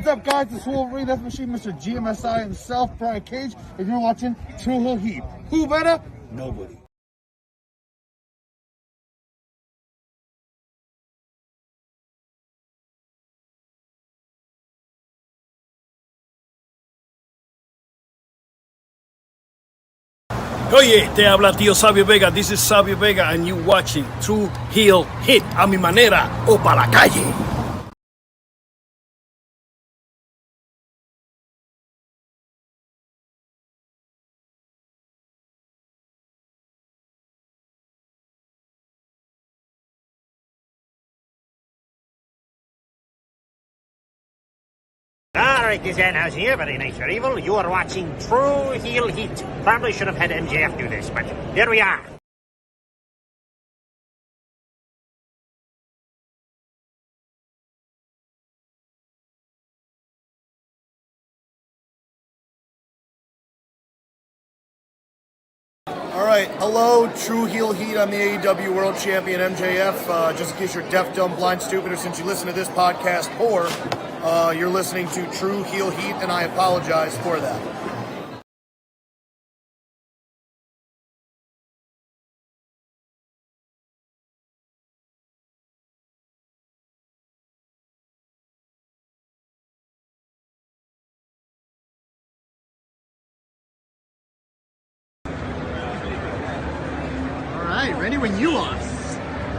What's up, guys? It's Wolverine, Death Machine, Mr. GMSI himself, Brian Cage, and you're watching True Heel Heat. Who better? Nobody. Oye, te habla tío Sabio Vega. This is Sabio Vega, and you watching True Heel Hit a mi manera o pa' la calle. Alright, this House here, very nice or evil. You are watching True Heel Heat. Probably should have had MJF do this, but here we are. All right, hello, True Heel Heat. I'm the AEW World Champion MJF. Just in case you're deaf, dumb, blind, stupid, or since you listen to this podcast, or you're listening to True Heel Heat, and I apologize for that. Ready when you are.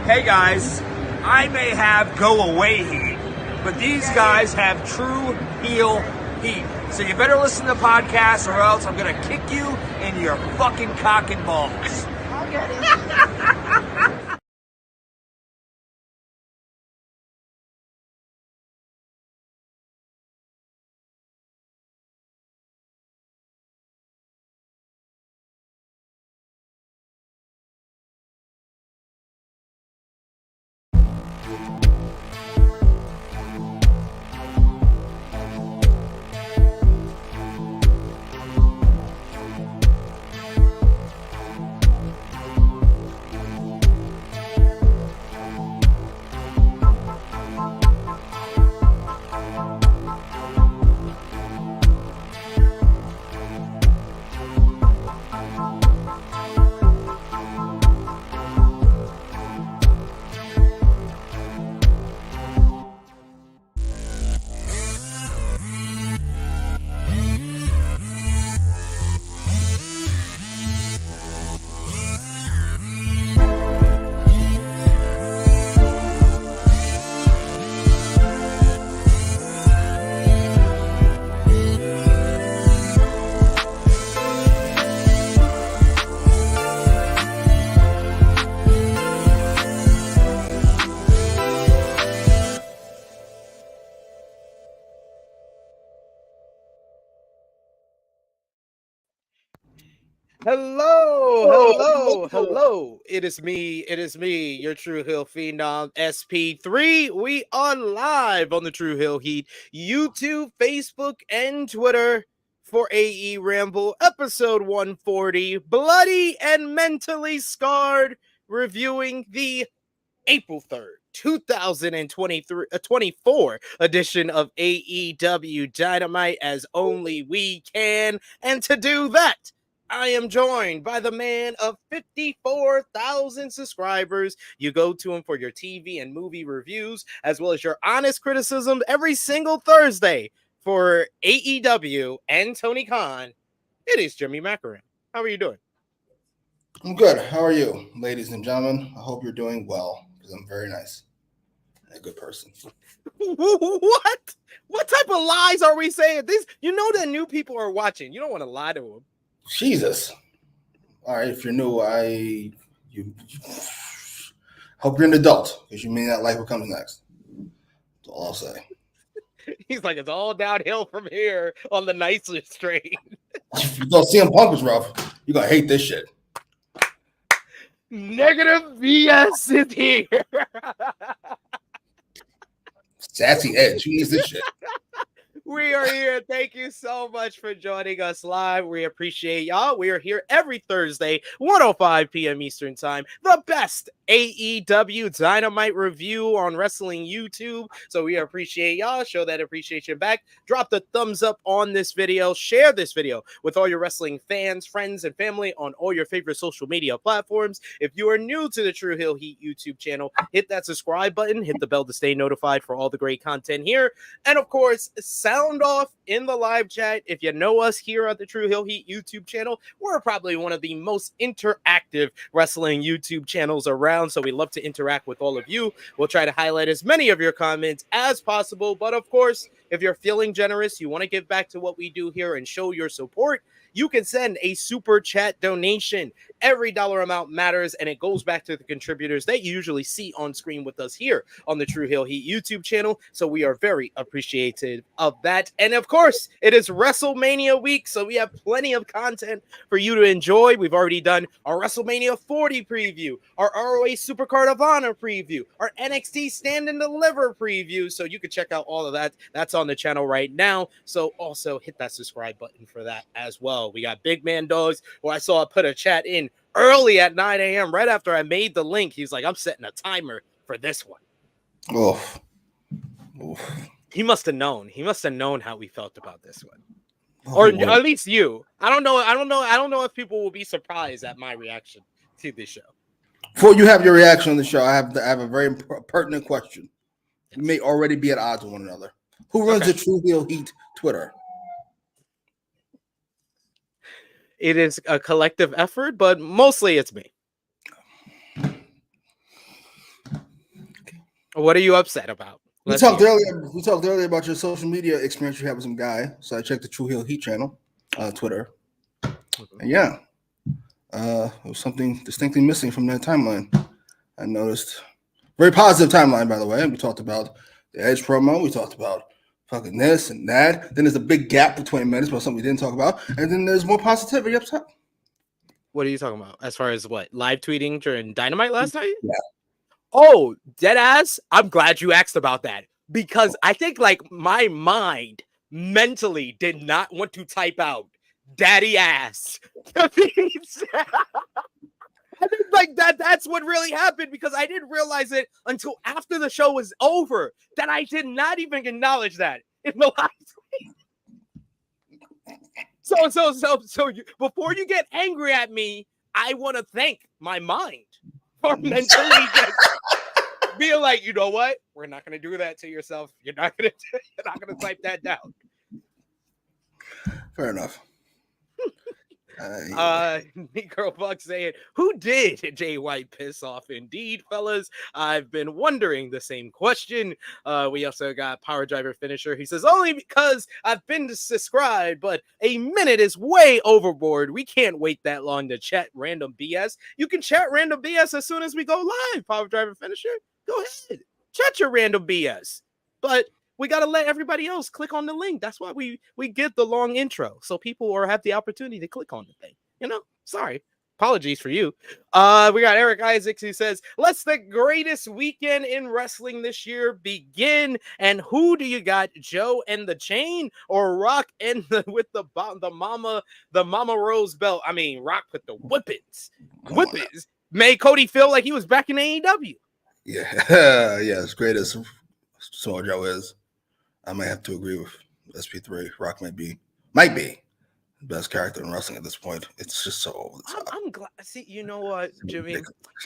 Hey guys, I may have go away heat, but these guys have true heel heat. So you better listen to the podcast or else I'm gonna kick you in your fucking cock and balls. I'll get it. Hello. It is me, your True Hill Phenom, SP3. We on live on the True Hill Heat, YouTube, Facebook, and Twitter for AEWramble, episode 140, bloody and mentally scarred, reviewing the April 3rd, 2024 edition of AEW Dynamite as only we can. And to do that, I am joined by the man of 54,000 subscribers. You go to him for your TV and movie reviews, as well as your honest criticism every single Thursday for AEW and Tony Khan. It is Jimmy Macram. How are you doing? I'm good. How are you, ladies and gentlemen? I hope you're doing well, because I'm very nice and a good person. What? What type of lies are we saying? These, you know that new people are watching. You don't want to lie to them. Jesus. All right, if you're new, you hope you're an adult, because you may not like what comes next. That's all I'll say. He's like, it's all downhill from here on the nicest train. If you thought CM Punk was rough, you're going to hate this shit. Negative BS is here. Sassy Edge. Who needs this shit? We are here. Thank you so much for joining us live. We appreciate y'all. We are here every Thursday, 1:05 p.m. Eastern Time. The best AEW Dynamite review on wrestling YouTube. So we appreciate y'all. Show that appreciation back. Drop the thumbs up on this video. Share this video with all your wrestling fans, friends, and family on all your favorite social media platforms. If you are new to the True Heel Heat YouTube channel, hit that subscribe button. Hit the bell to stay notified for all the great content here. And of course, sound off in the live chat. If you know us here at the True Heel Heat YouTube channel, we're probably one of the most interactive wrestling YouTube channels around, so we love to interact with all of you. We'll try to highlight as many of your comments as possible, but of course, if you're feeling generous, you want to give back to what we do here and show your support, you can send a super chat donation. Every dollar amount matters, and it goes back to the contributors that you usually see on screen with us here on the True Heel Heat YouTube channel. So we are very appreciative of that. And of course, it is WrestleMania week, so we have plenty of content for you to enjoy. We've already done our WrestleMania 40 preview, our ROH Supercard of Honor preview, our NXT Stand and Deliver preview. So you can check out all of that. That's on the channel right now. So also hit that subscribe button for that as well. We got Big Man Dogs, who I saw put a chat in early at 9 a.m. right after I made the link. He's like, I'm setting a timer for this one. Oof. He must have known. He must have known how we felt about this one. Or at least you. I don't know if people will be surprised at my reaction to this show. Before you have your reaction on the show, I have a very pertinent question. You may already be at odds with one another. Who runs the True Heel Heat Twitter? It is a collective effort, but mostly it's me. What are you upset about? We talked earlier about your social media experience you had with some guy. So I checked the True Heel Heat channel on Twitter. And yeah, there was something distinctly missing from that timeline. I noticed. Very positive timeline, by the way. We talked about the Edge promo. We talked about fucking this and that. Then there's a big gap between minutes about something we didn't talk about. And then there's more positivity up top. What are you talking about? As far as what? Live tweeting during Dynamite last night? Yeah. Oh, dead ass. I'm glad you asked about that. Because I think like my mind mentally did not want to type out daddy ass. I think like that's what really happened, because I didn't realize it until after the show was over that I did not even acknowledge that in the live tweet. So you, before you get angry at me, I want to thank my mind for mentally being like, you know what? We're not going to do that to yourself. You're not going to type that down. Fair enough. Negro Buck saying, who did Jay White piss off? Indeed, fellas, I've been wondering the same question. We also got Power Driver Finisher. He says, only because I've been subscribed, but a minute is way overboard. We can't wait that long to chat random BS. You can chat random BS as soon as we go live, Power Driver Finisher. Go ahead, chat your random BS. But we got to let everybody else click on the link. That's why we get the long intro, so people have the opportunity to click on the thing. You know, sorry. Apologies for you. We got Eric Isaacs who says, let's the greatest weekend in wrestling this year begin. And who do you got, Joe and the Chain or Rock and with the Mama Rose belt? I mean, Rock put the whippings. Made Cody feel like he was back in AEW. Yeah, as great as Samoa Joe is, I might have to agree with SP3. Rock might be the best character in wrestling at this point. It's just so over the top. I'm glad. See, you know what, Jimmy?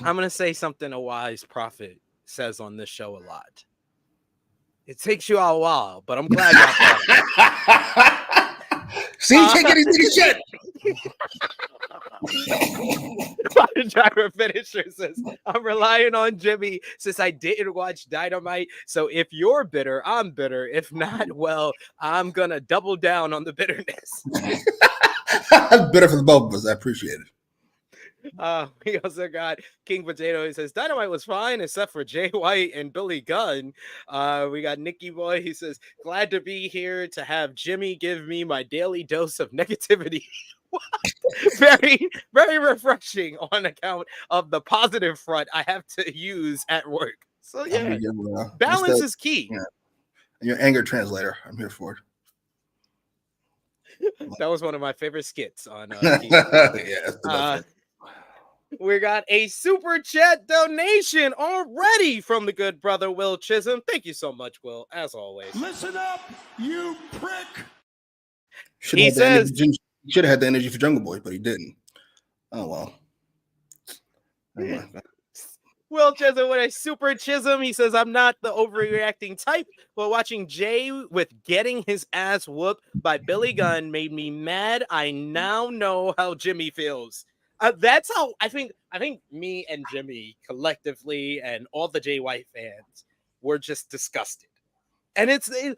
I'm going to say something a wise prophet says on this show a lot. It takes you a while, but I'm glad y'all thought it. See, you can't get anything shit. Driver Finisher says, I'm relying on Jimmy since I didn't watch Dynamite. So if you're bitter, I'm bitter. If not, well, I'm going to double down on the bitterness. I'm bitter for the both of us. I appreciate it. We also got King Potato. He says Dynamite was fine except for Jay White and Billy Gunn. We got Nicky Boy. He says, glad to be here to have Jimmy give me my daily dose of negativity. Very, very refreshing on account of the positive front I have to use at work. So yeah, balance is key. Yeah. Your anger translator. I'm here for it. That was one of my favorite skits on Yeah, that's the best one. We got a super chat donation already from the good brother Will Chisholm. Thank you so much, Will, as always. Listen up, you prick. He says he should have had the energy for Jungle Boy, but he didn't. Oh well. Never mind. Will Chisholm with a super Chisholm. He says, I'm not the overreacting type, but watching Jay with getting his ass whooped by Billy Gunn made me mad. I now know how Jimmy feels. That's how I think me and Jimmy collectively and all the Jay White fans were just disgusted. And this is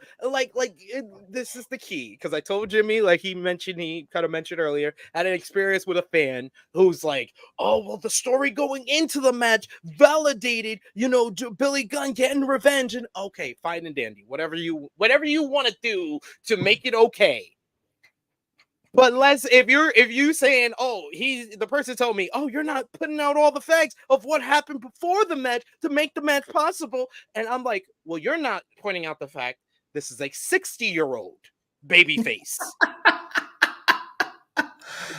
the key, because I told Jimmy, like he kind of mentioned earlier, I had an experience with a fan who's like, oh, well, the story going into the match validated, Billy Gunn getting revenge. And okay, fine and dandy, whatever you want to do to make it okay. But if you saying, oh, the person told me, oh, you're not putting out all the facts of what happened before the match to make the match possible. And I'm like, well, you're not pointing out the fact this is a 60-year-old babyface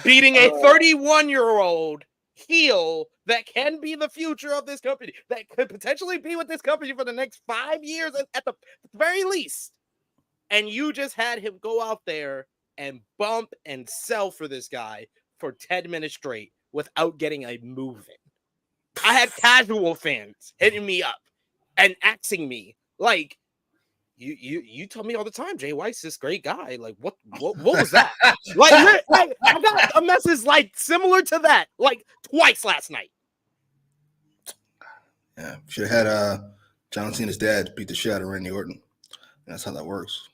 beating a 31-year-old heel that can be the future of this company, that could potentially be with this company for the next 5 years at the very least. And you just had him go out there and bump and sell for this guy for 10 minutes straight without getting a move in. I had casual fans hitting me up and asking me, like, you tell me all the time, Jay White's this great guy. Like, what was that? I got a message like similar to that, like twice last night. Yeah, should have had John Cena's dad beat the shit out of Randy Orton. That's how that works.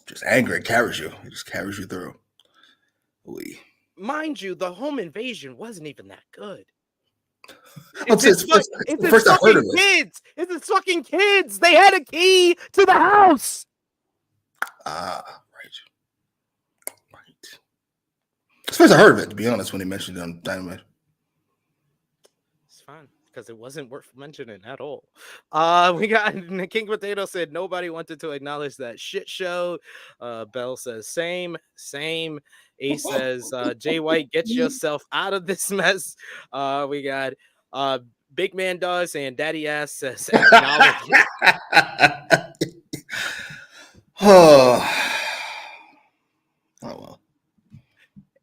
Just anger, it carries you. It just carries you through. Mind you, the home invasion wasn't even that good. It's his fucking kids. It's his fucking kids. They had a key to the house. Right. It's first I heard of it, to be honest, when they mentioned it on Dynamite. It's fine, because it wasn't worth mentioning at all. We got King Potato said nobody wanted to acknowledge that shit show. Bell says same. Ace says Jay White, get yourself out of this mess. We got Big Man does and Daddy Ass says acknowledge. Oh well.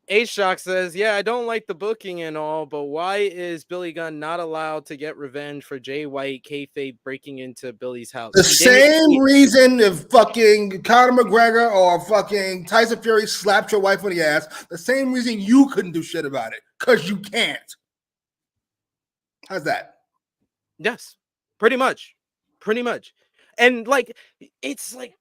Ace Shock says, yeah, I don't like the booking and all, but why is Billy Gunn not allowed to get revenge for Jay White kayfabe breaking into Billy's house? The same reason if fucking Conor McGregor or fucking Tyson Fury slapped your wife on the ass, the same reason you couldn't do shit about it, because you can't. How's that? Yes, pretty much. And like, it's like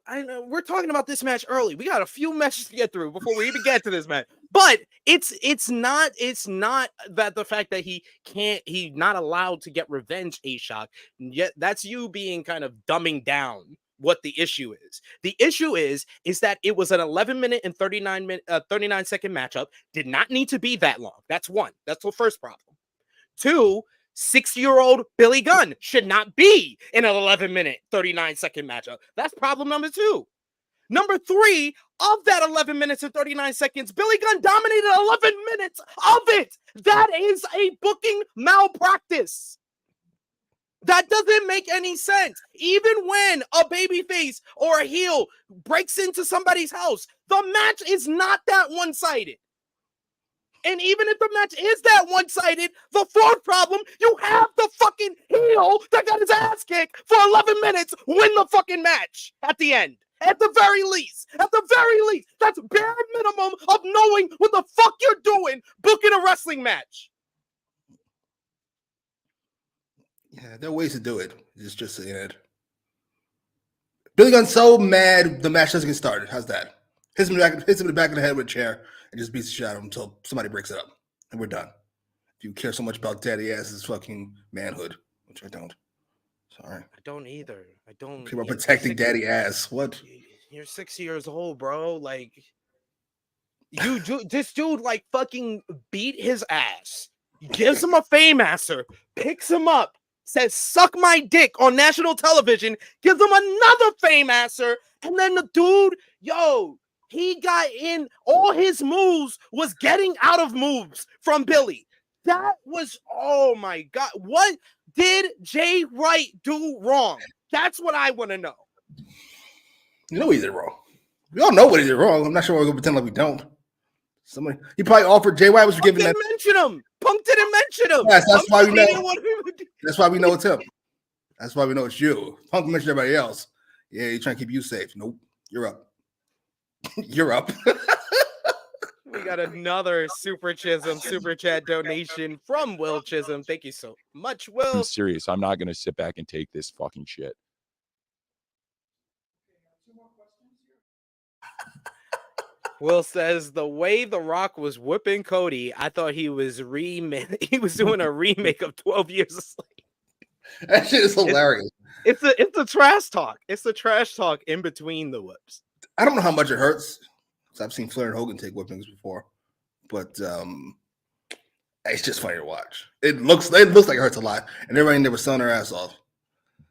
I know we're talking about this match early. We got a few matches to get through before we even get to this match. But it's not that the fact that he's not allowed to get revenge, A-Shock. Yet that's you being kind of dumbing down what the issue is. The issue is that it was an 11-minute and 39-second matchup. Did not need to be that long. That's one. That's the first problem. Two, 60-year-old Billy Gunn should not be in an 11-minute, 39-second matchup. That's problem number two. Number three, of that 11 minutes and 39 seconds, Billy Gunn dominated 11 minutes of it. That is a booking malpractice. That doesn't make any sense. Even when a babyface or a heel breaks into somebody's house, the match is not that one-sided. And even if the match is that one-sided, the fourth problem, you have the fucking heel that got his ass kicked for 11 minutes win the fucking match at the end. At the very least, that's bare minimum of knowing what the fuck you're doing booking a wrestling match. Yeah, there are ways to do it. It's just, Billy Gunn's so mad the match doesn't get started. How's that? Hits him in the back of the head with a chair and just beats the shit out of him until somebody breaks it up. And we're done. If you care so much about Daddy Ass's fucking manhood, which I don't. Sorry. I don't either. I don't. People are protecting Daddy Ass. What? You're 6 years old, bro. Like, this dude, like, fucking beat his ass, gives him a Fame-asser, picks him up, says, suck my dick on national television, gives him another Fame-asser, and then the dude, He got in, all his moves was getting out of moves from Billy. That was, oh my God. What did Jay White do wrong? That's what I want to know. You know what he did wrong. We all know what he did wrong. I'm not sure we're going to pretend like we don't. He probably offered, Jay White was Punk giving didn't that. mention him. Punk didn't mention him. Yes, that's why we know. Do. That's why we know it's him. That's why we know it's you. Punk mentioned everybody else. Yeah, he's trying to keep you safe. Nope, you're up. You're up. We got another super chat donation from Will Chisholm. Thank you so much, Will. I'm serious. I'm not going to sit back and take this fucking shit. Will says the way The Rock was whipping Cody, I thought he was doing a remake of 12 Years a Slave. That shit is hilarious. It's the trash talk. It's the trash talk in between the whips. I don't know how much it hurts. I've seen Flair and Hogan take whippings before, but it's just funny to watch. It looks like it hurts a lot, and everybody in there was selling their ass off.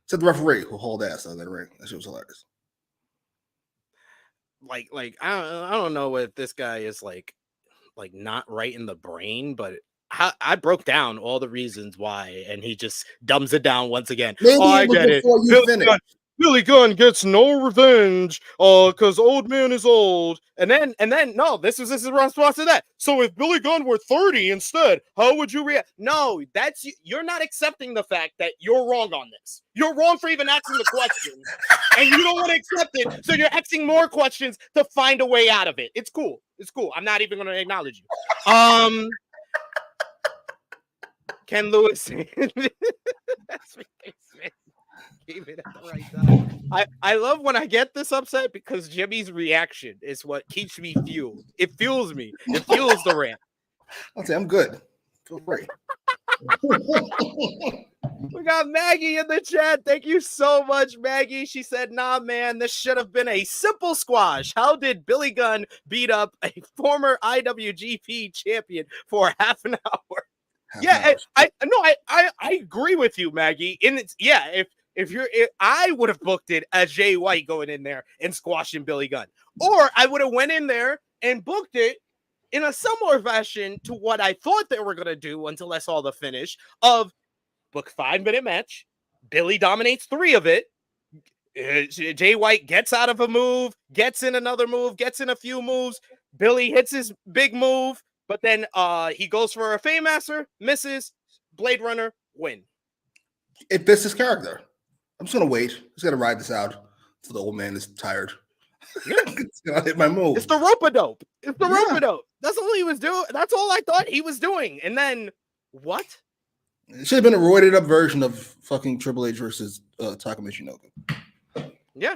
Except the referee who hauled ass out of that ring. That shit was hilarious. Like I don't know if this guy is like not right in the brain, but I broke down all the reasons why, and he just dumbs it down once again. Maybe I get it. Billy Gunn gets no revenge because old man is old. And then no, this is a response to that. So if Billy Gunn were 30 instead, how would you react? No, you're not accepting the fact that you're wrong on this. You're wrong for even asking the question. And you don't want to accept it. So you're asking more questions to find a way out of it. It's cool. It's cool. I'm not even going to acknowledge you. Ken Lewis. That's ridiculous. Gave it at the right time. I love when I get this upset because Jimmy's reaction is what keeps me fueled. It fuels me. It fuels the rant. I'll say I'm good. Feel free. We got Maggie in the chat. Thank you so much, Maggie. She said, nah, man, this should have been a simple squash. How did Billy Gunn beat up a former IWGP champion for half an hour? I agree with you, Maggie. If I would have booked it as Jay White going in there and squashing Billy Gunn, or I would have went in there and booked it in a similar fashion to what I thought they were going to do until I saw the finish of book 5-minute match. Billy dominates 3 of it. Jay White gets out of a move, gets in another move, gets in a few moves. Billy hits his big move, but then he goes for a Fame Master, misses, Blade Runner, win. It fits his character. I'm just gonna wait. Just gotta ride this out until the old man is tired. It's gonna hit my move. It's the rope-a-dope. It's the rope-a-dope. That's all he was doing. That's all I thought he was doing. And then what? It should have been a roided up version of fucking Triple H versus Taka Michinoku. Yeah.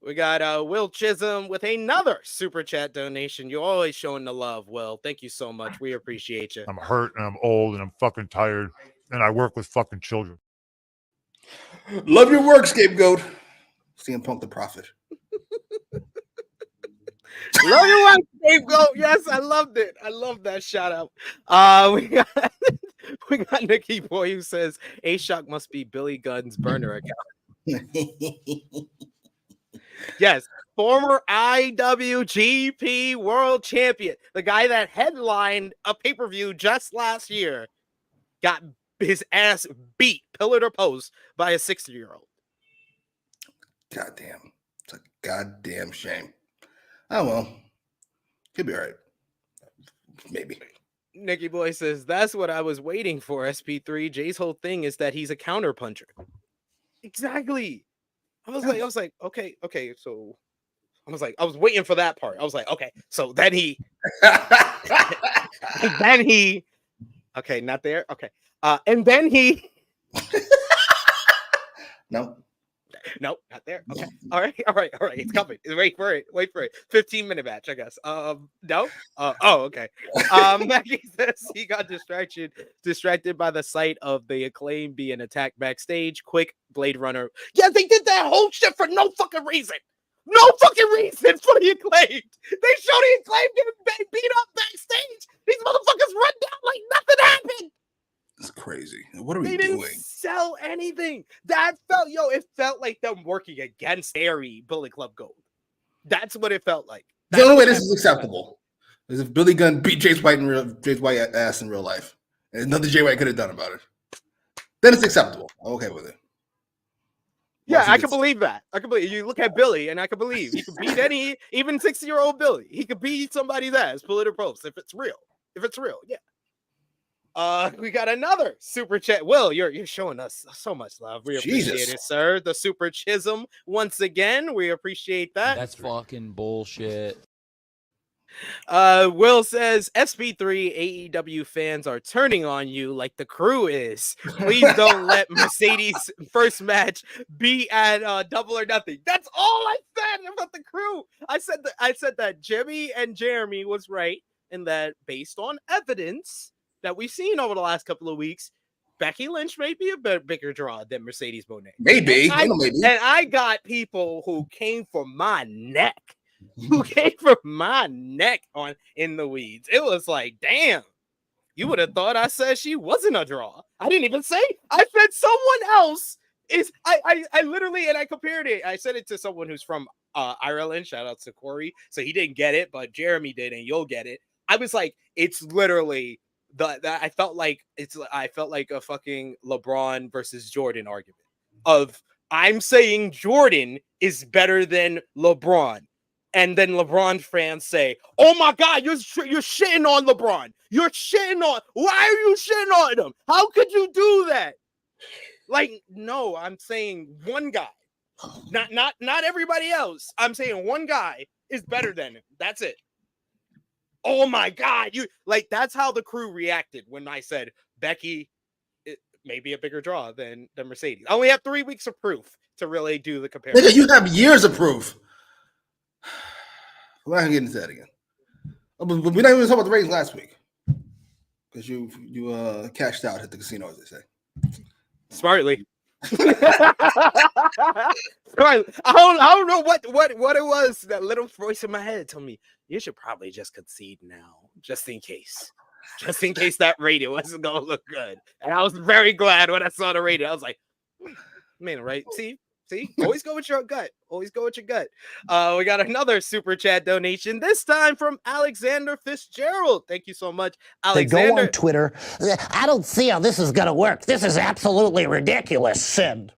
We got Will Chisholm with another super chat donation. You're always showing the love, Will. Thank you so much. We appreciate you. I'm hurt and I'm old and I'm fucking tired and I work with fucking children. Love your work, scapegoat. CM Punk the Prophet. Love your work, scapegoat. Yes, I loved it. I love that shout out. We got Nikki Boy who says A-Shock must be Billy Gunn's burner account. Yes, former IWGP World Champion, the guy that headlined a pay-per-view just last year, got his ass beat pillar to post by a 60-year-old. Goddamn. It's a goddamn shame. Oh, well. He'll be all right. Maybe. Nikki Boy says, that's what I was waiting for, SP3. Jay's whole thing is that he's a counterpuncher. Exactly. I was like, okay. So I was waiting for that part. I was like, okay. So then he, okay, not there. Okay. And then he, no, not there. Okay. All right. It's coming. Wait for it. 15-minute match, I guess. No. Okay. Maggie says he got distracted by the sight of the Acclaim being attacked backstage. Quick Blade Runner. Yeah, they did that whole shit for no fucking reason. No fucking reason for the Acclaimed. They showed the Acclaimed getting beat up backstage. These motherfuckers run down like nothing happened. It's crazy. What are we doing? They didn't sell anything. It felt like them working against Airy Bullet Club Gold. That's what it felt like. The only way this is acceptable is if Billy Gunn beat Jay White ass in real life, and nothing Jay White could have done about it. Then it's acceptable. I'm okay with it. Yeah, I can believe that. I can believe. You look at Billy, and I can believe he could beat even 60-year-old Billy. He could beat somebody's ass, pull it or post if it's real. Yeah. We got another super chat. Will, you're showing us so much love. We appreciate it, sir. The super chism once again. We appreciate that. That's fucking bullshit. Will says SP3 AEW fans are turning on you like the crew is. Please don't let Mercedes' first match be at Double or Nothing. That's all I said about the crew. I said that Jimmy and Jeremy was right, and that based on evidence that we've seen over the last couple of weeks, Becky Lynch may be a bigger draw than Mercedes Moné. Maybe. And I got people who came for my neck. On in the weeds. It was like, damn, you would have thought I said she wasn't a draw. I didn't even say. I said someone else is. I literally, and I compared it. I said it to someone who's from Ireland. Shout out to Corey. So he didn't get it, but Jeremy did, and you'll get it. I was like, it's literally I felt like a fucking LeBron versus Jordan argument of I'm saying Jordan is better than LeBron. And then LeBron fans say, "Oh my God, you're shitting on LeBron. You're shitting on. Why are you shitting on him? How could you do that?" Like, no, I'm saying one guy, not everybody else. I'm saying one guy is better than him. That's it. Oh my God, that's how the crew reacted when I said Becky may be a bigger draw than Mercedes. I only have 3 weeks of proof to really do the comparison. Nigga, you have years of proof. We're not gonna get into that again. But we're not even talking about the ratings last week because you cashed out at the casino, as they say. Smartly. I don't know what it was. That little voice in my head told me you should probably just concede now, just in case that rating wasn't gonna look good. And I was very glad when I saw the rating. I was like, man, right? See, always go with your gut. We got another super chat donation, this time from Alexander Fitzgerald. Thank you so much, Alexander. They go on Twitter. I don't see how this is going to work. This is absolutely ridiculous. Send.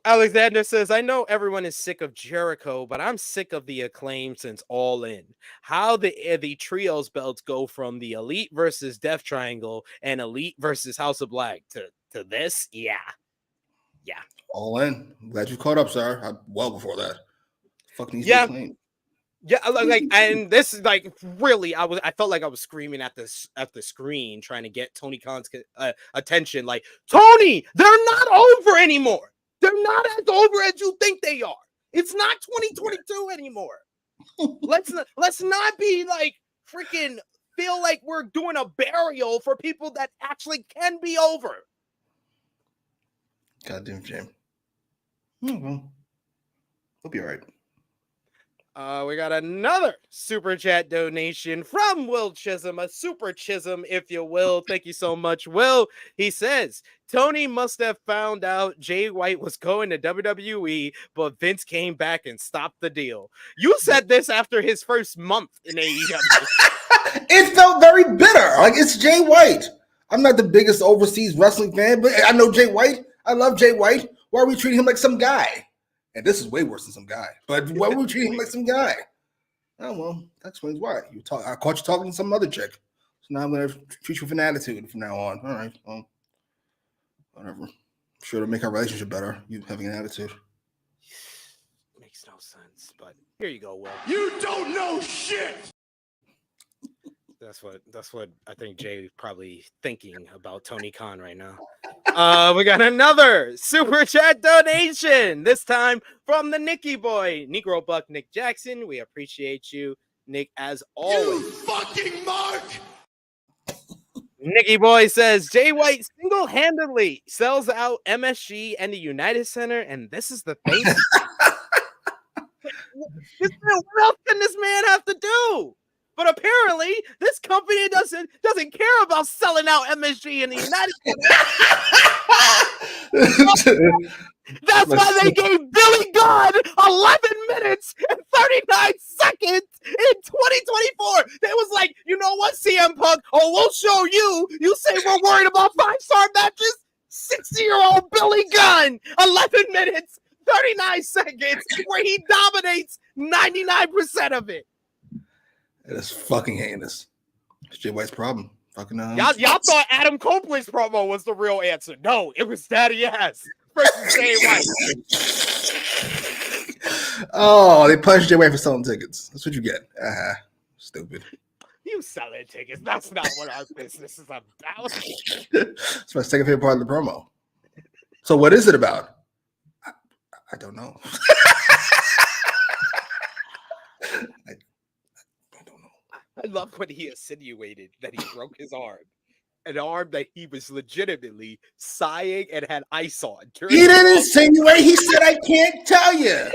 Alexander says, I know everyone is sick of Jericho, but I'm sick of the Acclaim since All In. How the trios belts go from the Elite versus Death Triangle and Elite versus House of Black to this? Yeah. All In. I'm glad you caught up, sir. Well before that. Fuck needs to be clean. Yeah, and this is like really, I felt like I was screaming at the screen trying to get Tony Khan's attention. Like, Tony, they're not over anymore. They're not as over as you think they are. It's not 2022 anymore. Let's not be like freaking feel like we're doing a burial for people that actually can be over. Goddamn Jim. Well, hope you're right. We got another super chat donation from Will Chisholm, a super Chisholm, if you will. Thank you so much, Will. He says, Tony must have found out Jay White was going to WWE, but Vince came back and stopped the deal. You said this after his first month in AEW. It felt very bitter. Like, it's Jay White. I'm not the biggest overseas wrestling fan, but I know Jay White. I love Jay White. Why are we treating him like some guy? And this is way worse than some guy. But why are we treating him like some guy? Oh, well, that explains why. I caught you talking to some other chick. So now I'm going to treat you with an attitude from now on. All right, well, whatever. I'm sure it'll make our relationship better, you having an attitude. Makes no sense, but here you go, Will. You don't know shit! That's what I think Jay probably thinking about Tony Khan right now. We got another super chat donation, this time from the Nicky boy, Negro Buck Nick Jackson. We appreciate you, Nick, as always. You fucking mark! Nicky boy says Jay White single-handedly sells out MSG and the United Center, and this is the thing. What else can this man have to do? But apparently, this company doesn't care about selling out MSG in the United States. That's why they gave Billy Gunn 11 minutes and 39 seconds in 2024. They was like, you know what, CM Punk? Oh, we'll show you. You say we're worried about 5-star matches? 60-year-old Billy Gunn, 11 minutes, 39 seconds, where he dominates 99% of it. That is fucking heinous. It's Jay White's problem. Fucking Y'all thought Adam Copeland's promo was the real answer. No, it was Daddy Ass versus Jay White. Oh, they punched Jay White for selling tickets. That's what you get. Stupid. You selling tickets. That's not what our business is about. That's my second favorite part of the promo. So what is it about? I don't know. I love when he insinuated that he broke his arm. An arm that he was legitimately sighing and had ice on. He didn't insinuate. He said, I can't tell you.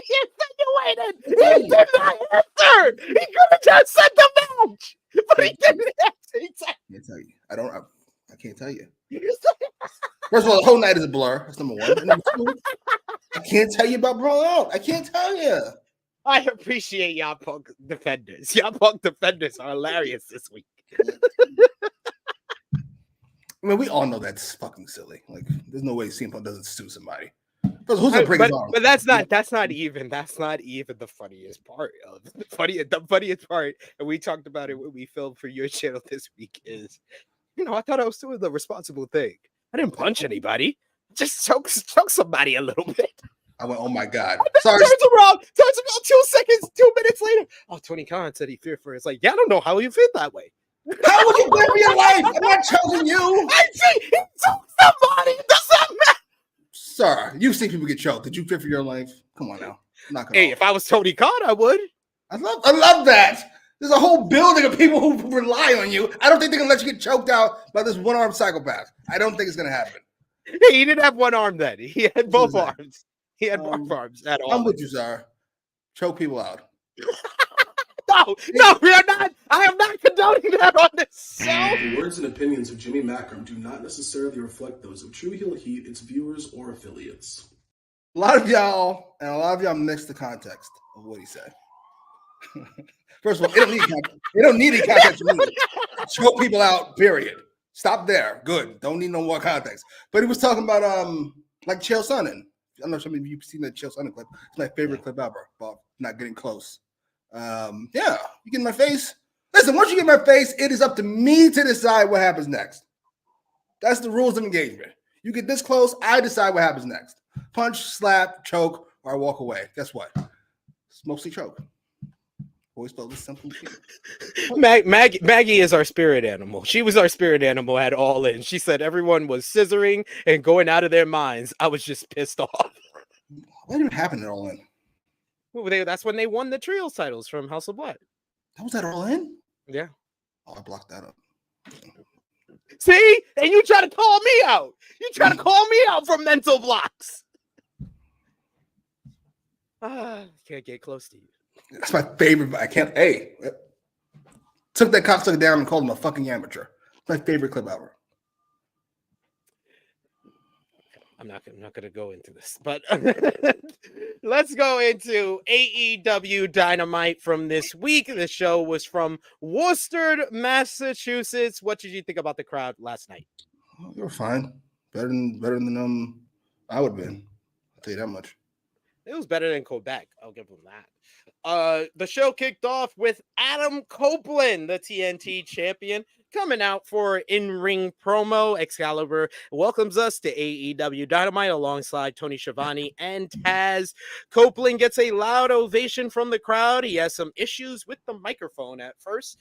He insinuated. He did not answer. He could have just said the match. But he didn't answer. He said, I can't tell you. I can't tell you. First of all, the whole night is a blur. That's number one. And number two, I can't tell you about Brawl Out. I can't tell you. I appreciate y'all Punk defenders. Y'all Punk defenders are hilarious this week. I mean, we all know that's fucking silly. Like, there's no way CM Punk doesn't sue somebody. But who's gonna break his arm? But that's not even the funniest part of the funniest part, and we talked about it when we filmed for your channel this week, is, I thought I was doing the responsible thing. I didn't punch anybody. Just choke somebody a little bit. I went, oh my God. Sorry. Turns around 2 minutes later. Oh, Tony Khan said he feared for it. It's like, yeah, I don't know how you feel that way. How would you fear for your life? I'm not choking you. I see he choked somebody. Does that matter? Sir, you've seen people get choked. Did you fear for your life? Come on now. Hey, if I was Tony Khan, I would. I love that. There's a whole building of people who rely on you. I don't think they're gonna let you get choked out by this one-armed psychopath. I don't think it's gonna happen. He didn't have one arm then. He had both arms. He had both arms at all. I'm with you, sir. Choke people out. No, we are not. I am not condoning that on this show. The words and opinions of Jimmy Macram do not necessarily reflect those of True Heel Heat, its viewers, or affiliates. A lot of y'all mix the context of what he said. First of all, they don't need any context. Choke people out, period. Stop there. Good. Don't need no more context. But he was talking about like Chael Sonnen. I don't know if you've seen that Chael Sonnen clip. It's my favorite clip ever about not getting close. You get in my face. Listen, once you get in my face, it is up to me to decide what happens next. That's the rules of engagement. You get this close, I decide what happens next. Punch, slap, choke, or I walk away. Guess what? It's mostly choke. Always felt this simple. Maggie is our spirit animal. She was our spirit animal at All In. She said everyone was scissoring and going out of their minds. I was just pissed off. What even happened at All In? Well, that's when they won the trios titles from House of Blood. That was at All In? Yeah. Oh, I blocked that up. See? And you try to call me out. You try to call me out for mental blocks. Can't get close to you. That's my favorite. I can't. Hey, took that cocksucker down and called him a fucking amateur. My favorite clip ever. I'm not going to go into this, but let's go into AEW Dynamite from this week. The show was from Worcester, Massachusetts. What did you think about the crowd last night? They were fine. Better than I would have been. I'll tell you that much. It was better than Quebec. I'll give them that. The show kicked off with Adam Copeland, the TNT champion, coming out for in-ring promo. Excalibur welcomes us to AEW Dynamite alongside Tony Schiavone and Taz. Copeland gets a loud ovation from the crowd. He has some issues with the microphone at first.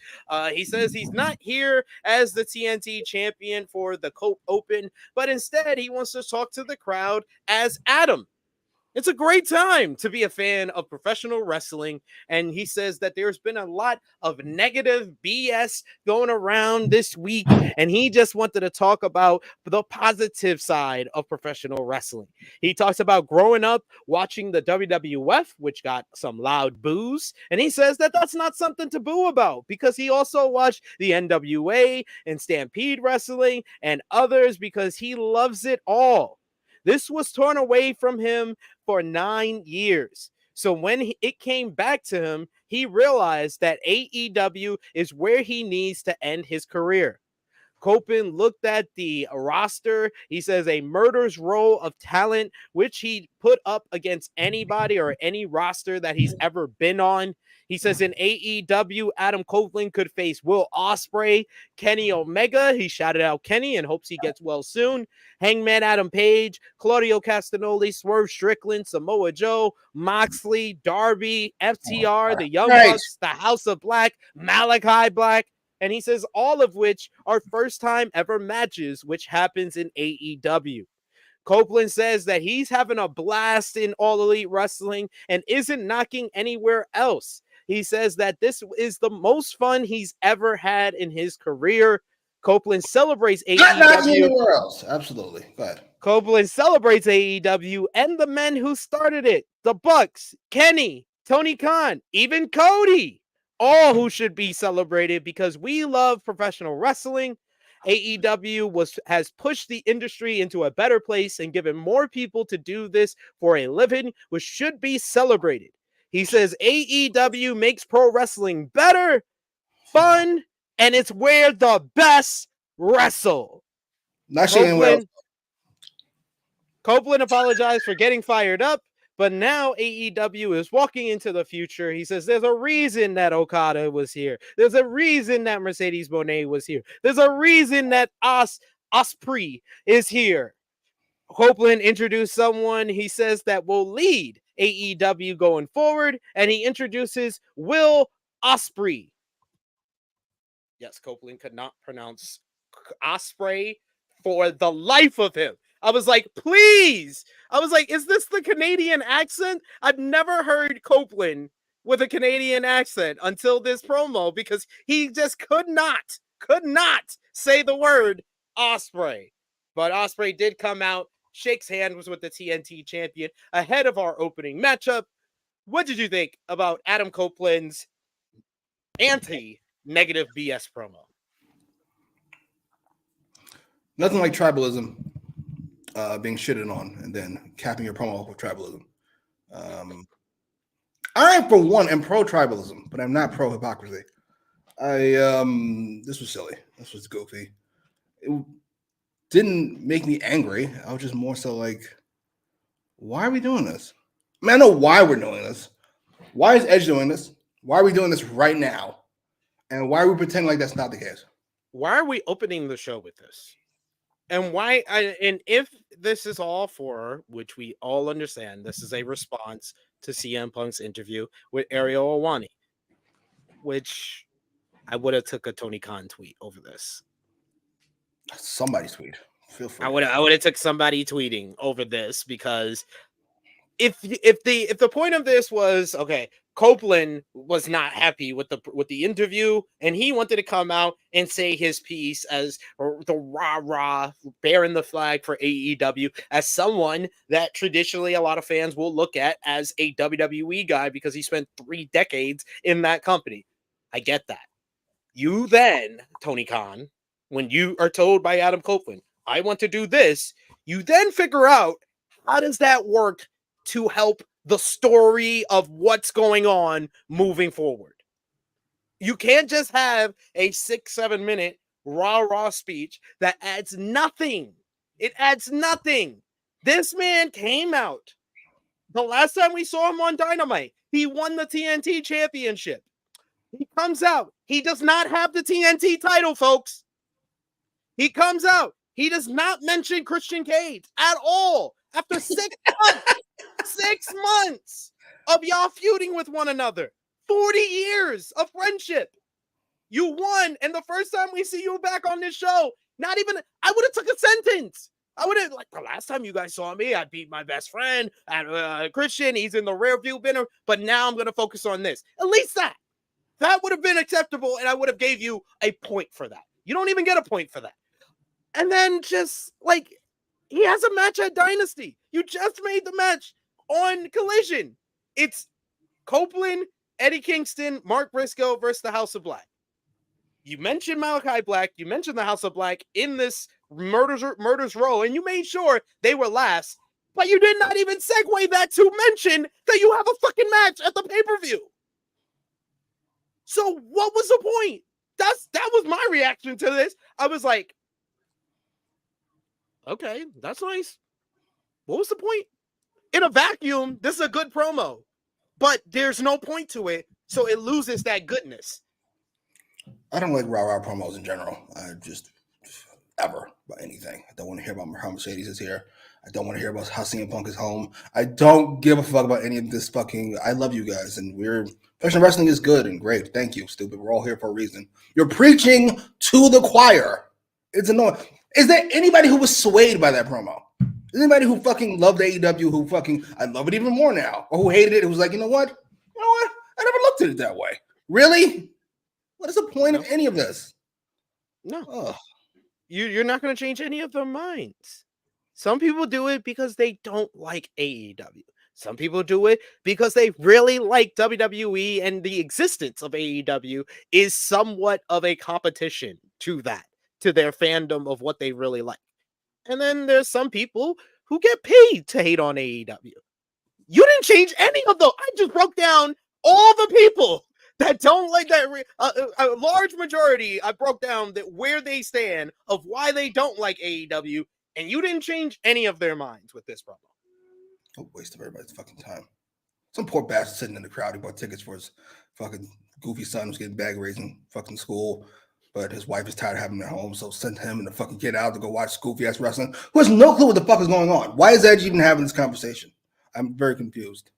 He says he's not here as the TNT champion for the Cope Open, but instead he wants to talk to the crowd as Adam. It's a great time to be a fan of professional wrestling, and he says that there's been a lot of negative BS going around this week, and he just wanted to talk about the positive side of professional wrestling. He talks about growing up watching the WWF, which got some loud boos, and he says that that's not something to boo about because he also watched the NWA and Stampede Wrestling and others because he loves it all. This was torn away from him for 9 years. So when it came back to him, he realized that AEW is where he needs to end his career. Copeland looked at the roster. He says a murder's row of talent, which he put up against anybody or any roster that he's ever been on. He says in AEW, Adam Copeland could face Will Ospreay, Kenny Omega. He shouted out Kenny and hopes he gets well soon. Hangman Adam Page, Claudio Castagnoli, Swerve Strickland, Samoa Joe, Moxley, Darby, FTR, the Young Bucks, the House of Black, Malachi Black. And he says all of which are first time ever matches, which happens in AEW. Copeland says that he's having a blast in All Elite Wrestling and isn't knocking anywhere else. He says that this is the most fun he's ever had in his career. Copeland celebrates AEW. Not anywhere else. Absolutely. Go ahead. Copeland celebrates AEW and the men who started it. The Bucks, Kenny, Tony Khan, even Cody. All who should be celebrated because we love professional wrestling. AEW has pushed the industry into a better place and given more people to do this for a living, which should be celebrated. He says AEW makes pro wrestling better, fun, and it's where the best wrestle. Not saying Copeland apologized for getting fired up. But now AEW is walking into the future. He says there's a reason that Okada was here. There's a reason that Mercedes Moné was here. There's a reason that Ospreay is here. Copeland introduced someone he says that will lead AEW going forward, and he introduces Will Ospreay. Yes, Copeland could not pronounce Ospreay for the life of him. I was like, please. I was like, is this the Canadian accent? I've never heard Copeland with a Canadian accent until this promo because he just could not say the word Ospreay. But Ospreay did come out, shakes hands with the TNT champion ahead of our opening matchup. What did you think about Adam Copeland's anti-negative BS promo? Nothing like tribalism. Being shitted on and then capping your promo with tribalism. I, for one, am pro-tribalism, but I'm not pro-hypocrisy. This was silly. This was goofy. It didn't make me angry. I was just more so like, why are we doing this? I mean, I know why we're doing this. Why is Edge doing this? Why are we doing this right now? And why are we pretending like that's not the case? Why are we opening the show with this? And why? And if this is all for, which we all understand, this is a response to CM Punk's interview with Ariel Helwani, which I would have took a Tony Khan tweet over this. Somebody's tweet. Feel free. I would have took somebody tweeting over this because if the point of this was okay, Copeland was not happy with the interview, and he wanted to come out and say his piece as the rah-rah bearing the flag for AEW as someone that traditionally a lot of fans will look at as a WWE guy because he spent 3 decades in that company. I get that. You then, Tony Khan, when you are told by Adam Copeland, I want to do this, you then figure out how does that work to help the story of what's going on moving forward. You can't just have a 6-7 minute rah-rah speech that adds nothing. It adds nothing. This man came out. The last time we saw him on Dynamite, he won the TNT championship. He comes out. He does not have the TNT title, folks. He comes out. He does not mention Christian Cage at all. After 6 months. 6 months of y'all feuding with one another. 40 years of friendship. You won, and the first time we see you back on this show, not even, I would have took a sentence. I would have, like, the last time you guys saw me, I beat my best friend, Christian, he's in the rear view mirror, but now I'm going to focus on this. At least that. That would have been acceptable, and I would have gave you a point for that. You don't even get a point for that. And then just, like, he has a match at Dynasty. You just made the match on Collision. It's Copeland, Eddie Kingston, Mark Briscoe versus the House of Black. You mentioned Malachi Black. You mentioned the House of Black in this Murders Row, and you made sure they were last But you did not even segue that to mention that you have a fucking match at the pay-per-view. So what was the point? That was my reaction to this. I was like, okay, that's nice. What was the point? In a vacuum, this is a good promo, but there's no point to it, so it loses that goodness. I don't like rah-rah promos in general. I just ever about anything. I don't want to hear about how Mercedes is here. I don't want to hear about how CM Punk is home. I don't give a fuck about any of this fucking. I love you guys, and professional wrestling is good and great. Thank you, stupid. We're all here for a reason. You're preaching to the choir. It's annoying. Is there anybody who was swayed by that promo? Anybody who fucking loved AEW who fucking I love it even more now, or who hated it? Who was like, you know what? I never looked at it that way. Really? What is the point of any of this? No. Ugh. You're not going to change any of their minds. Some people do it because they don't like AEW. Some people do it because they really like WWE, and the existence of AEW is somewhat of a competition to that, to their fandom of what they really like. And then there's some people who get paid to hate on AEW. You didn't change any of those. I just broke down all the people that don't like that. A large majority, I broke down that where they stand of why they don't like AEW, and you didn't change any of their minds with this promo. A waste of everybody's fucking time. Some poor bastard sitting in the crowd who bought tickets for his fucking goofy son who's getting bag raising fucking school, but his wife is tired of having him at home, so sent him and the fucking kid out to go watch goofy ass wrestling, who has no clue what the fuck is going on. Why is Edge even having this conversation? I'm very confused.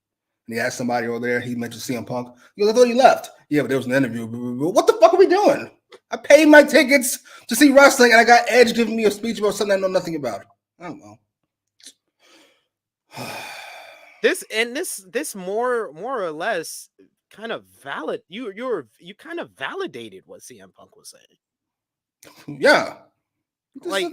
And he asked somebody over there, he mentioned CM Punk. He goes, I thought he left. Yeah, but there was an interview. What the fuck are we doing? I paid my tickets to see wrestling, and I got Edge giving me a speech about something I know nothing about. I don't know. This more or less kind of valid. You kind of validated what CM Punk was saying. Yeah. Like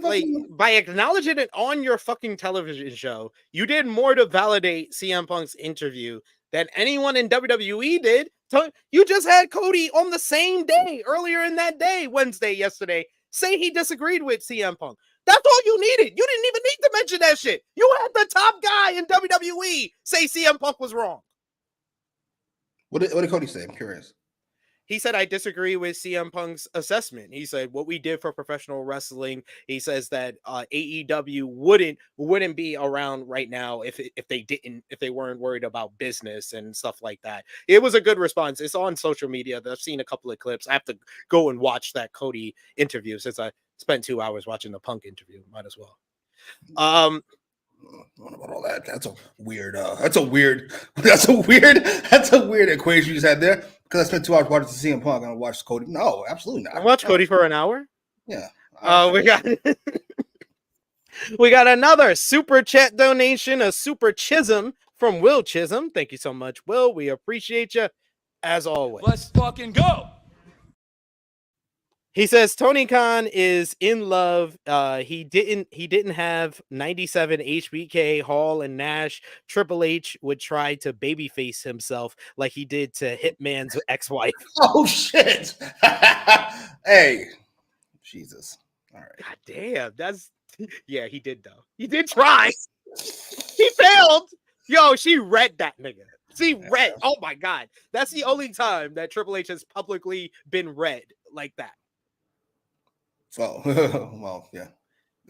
by acknowledging it on your fucking television show, you did more to validate CM Punk's interview than anyone in WWE did. You just had Cody on the same day, earlier in that day, yesterday, say he disagreed with CM Punk. That's all you needed. You didn't even need to mention that shit. You had the top guy in WWE say CM Punk was wrong. What did Cody say? I'm curious. He said, I disagree with CM Punk's assessment. He said, what we did for professional wrestling, he says that AEW wouldn't be around right now if they weren't worried about business and stuff like that. It was a good response. It's on social media. I've seen a couple of clips. I have to go and watch that Cody interview since I spent 2 hours watching the Punk interview. Might as well. I don't know about all that. That's a weird equation you just had there. Because I spent 2 hours watching CM Punk and I watched Cody. No, absolutely not. I watched Cody for an hour. Yeah. We got another super chat donation, a super chism from Will Chisholm. Thank you so much, Will. We appreciate you as always. Let's fucking go. He says Tony Khan is in love. He didn't have 97 HBK, Hall, and Nash. Triple H would try to babyface himself like he did to Hitman's ex-wife. Oh shit! Hey, Jesus! All right. God damn, he did though. He did try. He failed. Yo, she read that nigga. She read. Oh my god, that's the only time that Triple H has publicly been read like that. So, well, yeah.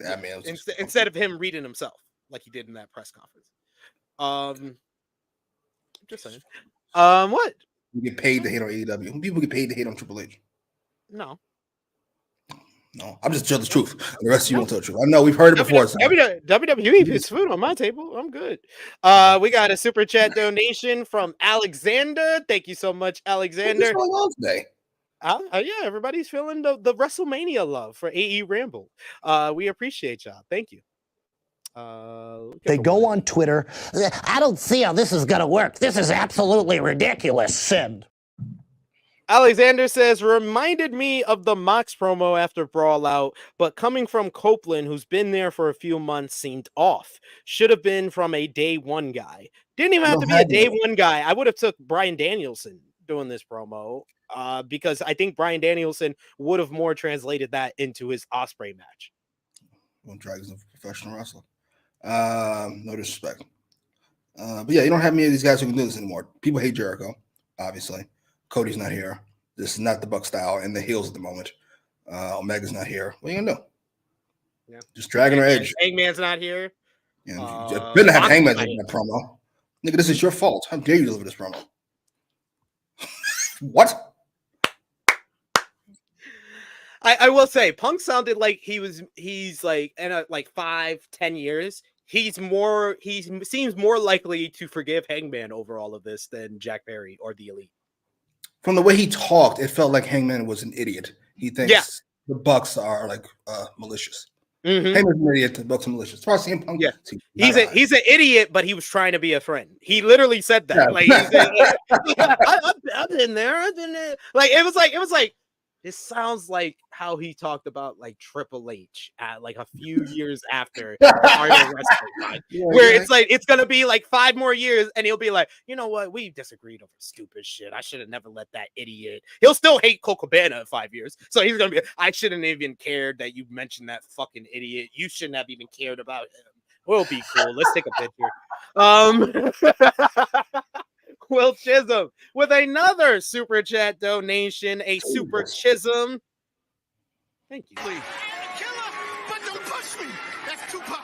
I mean, instead of him reading himself like he did in that press conference. Just saying. What? You get paid to hate on AEW. People get paid to hate on Triple H. No, I'm just telling the truth. The rest of you won't tell the truth. I know we've heard it before. WWE puts food on my table. I'm good. We got a super chat donation from Alexander. Thank you so much, Alexander. What's going on today? Yeah, everybody's feeling the WrestleMania love for AEWramble. We appreciate y'all. Thank you. They go on Twitter. I don't see how this is going to work. This is absolutely ridiculous. Send. Alexander says, reminded me of the Mox promo after Brawl Out, but coming from Copeland, who's been there for a few months, seemed off. Should have been from a day one guy. Didn't even have to be a day one guy. I would have took Bryan Danielson doing this promo. Because I think Bryan Danielson would have more translated that into his Ospreay match. Well, Dragon's a professional wrestler. No disrespect. But yeah, you don't have many of these guys who can do this anymore. People hate Jericho, obviously. Cody's not here. This is not the Buck style and the heels at the moment. Omega's not here. What are you gonna do? Yeah. Just dragging her edge. Hangman's not here. You couldn't have Hangman deliver that promo. Nigga, this is your fault. How dare you deliver this promo? What? I will say, Punk sounded like he's like in like 5-10 years. He seems more likely to forgive Hangman over all of this than Jack Perry or the Elite. From the way he talked, it felt like Hangman was an idiot. He thinks the Bucks are like malicious. Mm-hmm. Hangman's an idiot. The Bucks are malicious. As far as CM Punk, he's an idiot, but he was trying to be a friend. He literally said that. Yeah. I've been there. Like it was like. It sounds like how he talked about like Triple H at like a few years after the Art of Wrestling, where it's like it's gonna be like 5 more years, and he'll be like, you know what, we disagreed over stupid shit. I should have never let that idiot. He'll still hate Colt Cabana in 5 years, so he's gonna be. I shouldn't even cared that you mentioned that fucking idiot. You shouldn't have even cared about him. We'll be cool. Let's take a picture. Will Chisholm with another super chat donation, a super Chisholm. Thank you. But don't push me. That's Tupac.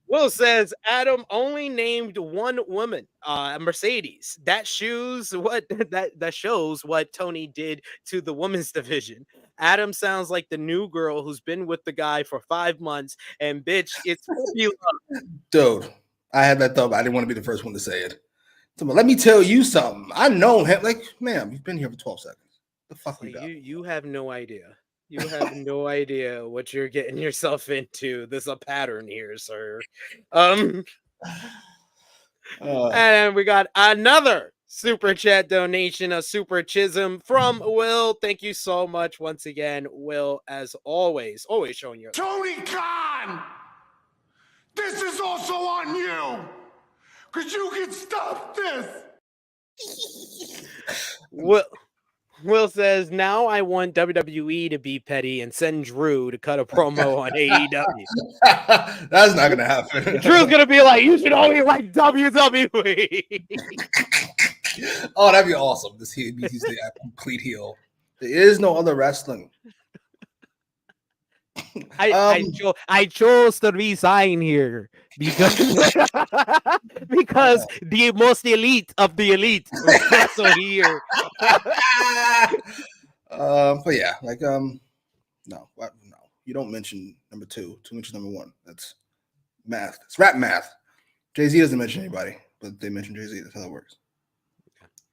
Will says Adam only named one woman, Mercedes. That shows what Tony did to the women's division. Adam sounds like the new girl who's been with the guy for 5 months, and bitch, it's dude. I had that thought, but I didn't want to be the first one to say it. So, let me tell you something. I know him. Like, ma'am, you've been here for 12 seconds. The fuck you have no idea. You have no idea what you're getting yourself into. There's a pattern here, sir. And we got another super chat donation, a super Chisholm from Will. Thank you so much once again, Will, as always showing your Tony Khan! This is also on you! Because you can stop this! Will says, now I want WWE to be petty and send Drew to cut a promo on AEW. That's not going to happen. Drew's going to be like, you should only like WWE. Oh, that'd be awesome. He's the complete heel. There is no other wrestling. I chose to resign here because the most elite of the elite was also here. But yeah, like no, you don't mention number 2. 2 mentions number 1. That's math. It's rap math. Jay-Z doesn't mention anybody, but they mention Jay-Z. That's how it works.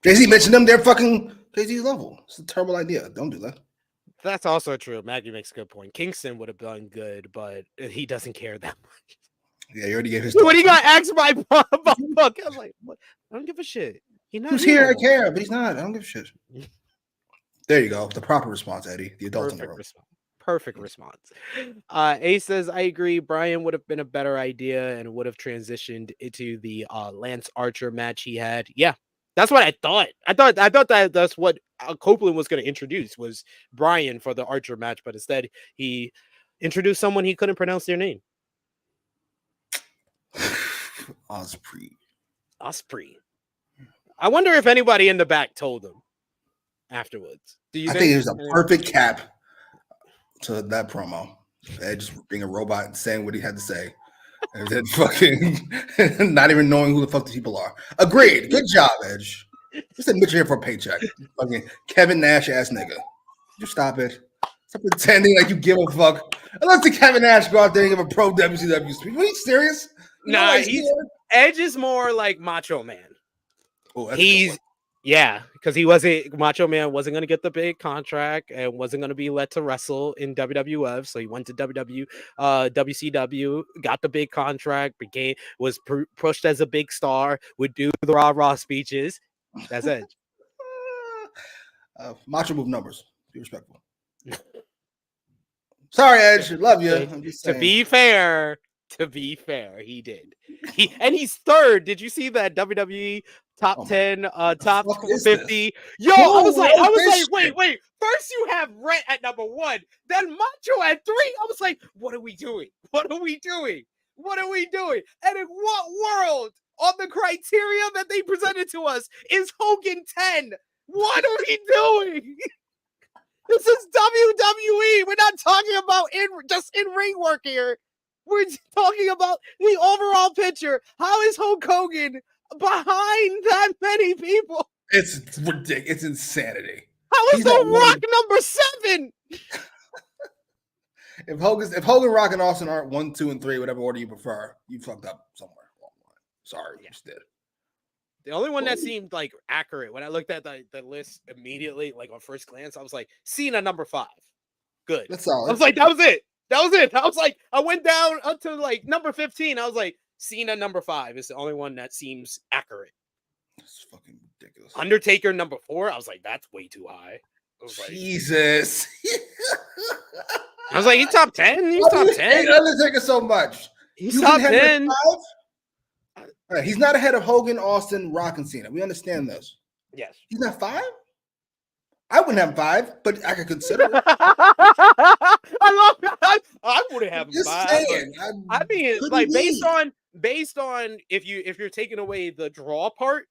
Jay-Z mentioned them. They're fucking Jay-Z's level. It's a terrible idea. Don't do that. That's also true. Maggie makes a good point. Kingston would have done good, but he doesn't care that much. Yeah, he already gave his. When he got asked by Buck, I was like, what? I don't give a shit. Who's here? I care, but he's not. I don't give a shit. There you go. The proper response, Eddie. The adult in the room. Perfect response. Ace says, I agree. Brian would have been a better idea and would have transitioned into the Lance Archer match he had. Yeah. That's what I thought. I thought that's what Copeland was going to introduce was Brian for the Archer match, but instead he introduced someone he couldn't pronounce their name. Ospreay. I wonder if anybody in the back told him afterwards. I think it was a perfect cap to that promo. Edge being a robot and saying what he had to say. And then fucking not even knowing who the fuck the people are. Agreed. Good job, Edge. Just admit you're here for a paycheck. Fucking Kevin Nash ass nigga. You stop it. Stop pretending like you give a fuck. Unless the Kevin Nash go out there and give a pro WCW speech. Are you serious? Nah, Edge is more like Macho Man. Oh, because Macho Man wasn't going to get the big contract and wasn't going to be let to wrestle in WWF. So he went to WCW, got the big contract, was pushed as a big star, would do the rah-rah speeches. That's Edge. Macho move numbers. Be respectful. Sorry, Edge. Love you. I'm just saying. To be fair, he did. He's third. Did you see that WWE top 10, top 50? Yo, I was like, wait. First you have Rhett at number 1, then Macho at 3. I was like, what are we doing? What are we doing? And in what world, on the criteria that they presented to us, is Hogan 10? What are we doing? This is WWE. We're not talking about just in-ring work here. We're talking about the overall picture. How is Hulk Hogan behind that many people? It's ridiculous. It's insanity. How is The Rock number 7? If Hogan, Rock, and Austin aren't 1, 2, and 3, whatever order you prefer, you fucked up somewhere. Sorry, you just did. The only one that seemed like accurate when I looked at the list immediately, like on first glance, I was like, Cena number 5. Good. That's solid. I was like, that was it. That was it. I was like, I went down up to like number 15. I was like, Cena number 5 is the only one that seems accurate. That's fucking ridiculous. Undertaker number 4. I was like, that's way too high. I was Jesus. I was like, he's top 10. He's top 10. Undertaker so much. He's top 10. Right, he's not ahead of Hogan, Austin, Rock, and Cena. We understand this. Yes. He's not 5? I wouldn't have 5, but I could consider it. I wouldn't have him 5. I mean, like based on if you're taking away the draw part,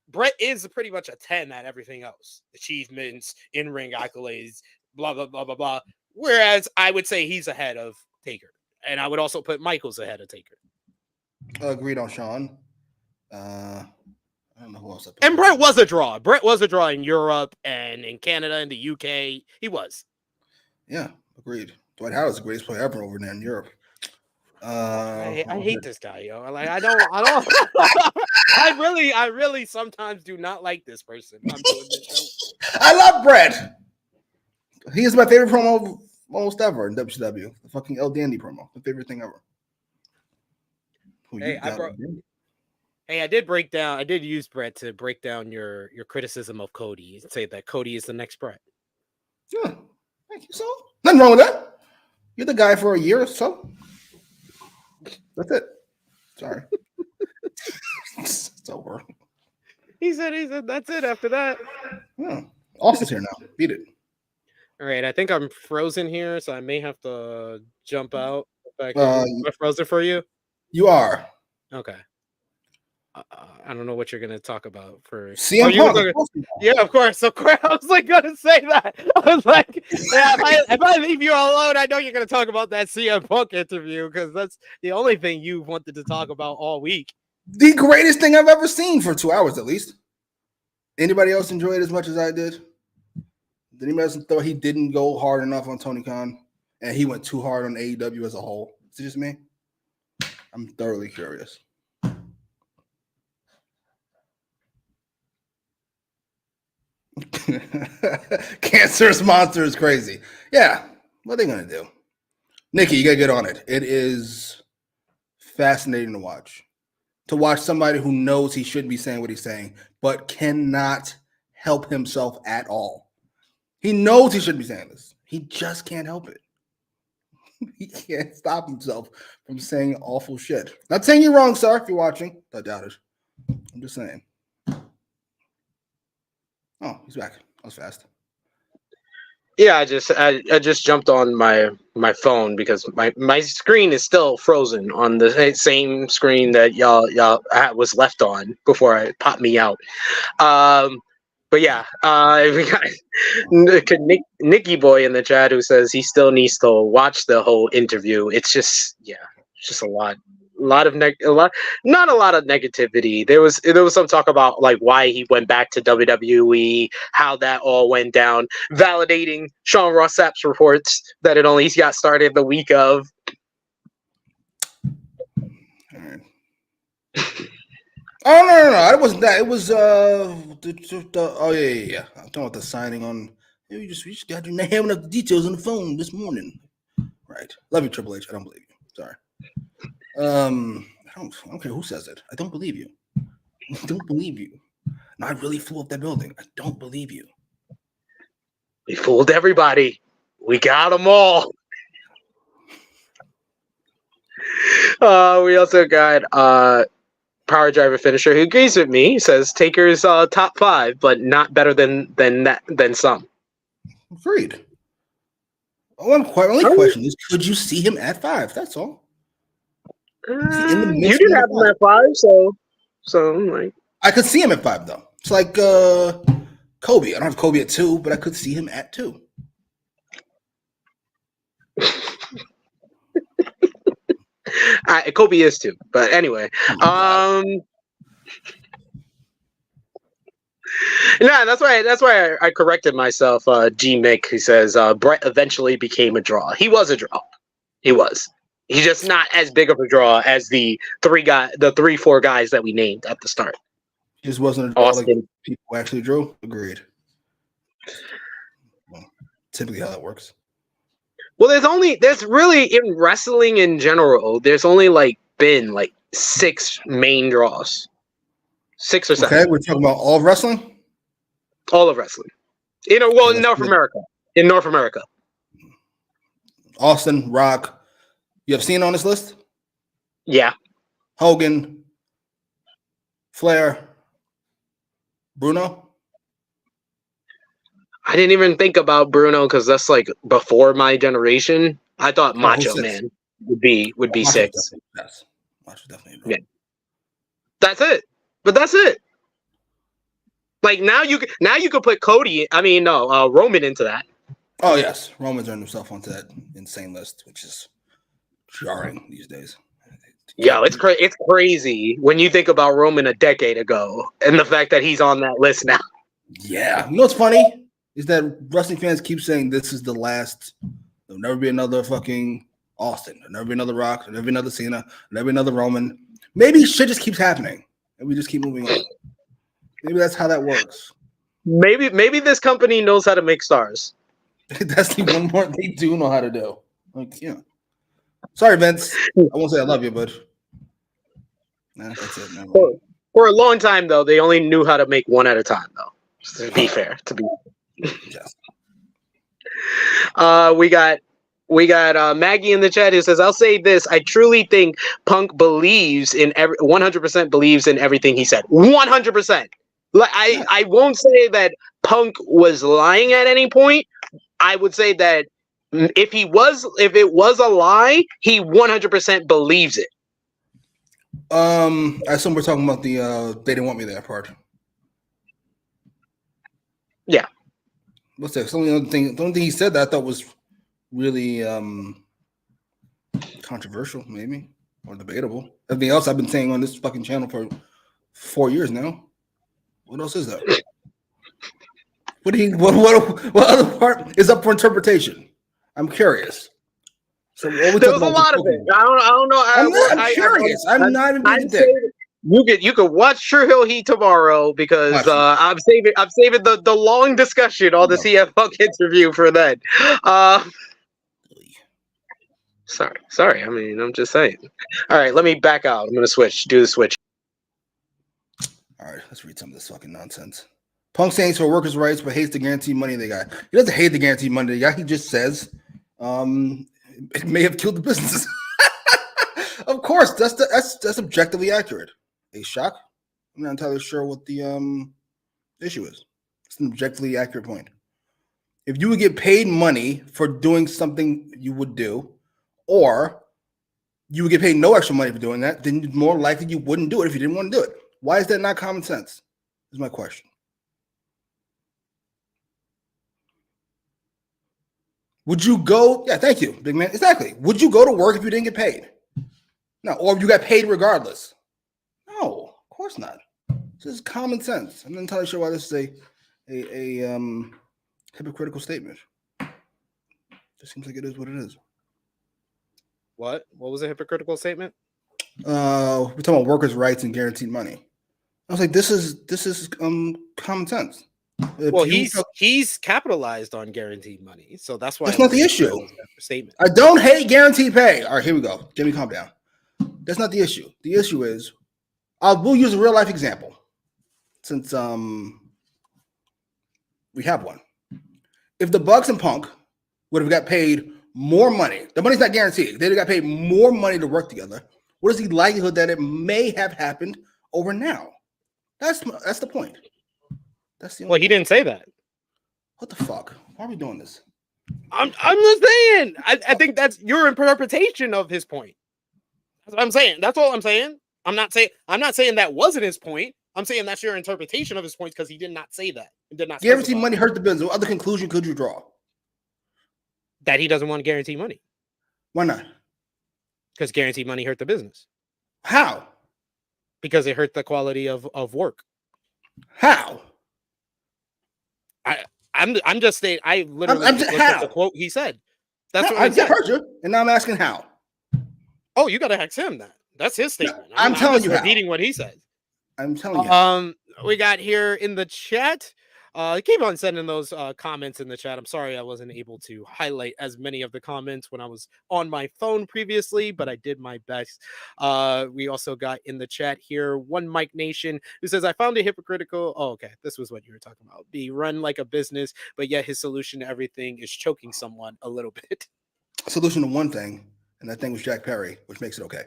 Brett is pretty much a 10 at everything else. Achievements, in-ring accolades, blah, blah, blah, blah, blah. Whereas I would say he's ahead of Taker. And I would also put Michaels ahead of Taker. Agreed on Sean. I don't know who else. And Brett was a draw. Brett was a draw in Europe and in Canada and the UK. He was. Yeah, agreed. Dwight Howard's the greatest player ever over there in Europe. I hate this guy, yo. Like I don't I really sometimes do not like this person. I'm doing this show. I love Brett. He is my favorite promo almost ever in WCW. The fucking El Dandy promo. My favorite thing ever. I did use Brett to break down your criticism of Cody and say that Cody is the next Brett. Yeah. Thank you, so. Nothing wrong with that. You're the guy for a year or so. That's it. Sorry. It's over. He said that's it after that. Yeah. Austin's here now. Beat it. All right, I think I'm frozen here, so I may have to jump out. Back am I frozen for you? You are. Okay. I don't know what you're going to talk about for CM Punk. Yeah, of course. I was like going to say that. I was like, yeah, if I leave you alone, I know you're going to talk about that CM Punk interview because that's the only thing you wanted to talk about all week. The greatest thing I've ever seen for 2 hours, at least. Anybody else enjoy it as much as I did? Did anybody else thought he didn't go hard enough on Tony Khan and he went too hard on AEW as a whole? Is it just me? I'm thoroughly curious. Cancerous monster is crazy. Yeah, what are they gonna do? Nikki, you gotta get on it. It is fascinating to watch. To watch somebody who knows he should be saying what he's saying, but cannot help himself at all. He knows he should be saying this. He just can't help it. He can't stop himself from saying awful shit. Not saying you're wrong, sir, if you're watching. I doubt it. I'm just saying. Oh, he's back. That was fast. Yeah, I just jumped on my phone because my screen is still frozen on the same screen that y'all was left on before I popped me out. But yeah, we got Nicky Boy in the chat who says he still needs to watch the whole interview. It's just a lot of not a lot of negativity. There was some talk about like why he went back to WWE, how that all went down, validating Sean Ross Sapp's reports that it only got started the week of. All right. Oh no! It wasn't that. It was I'm talking about the signing on. We just got your name and the details on the phone this morning. Right. Love you, Triple H. I don't believe you. Sorry. I don't care who says it. I don't believe you. I don't believe you. No, I really flew up that building. I don't believe you. We fooled everybody. We got them all. We also got Power Driver Finisher who agrees with me. He says Taker's top 5, but not better than some. Agreed. Only question is, could you see him at 5? That's all. You did have him at 5, so like I could see him at 5 though. It's like Kobe. I don't have Kobe at 2, but I could see him at 2. Kobe is 2, but anyway. No, that's why I corrected myself. G Mick, who says Brett eventually became a draw. He was a draw. He was. He's just not as big of a draw as the 4 guys that we named at the start. He just wasn't a draw like people who actually drew. Agreed. Well, typically how that works. Well, there's really in wrestling in general, there's only been 6 main draws. 6 or 7. Okay, we're talking about all of wrestling? All of wrestling. In North America. In North America. Austin, Rock. You have Cena on this list? Yeah. Hogan, Flair, Bruno? I didn't even think about Bruno because that's before my generation. I thought Macho Man would be 6. Yes. Macho definitely. Yeah. That's it. But that's it. Now you could put Roman into that. Oh yes, Roman's earned himself onto that insane list, which is jarring these days. Yo, it's crazy when you think about Roman a decade ago and the fact that he's on that list now. Yeah, you know what's funny is that wrestling fans keep saying this is the last. There'll never be another fucking Austin. There'll never be another Rock. There'll never be another Cena. There'll never be another Roman. Maybe shit just keeps happening, and we just keep moving on. Maybe that's how that works. Maybe this company knows how to make stars. That's the one more they do know how to do. Yeah. Sorry, Vince. I won't say I love you, but that's it. For a long time, though, they only knew how to make one at a time, though. To be fair. Yes. We got Maggie in the chat who says, "I'll say this: I truly think Punk believes in 100% believes in everything he said. 100%. I won't say that Punk was lying at any point. I would say that if it was a lie, he 100% believes it." I assume we're talking about the they didn't want me there part. Yeah. What's that? The only thing he said that I thought was really controversial, maybe, or debatable. Everything else I've been saying on this fucking channel for 4 years now. What else is there? What other part is up for interpretation? I'm curious. So there was a lot of it. I don't know. I'm curious. I'm not even being a dick. You could watch True Hill Heat tomorrow because I'm saving the long discussion on the CF Punk interview for that. Sorry. I mean, I'm just saying. All right, let me back out. I'm gonna do the switch. All right, let's read some of this fucking nonsense. Punk stands for workers' rights, but hates the guaranteed money they got. He doesn't hate the guaranteed money they got. He just says it may have killed the business. Of course, that's objectively accurate. A shock? I'm not entirely sure what the issue is. It's an objectively accurate point. If you would get paid money for doing something you would do, or you would get paid no extra money for doing that, then more likely you wouldn't do it if you didn't want to do it. Why is that not common sense? Is my question. Would you go? Yeah, thank you, big man. Exactly. Would you go to work if you didn't get paid? No, or if you got paid regardless? No, of course not. This is common sense. I'm not entirely sure why this is a hypocritical statement. Just seems like it is what it is. What? What was a hypocritical statement? We're talking about workers' rights and guaranteed money. I was like, this is common sense. Well, he's capitalized on guaranteed money, so that's why that's not the issue. Statement. I don't hate guaranteed pay. All right, here we go. Jimmy, calm down. That's not the issue. The issue is, we'll use a real life example, since we have one. If the Bucks and Punk would have got paid more money, the money's not guaranteed. They'd have got paid more money to work together. What is the likelihood that it may have happened over now? That's the point. That's the well, he didn't say that. What the fuck? Why are we doing this? I'm just saying. I think that's your interpretation of his point. That's what I'm saying. That's all I'm saying. I'm not saying that wasn't his point. I'm saying that's your interpretation of his points because he did not say that. He did not Guarantee specify money hurt the business. What other conclusion could you draw? that he doesn't want to guarantee money. Why not? Because guaranteed money hurt the business. How? Because it hurt the quality of work. How? I'm just saying. I literally just looked at the quote he said. That's what I just heard you, and now I'm asking how. Oh, you got to ask him that. That's his statement. No, I'm telling you how. Repeating what he said. I'm telling you. We got here in the chat. Keep on sending those comments in the chat. I'm sorry I wasn't able to highlight as many of the comments when I was on my phone previously, but I did my best. We also got in the chat here One Mike Nation who says, I found it hypocritical. Oh, okay. This was what you were talking about. Be run like a business, but yet his solution to everything is choking someone a little bit. Solution to one thing, and that thing was Jack Perry, which makes it okay.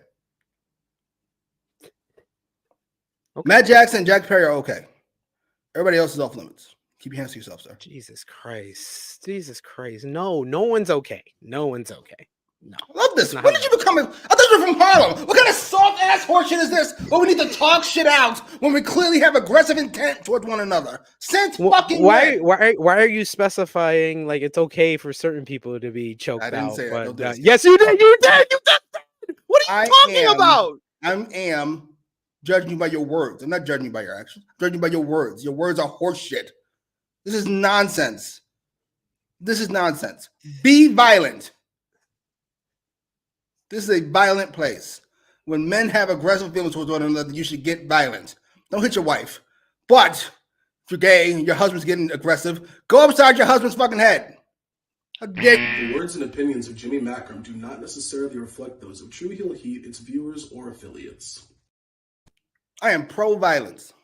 Matt Jackson and Jack Perry are okay. Everybody else is off limits. Keep your hands to yourself, sir. Jesus Christ. Jesus Christ. No one's okay. No one's okay. No. I love this. When did you become I thought you were from Harlem. What kind of soft ass horseshit is this? Where we need to talk shit out when we clearly have aggressive intent towards one another. Since fucking why are you specifying like it's okay for certain people to be choked out? I didn't say that. But, yes, you did. You did. What are you talking about? I am judging you by your words. I'm not judging you by your actions. I'm judging you by your words. Your words are horseshit. This is nonsense. This is nonsense. Be violent. This is a violent place. When men have aggressive feelings towards one another, you should get violent. Don't hit your wife. But if you're gay and your husband's getting aggressive, go upside your husband's fucking head. The words and opinions of Jimmy Macram do not necessarily reflect those of True Heel Heat, its viewers, or affiliates. I am pro-violence.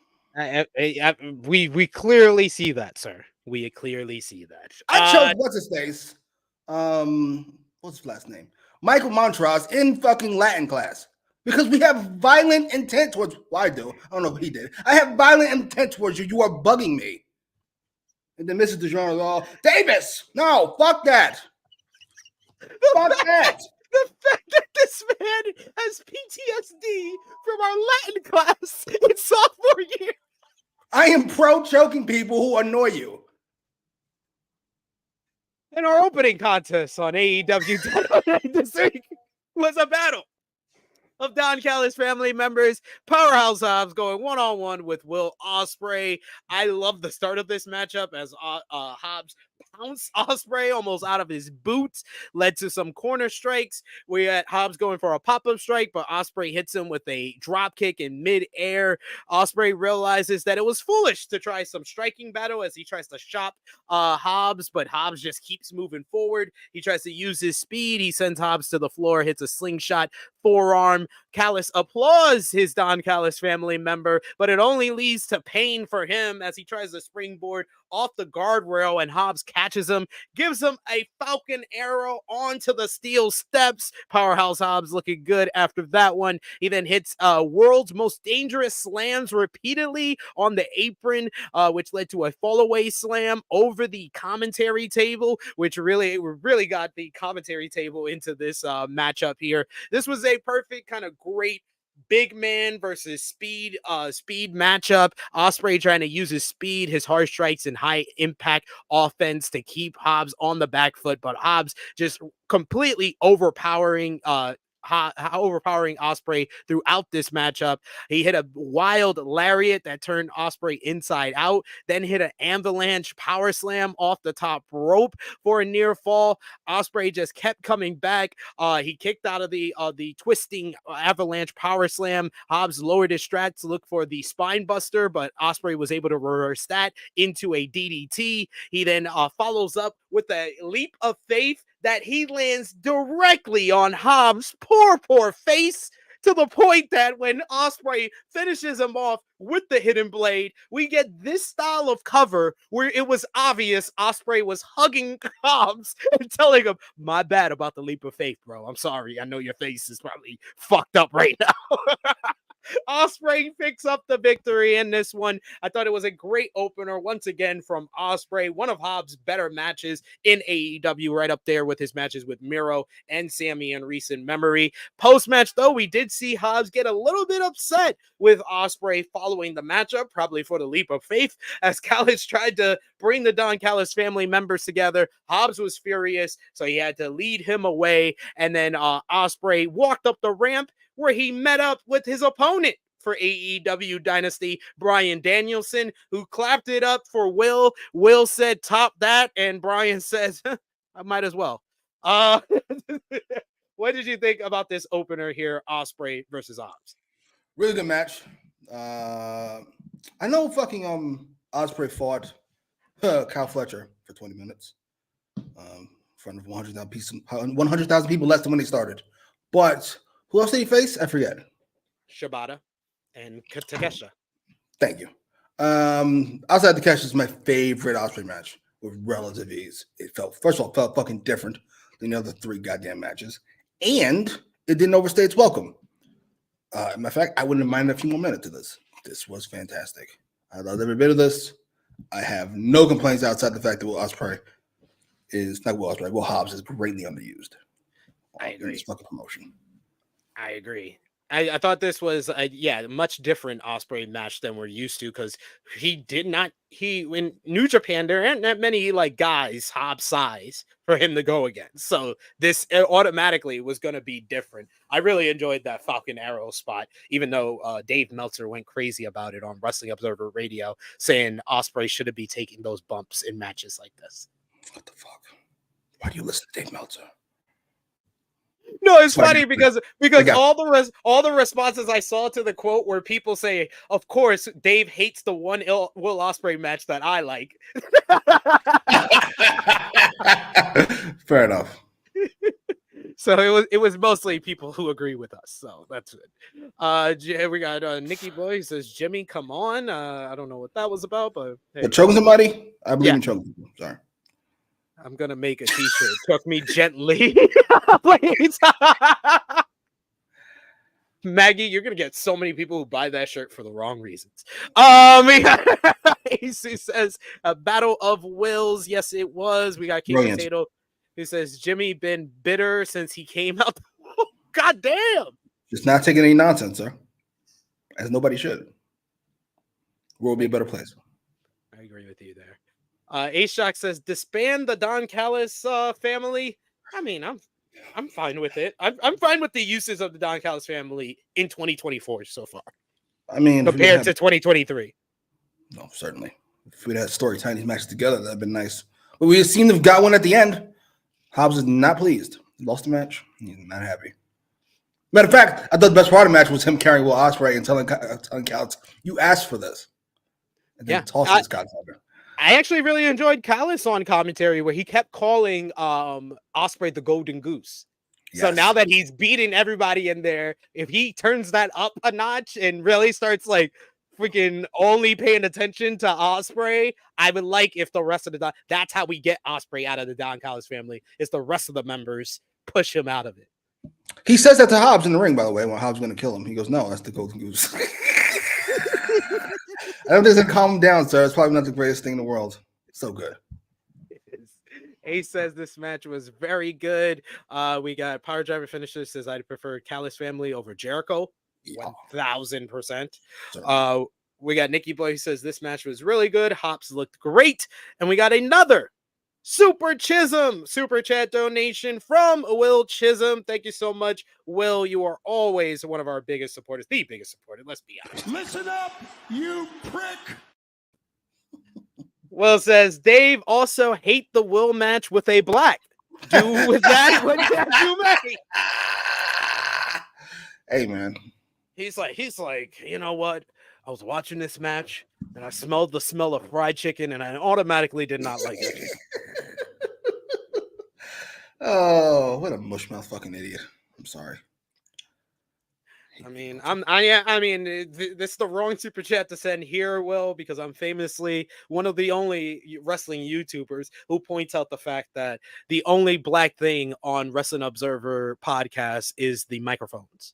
We clearly see that, sir. We clearly see that. I chose what's his face? What's his last name? Michael Montrose in fucking Latin class because we have violent intent towards. Well, I do. I don't know what he did. I have violent intent towards you. You are bugging me. And then Mrs. DeJourno all Davis. No, fuck that. Fuck that. The fact that this man has PTSD from our Latin class in sophomore year. I am pro-choking people who annoy you. And our opening contest on AEW Dynamite this week was a battle of Don Callis family members. Powerhouse Hobbs going one-on-one with Will Ospreay. I love the start of this matchup as Hobbs pounced Ospreay almost out of his boots, led to some corner strikes. We had Hobbs going for a pop-up strike, but Ospreay hits him with a drop kick in mid-air. Ospreay realizes that it was foolish to try some striking battle as he tries to shop Hobbs, but Hobbs just keeps moving forward. He tries to use his speed. He sends Hobbs to the floor, hits a slingshot forearm. Callis applauds his Don Callis family member, but it only leads to pain for him as he tries to springboard off the guardrail, and Hobbs catches him, gives him a Falcon Arrow onto the steel steps. Powerhouse Hobbs looking good after that one. He then hits World's Most Dangerous Slams repeatedly on the apron, which led to a fall-away slam over the commentary table, which really got the commentary table into this matchup here. This was a perfect kind of great big man versus speed matchup. Ospreay trying to use his speed, his hard strikes, and high impact offense to keep Hobbs on the back foot, but Hobbs just completely overpowering Ospreay throughout this matchup. He hit a wild lariat that turned Ospreay inside out, then hit an avalanche power slam off the top rope for a near fall. Ospreay just kept coming back. He kicked out of the twisting avalanche power slam. Hobbs lowered his strat to look for the spine buster, but Ospreay was able to reverse that into a DDT. He then follows up with a leap of faith that he lands directly on Hobbs' poor face, to the point that when Ospreay finishes him off with the hidden blade, we get this style of cover where it was obvious Ospreay was hugging Hobbs and telling him, my bad about the leap of faith, bro. I'm sorry. I know your face is probably fucked up right now. Ospreay picks up the victory in this one. I thought it was a great opener once again from Ospreay, one of Hobbs' better matches in AEW, right up there with his matches with Miro and Sammy in recent memory. Post-match, though, we did see Hobbs get a little bit upset with Ospreay following the matchup, probably for the leap of faith, as Callis tried to bring the Don Callis family members together. Hobbs was furious, so he had to lead him away, and then Ospreay walked up the ramp where he met up with his opponent for AEW Dynasty, Bryan Danielson, who clapped it up for Will. Will said, "Top that," and Bryan says, "I might as well." What did you think about this opener here, Ospreay versus Hobbs? Really good match. I know fucking Ospreay fought Kyle Fletcher for 20 minutes in front of 100,000 people less than when they started. But who else did he face? I forget. Shibata and Takesha. Thank you. Outside Takesha is my favorite Ospreay match with relative ease. It felt fucking different than the other 3 goddamn matches. And it didn't overstay its welcome. Matter of fact, I wouldn't have minded a few more minutes of this. This was fantastic. I loved every bit of this. I have no complaints outside the fact that Will Hobbs is greatly underused. I agree. In this fucking promotion. I agree. I thought this was a much different Ospreay match than we're used to, because in New Japan there aren't that many like guys Hobbs size for him to go against. So this automatically was going to be different. I really enjoyed that Falcon Arrow spot, even though Dave Meltzer went crazy about it on Wrestling Observer Radio, saying Ospreay shouldn't be taking those bumps in matches like this. What the fuck? Why do you listen to Dave Meltzer? No, it's funny because all the responses I saw to the quote were people say, "Of course, Dave hates the one Will Ospreay match that I like." Fair enough. So it was mostly people who agree with us. So that's it. We got Nikki Boy who says, "Jimmy, come on." I don't know what that was about, but hey. Choking somebody? I believe in choking people. Sorry. I'm gonna make a t-shirt. Choke me gently. Please. Maggie, you're gonna get so many people who buy that shirt for the wrong reasons. AC says a battle of wills. Yes, it was. We got King Potato who says Jimmy been bitter since he came out. God damn. Just not taking any nonsense, sir. As nobody should. World will be a better place. I agree with you there. A-Shock says disband the Don Callis family. I mean, I'm fine with it. I'm fine with the uses of the Don Callis family in 2024 so far. I mean, compared to 2023. No, certainly. If we'd had story tying these matches together, that'd been nice. But we seem to have got one at the end. Hobbs is not pleased. He lost the match. He's not happy. Matter of fact, I thought the best part of the match was him carrying Will Ospreay and telling Callis, "You asked for this." And then tossing this godfather. I actually really enjoyed Callis on commentary where he kept calling Ospreay the Golden Goose. Yes. So now that he's beating everybody in there, if he turns that up a notch and really starts like freaking only paying attention to Ospreay, I would like if the rest of that's how we get Ospreay out of the Don Callis family, is the rest of the members push him out of it. He says that to Hobbs in the ring, by the way, when Hobbs is going to kill him. He goes, "No, that's the Golden Goose." I don't think it's calm him down, sir. It's probably not the greatest thing in the world. So good. Ace says this match was very good. We got Power Driver Finisher says I'd prefer Callis family over Jericho. 1000%. We got Nikki Boy who says this match was really good. Hobbs looked great. And we got another Super Chisholm super chat donation from Will Chisholm. Thank you so much, Will. You are always one of our biggest supporters, the biggest supporter. Let's be honest. Listen up, you prick. Will says Dave also hate the Will match with a black. Do with that what you may. Hey man. He's like, you know what? I was watching this match and I smelled the smell of fried chicken and I automatically did not like it. Oh, what a mushmouth fucking idiot. I'm sorry. I mean, this is the wrong super chat to send here, Will, because I'm famously one of the only wrestling YouTubers who points out the fact that the only black thing on Wrestling Observer podcast is the microphones.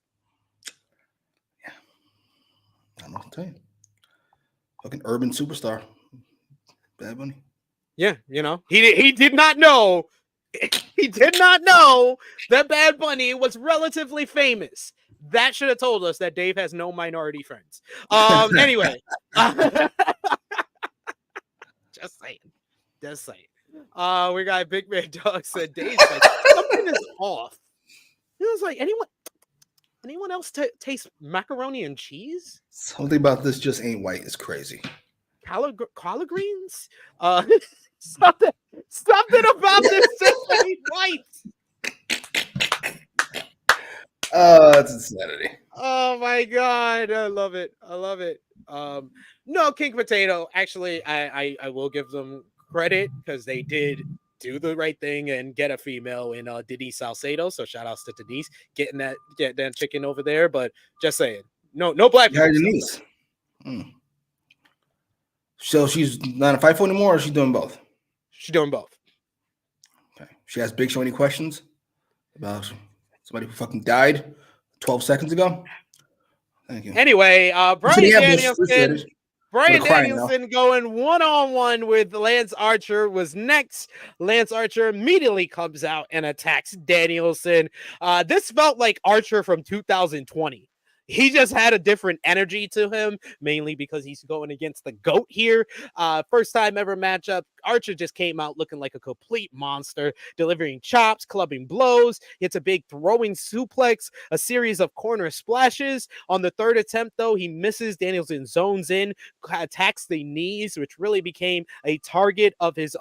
I don't know what to tell you. Fucking urban superstar. Bad Bunny. Yeah, you know, he did not know. He did not know that Bad Bunny was relatively famous. That should have told us that Dave has no minority friends. Anyway. Just saying. We got Big Man Dog said Dave's like, something is off. He was like, anyone else taste macaroni and cheese? Something about this just ain't white. It's crazy. Collard greens? Something about this just ain't white. It's insanity. Oh my god, I love it. No, King Potato. Actually, I will give them credit because they did do the right thing and get a female in Denise Salcedo. So shout outs to Denise getting that chicken over there. But just saying, no black people. Denise. So she's not a fightful anymore, or she's doing both? She's doing both. Okay. She asked Big Show any questions about somebody who fucking died 12 seconds ago. Thank you. Anyway, Brian Danielson going one-on-one with Lance Archer was next. Lance Archer immediately comes out and attacks Danielson. This felt like Archer from 2020. He just had a different energy to him, mainly because he's going against the GOAT here. First time ever matchup. Archer just came out looking like a complete monster, delivering chops, clubbing blows. Hits a big throwing suplex, a series of corner splashes. On the third attempt, though, he misses. Danielson zones in, attacks the knees, which really became a target of his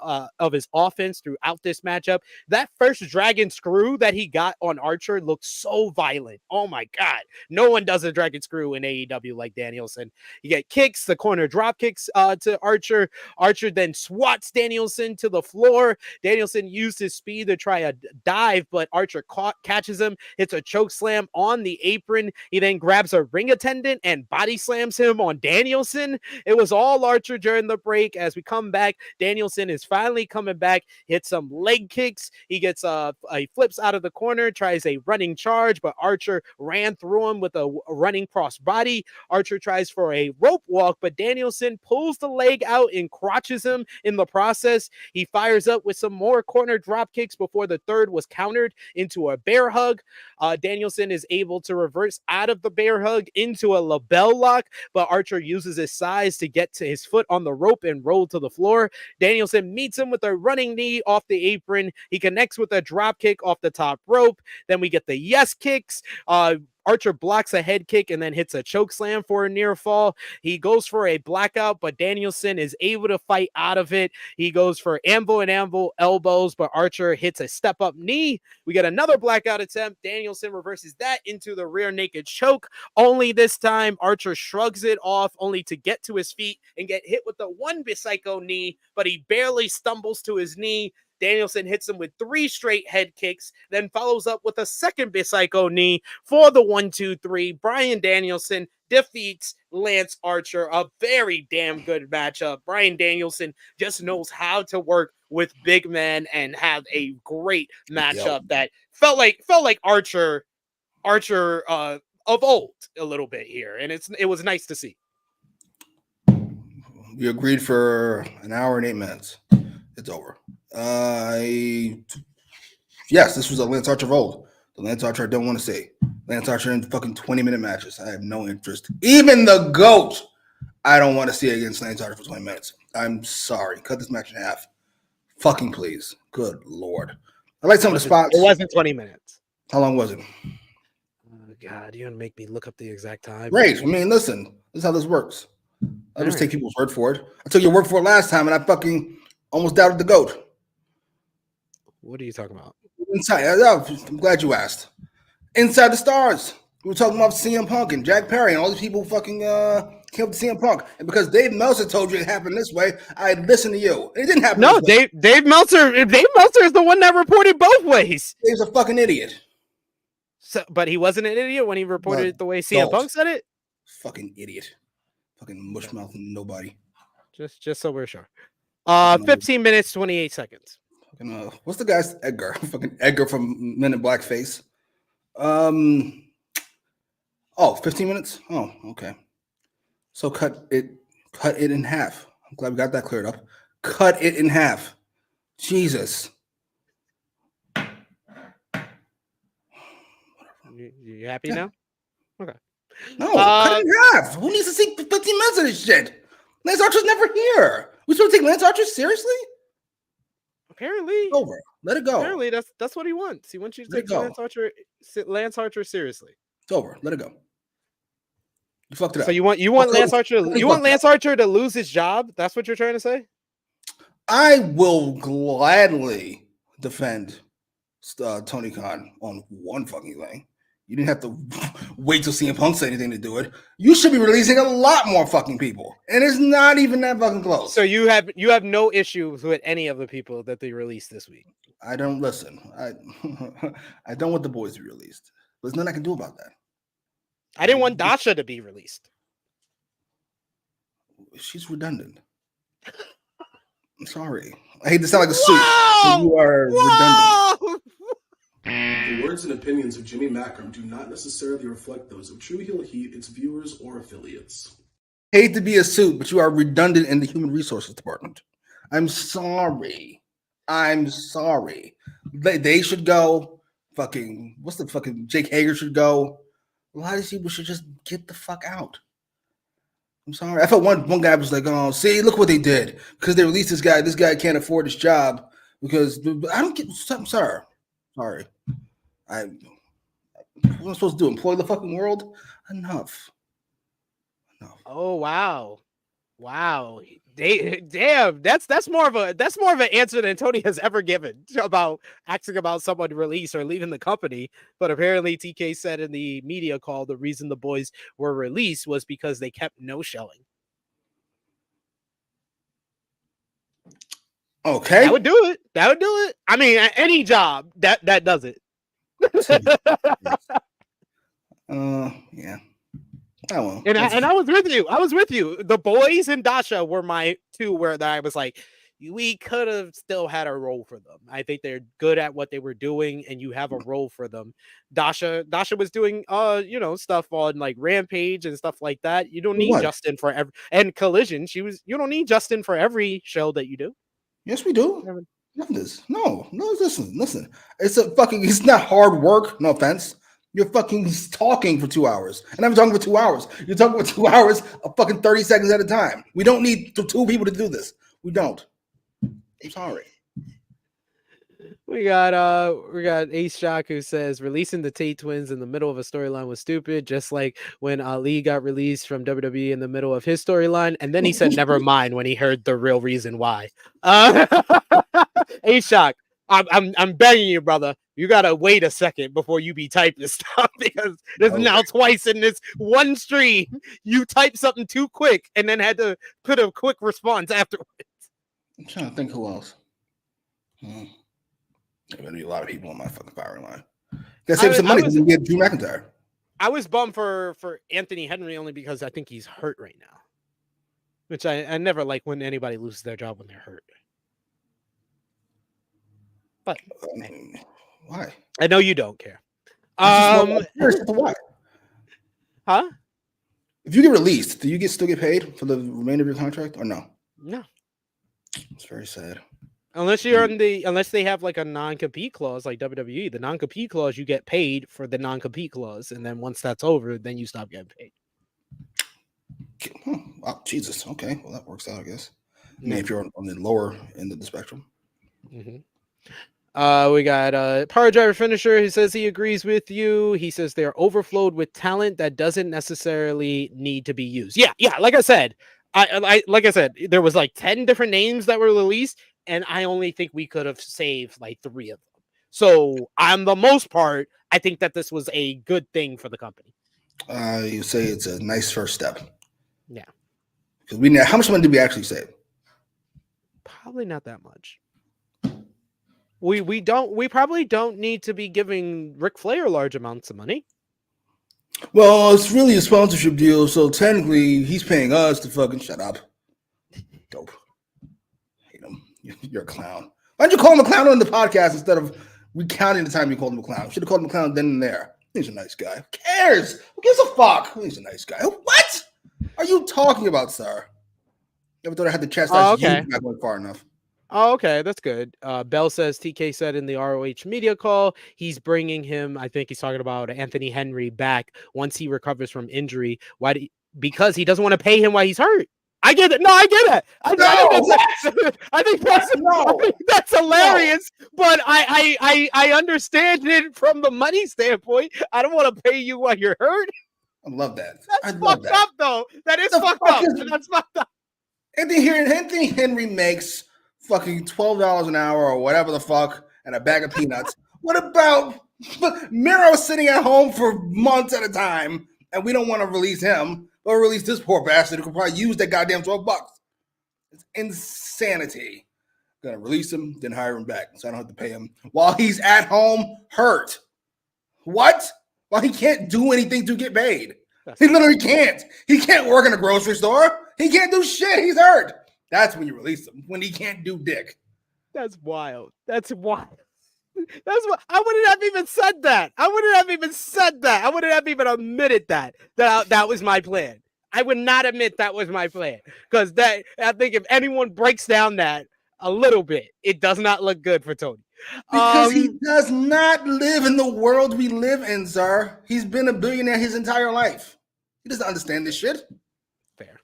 offense throughout this matchup. That first dragon screw that he got on Archer looked so violent. Oh my God. No one does a dragon screw in AEW like Danielson. You get kicks, the corner drop kicks to Archer. Archer then swats Danielson to the floor. Danielson used his speed to try a dive, but Archer catches him, hits a choke slam on the apron. He then grabs a ring attendant and body slams him on Danielson. It was all Archer during the break. As we come back, Danielson is finally coming back, hits some leg kicks. He gets he flips out of the corner, tries a running charge, but Archer ran through him with a running cross body. Archer tries for a rope walk, but Danielson pulls the leg out and crotches him in the process. He fires up with some more corner drop kicks before the third was countered into a bear hug. Danielson is able to reverse out of the bear hug into a label lock, but Archer uses his size to get to his foot on the rope and roll to the floor. Danielson meets him with a running knee off the apron. He connects with a drop kick off the top rope. Then we get the yes kicks. Archer blocks a head kick and then hits a choke slam for a near fall. He goes for a blackout, but Danielson is able to fight out of it. He goes for anvil and anvil elbows, but Archer hits a step up knee. We get another blackout attempt. Danielson reverses that into the rear naked choke. Only this time, Archer shrugs it off only to get to his feet and get hit with the one Psycho knee, but he barely stumbles to his knee. Danielson hits him with 3 straight head kicks, then follows up with a second Psycho knee for the 1-2-3. Brian Danielson defeats Lance Archer. A very damn good matchup. Brian Danielson just knows how to work with big men and have a great matchup that felt like Archer of old a little bit here, and it was nice to see. We agreed for an hour and 8 minutes. It's over. Yes, this was a Lance Archer of old. The Lance Archer I don't want to see. Lance Archer in fucking 20-minute matches. I have no interest. Even the GOAT, I don't want to see against Lance Archer for 20 minutes. I'm sorry. Cut this match in half. Fucking please. Good Lord. I like some of the spots. It wasn't 20 minutes. How long was it? Oh, God, you're going to make me look up the exact time. Right. I mean, listen. This is how this works. I'll just take people's word for it. I took your word for it last time, and I fucking almost doubted the GOAT. What are you talking about? Inside, I'm glad you asked. Inside the Stars. We were talking about CM Punk and Jack Perry and all these people fucking came up to CM Punk. And because Dave Meltzer told you it happened this way, I listened to you. It didn't happen. No, Dave Meltzer is the one that reported both ways. Dave's a fucking idiot. So, but he wasn't an idiot when he reported it the way CM Punk said it? Fucking idiot. Fucking mushmouth nobody. Just so we're sure. 15 minutes, 28 seconds. What's the guy's Edgar? Fucking Edgar from Men in Blackface. 15 minutes? Oh, okay. So cut it in half. I'm glad we got that cleared up. Cut it in half. Jesus. You happy now? Okay. No, cut it in half. Who needs to see 15 minutes of this shit? Lance Archer's never here. We supposed to take Lance Archer seriously? Apparently. It's over. Let it go. Apparently, that's what he wants. He wants you to take Lance Archer seriously. It's over. Let it go. You fucked it up. So you want Lance Archer? You want Lance Archer to lose his job? That's what you're trying to say? I will gladly defend Tony Khan on one fucking thing. You didn't have to wait till CM Punk said anything to do it. You should be releasing a lot more fucking people, and it's not even that fucking close. So you have no issues with any of the people that they released this week. I don't listen. I don't want the boys to be released. There's nothing I can do about that. I didn't want Dasha to be released. She's redundant. I'm sorry. I hate to sound like a suit. But you are redundant. The words and opinions of Jimmy Macram do not necessarily reflect those of True Heel Heat, its viewers, or affiliates. Hate to be a suit, but you are redundant in the human resources department. I'm sorry. They should go. Fucking, what's the fucking Jake Hager should go. A lot of these people should just get the fuck out. I'm sorry. I felt one guy was like, "Oh, see, look what they did because they released this guy. This guy can't afford his job because I don't get." I'm sorry. What am I supposed to do? Employ the fucking world? Enough. Oh wow. Damn, that's more of an answer than Tony has ever given about asking about someone to release or leaving the company. But apparently TK said in the media call the reason the boys were released was because they kept no-showing. Okay. That would do it. I mean, any job that does it. Yeah. Oh, well. And I was with you. The boys and Dasha were my two where I was like, we could have still had a role for them. I think they're good at what they were doing, and you have a role for them. Dasha was doing stuff on like Rampage and stuff like that. You don't need Justin for every and Collision. You don't need Justin for every show that you do. Yes, we do. No, listen. It's not hard work. No offense. You're fucking talking for 2 hours. And I'm talking for 2 hours. You're talking for 2 hours of fucking 30 seconds at a time. We don't need two people to do this. We don't. I'm sorry. We got Ace Shock who says releasing the Tate twins in the middle of a storyline was stupid, just like when Ali got released from WWE in the middle of his storyline, and then he said never mind when he heard the real reason why. Ace Shock, I'm begging you, brother. You gotta wait a second before you be typing stuff because there's now twice in this one stream you typed something too quick and then had to put a quick response afterwards. I'm trying to think who else. There's gonna be a lot of people on my fucking firing line. Gotta save some money to get Drew McIntyre. I was bummed for Anthony Henry only because I think he's hurt right now. Which I never like when anybody loses their job when they're hurt. But why? I know you don't care. Why? Huh? If you get released, do you still get paid for the remainder of your contract or no? No. It's very sad. Unless they have like a non-compete clause like WWE, the non-compete clause, you get paid for the non-compete clause, and then once that's over, then you stop getting paid. Oh, Jesus. Okay. Well, that works out, I guess. I mean, if you're on the lower end of the spectrum. Mm-hmm. We got Power Driver Finisher who says he agrees with you. He says they're overflowed with talent that doesn't necessarily need to be used. Yeah. Like I said, there was like 10 different names that were released, and I only think we could have saved like 3 of them. So on the most part, I think that this was a good thing for the company. You say it's a nice first step. Yeah. Because how much money did we actually save? Probably not that much. We probably don't need to be giving Ric Flair large amounts of money. Well, it's really a sponsorship deal, so technically he's paying us to fucking shut up. Dope. Hate him. You're a clown. Why'd you call him a clown on the podcast instead of recounting the time you called him a clown? Should have called him a clown then and there. He's a nice guy. Who cares? Who gives a fuck? He's a nice guy. What? are you talking about, sir? Never thought I had to chastise okay. you not going far enough. Oh, okay, that's good. Bell says TK said in the ROH media call he's bringing him. I think he's talking about Anthony Henry back once he recovers from injury. Because he doesn't want to pay him while he's hurt. I get it. No, I get it. I think that's hilarious. But I understand it from the money standpoint. I don't want to pay you while you're hurt. I love that. That's fucked up, though. That is fucked up. That's fucked up. Anthony Henry makes fucking $12 an hour or whatever the fuck and a bag of peanuts. What about Miro sitting at home for months at a time and we don't want to release him, but release this poor bastard who could probably use that goddamn $12? It's insanity. Gonna release him, then hire him back so I don't have to pay him while he's at home hurt. What? Well, he can't do anything to get paid. He literally can't. He can't work in a grocery store. He can't do shit. He's hurt. That's when you release him, when he can't do dick. That's wild. That's wild. That's what I wouldn't have even said that. I wouldn't have even said that. I wouldn't have even admitted that was my plan. I would not admit that was my plan because I think if anyone breaks down that a little bit, it does not look good for Tony. Because he does not live in the world we live in, sir. He's been a billionaire his entire life. He doesn't understand this shit. Fair.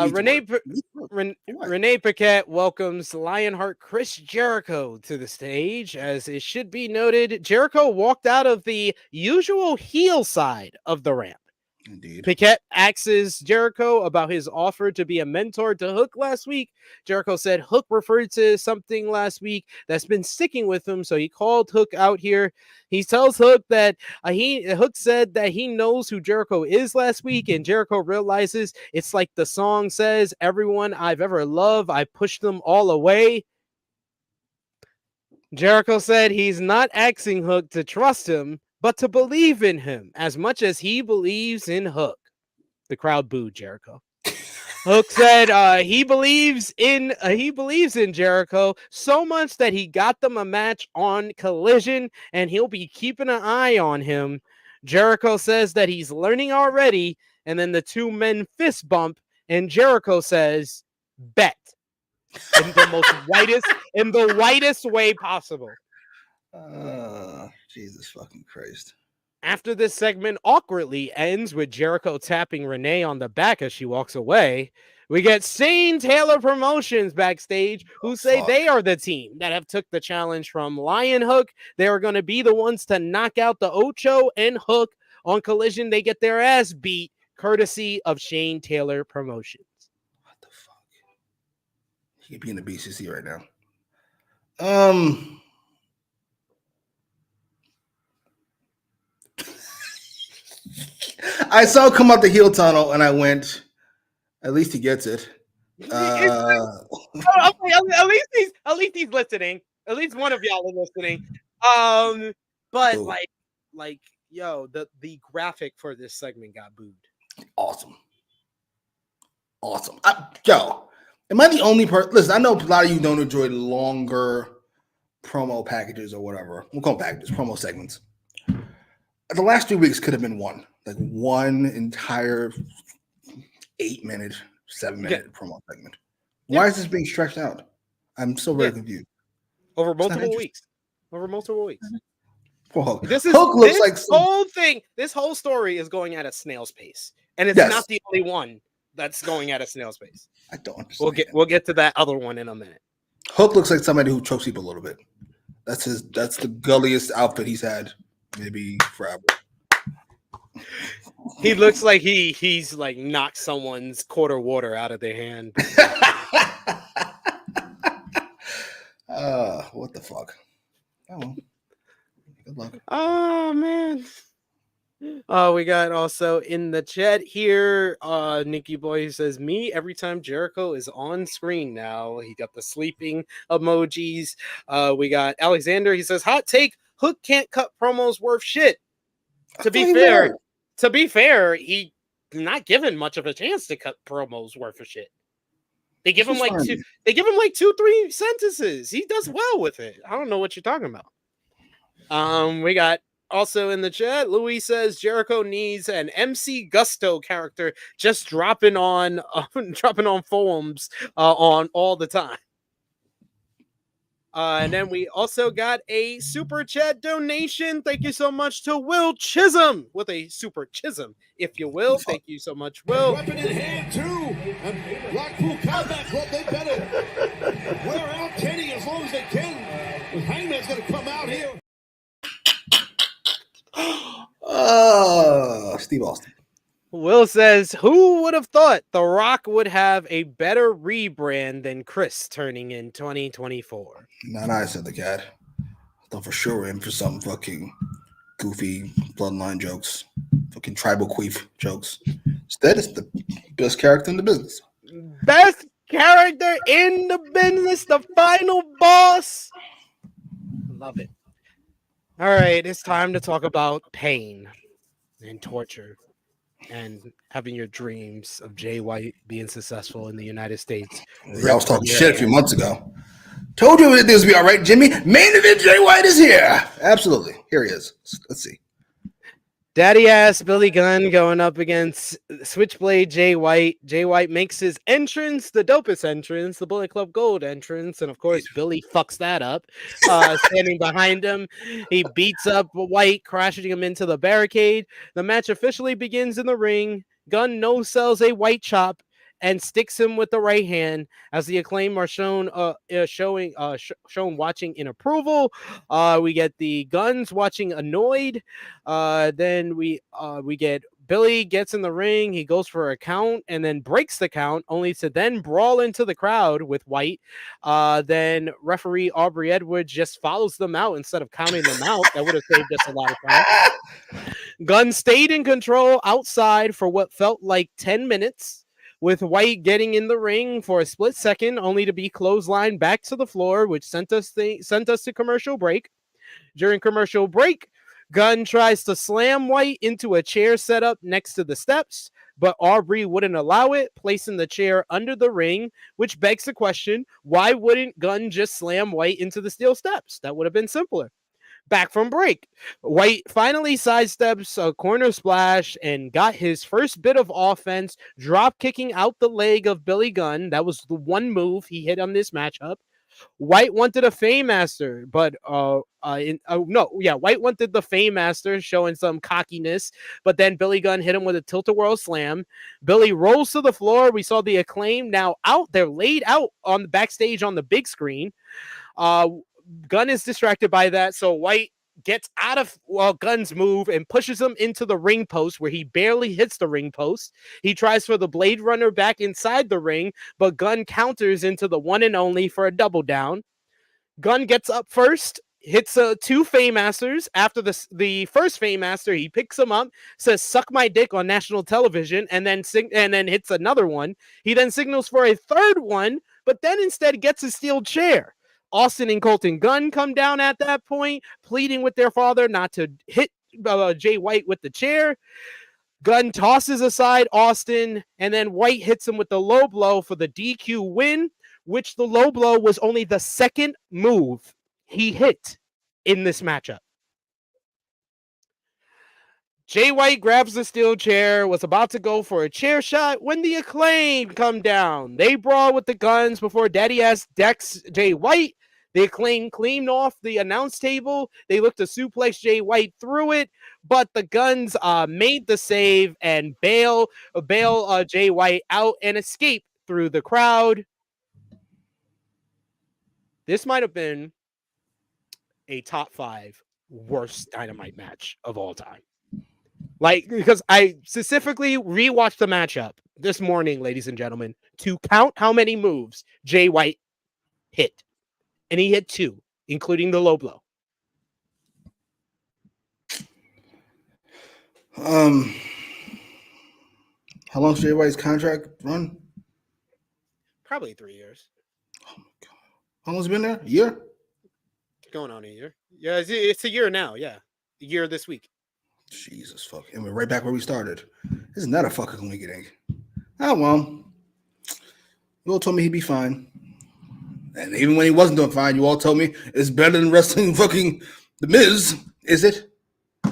Renee Paquette welcomes Lionheart Chris Jericho to the stage. As it should be noted, Jericho walked out of the usual heel side of the ramp. Indeed. Paquette asks Jericho about his offer to be a mentor to Hook last week. Jericho said Hook referred to something last week that's been sticking with him, so he called Hook out here. He tells Hook that Hook said that he knows who Jericho is last week, and Jericho realizes it's like the song says, everyone I've ever loved, I pushed them all away. Jericho said he's not asking Hook to trust him, but to believe in him as much as he believes in Hook. The crowd booed Jericho. Hook said he believes in Jericho so much that he got them a match on Collision, and he'll be keeping an eye on him. Jericho says that he's learning already, and then the two men fist bump, and Jericho says, "Bet," in the whitest way possible. Jesus fucking Christ. After this segment awkwardly ends with Jericho tapping Renee on the back as she walks away, we get Shane Taylor Promotions backstage who say they are the team that have took the challenge from Lion Hook. They are going to be the ones to knock out the Ocho and Hook on Collision. They get their ass beat courtesy of Shane Taylor Promotions. What the fuck? He could be in the BCC right now. I saw him come out the heel tunnel and I went, at least he gets it. At least he's listening. At least one of y'all are listening. But like, yo, the graphic for this segment got booed. Awesome. Yo, am I the only person? Listen, I know a lot of you don't enjoy longer promo packages or whatever. We'll call them packages, promo segments. The last 2 weeks could have been one entire 8-minute, 7-minute promo segment. Why is this being stretched out? I'm so very confused. Over multiple weeks. Whoa. This whole story is going at a snail's pace, and it's not the only one that's going at a snail's pace. I don't understand. We'll get to that other one in a minute. Hook looks like somebody who chokes people a little bit. That's the gulliest outfit he's had maybe forever. He looks like he's like knocked someone's quarter water out of their hand. What the fuck? Oh, good luck. Oh man. We got also in the chat here. Nikki Boy says, "Me every time Jericho is on screen now." He got the sleeping emojis. We got Alexander. He says, "Hot take: Hook can't cut promos worth shit." To be fair, he not given much of a chance to cut promos worth of shit. They give him like 2-3 sentences. He does well with it. I don't know what you're talking about. We got Also in the chat, Louis says Jericho needs an MC Gusto character just dropping on forums on all the time. And then we also got a super chat donation. Thank you so much to Will Chisholm with a super chism, if you will. Thank you so much, Will. Weapon in hand, too. And Blackpool Combat Club, they better wear out Kenny as long as they can. But Hangman's going to come out here. Steve Austin. Will says, who would have thought The Rock would have a better rebrand than Chris turning in 2024? Not I, said the cat. I thought for sure we're in for some fucking goofy bloodline jokes, fucking tribal queef jokes. Instead, it's the best character in the business. Best character in the business, the final boss. Love it. All right, it's time to talk about pain and torture and having your dreams of Jay White being successful in the United States. Yeah, I was talking shit a few months ago. Told you this would be all right, Jimmy. Main event Jay White is here. Absolutely. Here he is. Let's see. Daddy ass Billy Gunn going up against Switchblade Jay White. Jay White makes his entrance, the dopest entrance, the Bullet Club Gold entrance, and of course Billy fucks that up. Standing behind him, he beats up White, crashing him into the barricade. The match officially begins in the ring. Gunn no-sells a White chop and sticks him with the right hand as the Acclaim are shown watching in approval. We get the Guns watching annoyed. Then we get Billy gets in the ring. He goes for a count and then breaks the count, only to then brawl into the crowd with White. Then referee Aubrey Edwards just follows them out instead of counting them out. That would have saved us a lot of time. Gunn stayed in control outside for what felt like 10 minutes. With White getting in the ring for a split second, only to be clotheslined back to the floor, which sent us to commercial break. During commercial break, Gunn tries to slam White into a chair set up next to the steps, but Aubrey wouldn't allow it, placing the chair under the ring, which begs the question, why wouldn't Gunn just slam White into the steel steps? That would have been simpler. Back from break, White finally sidesteps a corner splash and got his first bit of offense, drop kicking out the leg of Billy Gunn. That was the one move he hit on this matchup. White wanted a Fame-Master, but White wanted the Fame-Master, showing some cockiness, but then Billy Gunn hit him with a tilt-a-whirl slam. Billy rolls to the floor. We saw the Acclaim now out there, laid out on the backstage on the big screen. Gunn is distracted by that, so White gets out of Gunn's move and pushes him into the ring post where he barely hits the ring post. He tries for the Blade Runner back inside the ring, but Gunn counters into the one and only for a double down. Gunn gets up first, hits two Fame-Masters. After the first Fame-Master, he picks him up, says, "Suck my dick" on national television, and then hits another one. He then signals for a third one, but then instead gets a steel chair. Austin and Colton Gunn come down at that point, pleading with their father not to hit Jay White with the chair. Gunn tosses aside Austin, and then White hits him with the low blow for the DQ win, which the low blow was only the second move he hit in this matchup. Jay White grabs the steel chair, was about to go for a chair shot when the Acclaim come down. They brawl with the Guns before Daddy ass decks Jay White. The Acclaim cleaned off the announce table. They looked to suplex Jay White through it, but the Guns made the save and bail Jay White out and escape through the crowd. This might have been a top 5 worst Dynamite match of all time. Because I specifically rewatched the matchup this morning, ladies and gentlemen, to count how many moves Jay White hit. And he hit 2, including the low blow. How long's Jay White's contract run? Probably 3 years. Oh my God. How long's it been there? A year? Going on a year. Yeah, it's a year now. Yeah. A year this week. Jesus fuck. And we're right back where we started. Isn't that a fucking coincidence? Oh, well. You all told me he'd be fine. And even when he wasn't doing fine, you all told me it's better than wrestling fucking The Miz. Is it?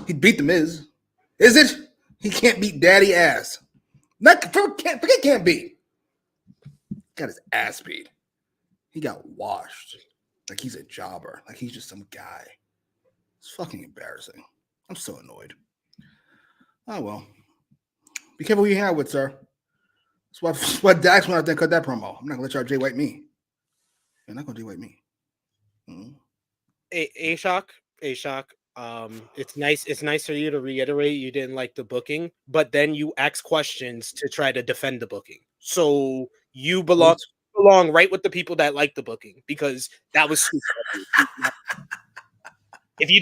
He beat the Miz. Is it? He can't beat daddy ass. Forget can't beat. Got his ass beat. He got washed. Like he's a jobber. Like he's just some guy. It's fucking embarrassing. I'm so annoyed. Oh, well. Be careful who you hang out with, sir. That's why Dax went out there and cut that promo. I'm not going to let y'all J-White me. You're not going to J-White me. A-Shock, it's nice for you to reiterate you didn't like the booking, but then you ask questions to try to defend the booking. So you belong right with the people that like the booking, because that was stupid. If you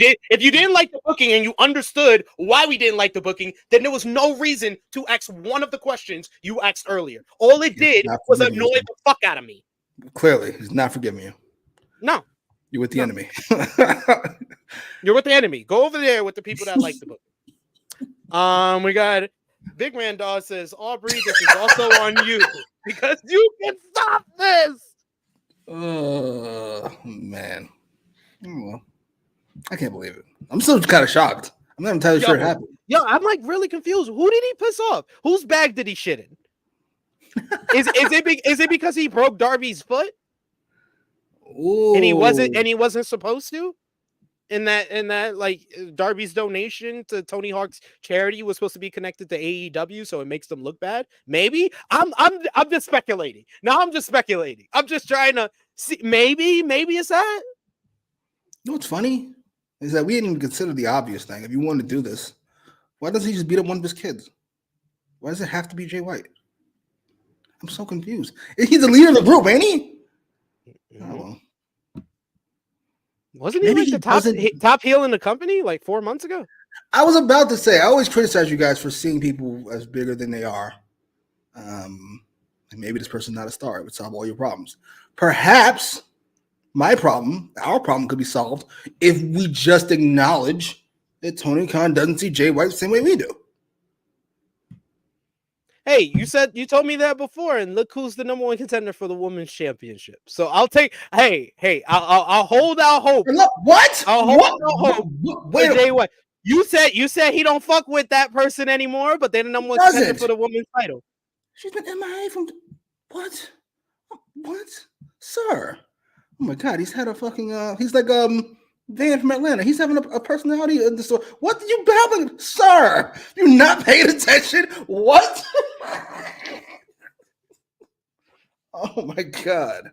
didn't like the booking and you understood why we didn't like the booking, then there was no reason to ask one of the questions you asked earlier. All it did was annoy the fuck out of me. Clearly, he's not forgiving you. No. You're with the enemy. You're with the enemy. Go over there with the people that like the book. We got Big Man Dog says, Aubrey, this is also on you because you can stop this. Man. Well, I can't believe it. I'm still kind of shocked. I'm not entirely sure it happened. Yo, I'm like really confused. Who did he piss off? Whose bag did he shit in? Is it because he broke Darby's foot? Ooh. And he wasn't supposed to? In that like Darby's donation to Tony Hawk's charity was supposed to be connected to AEW, so it makes them look bad. Maybe I'm just speculating. Now I'm just speculating. I'm just trying to see. Maybe it's that. You know what's funny is that we didn't even consider the obvious thing. If you want to do this, why doesn't he just beat up one of his kids? Why does it have to be Jay White? I'm so confused. He's the leader of the group, ain't he? Oh, well. Wasn't he like the top heel in the company like 4 months ago? I was about to say, I always criticize you guys for seeing people as bigger than they are. And maybe this person's not a star. It would solve all your problems. Perhaps our problem could be solved if we just acknowledge that Tony Khan doesn't see Jay White the same way we do. Hey, you told me that before, and look who's the number one contender for the women's championship. So I'll take. I'll hold out hope. What? I'll hold out hope. Wait, Jay White. You said he don't fuck with that person anymore, but they're the number one contender for the women's title. She's been MIA from what? What, sir? Oh my God, he's had a fucking. He's like Van from Atlanta. He's having a personality in the store. What did you babbling, sir? You're not paying attention. What? Oh my God.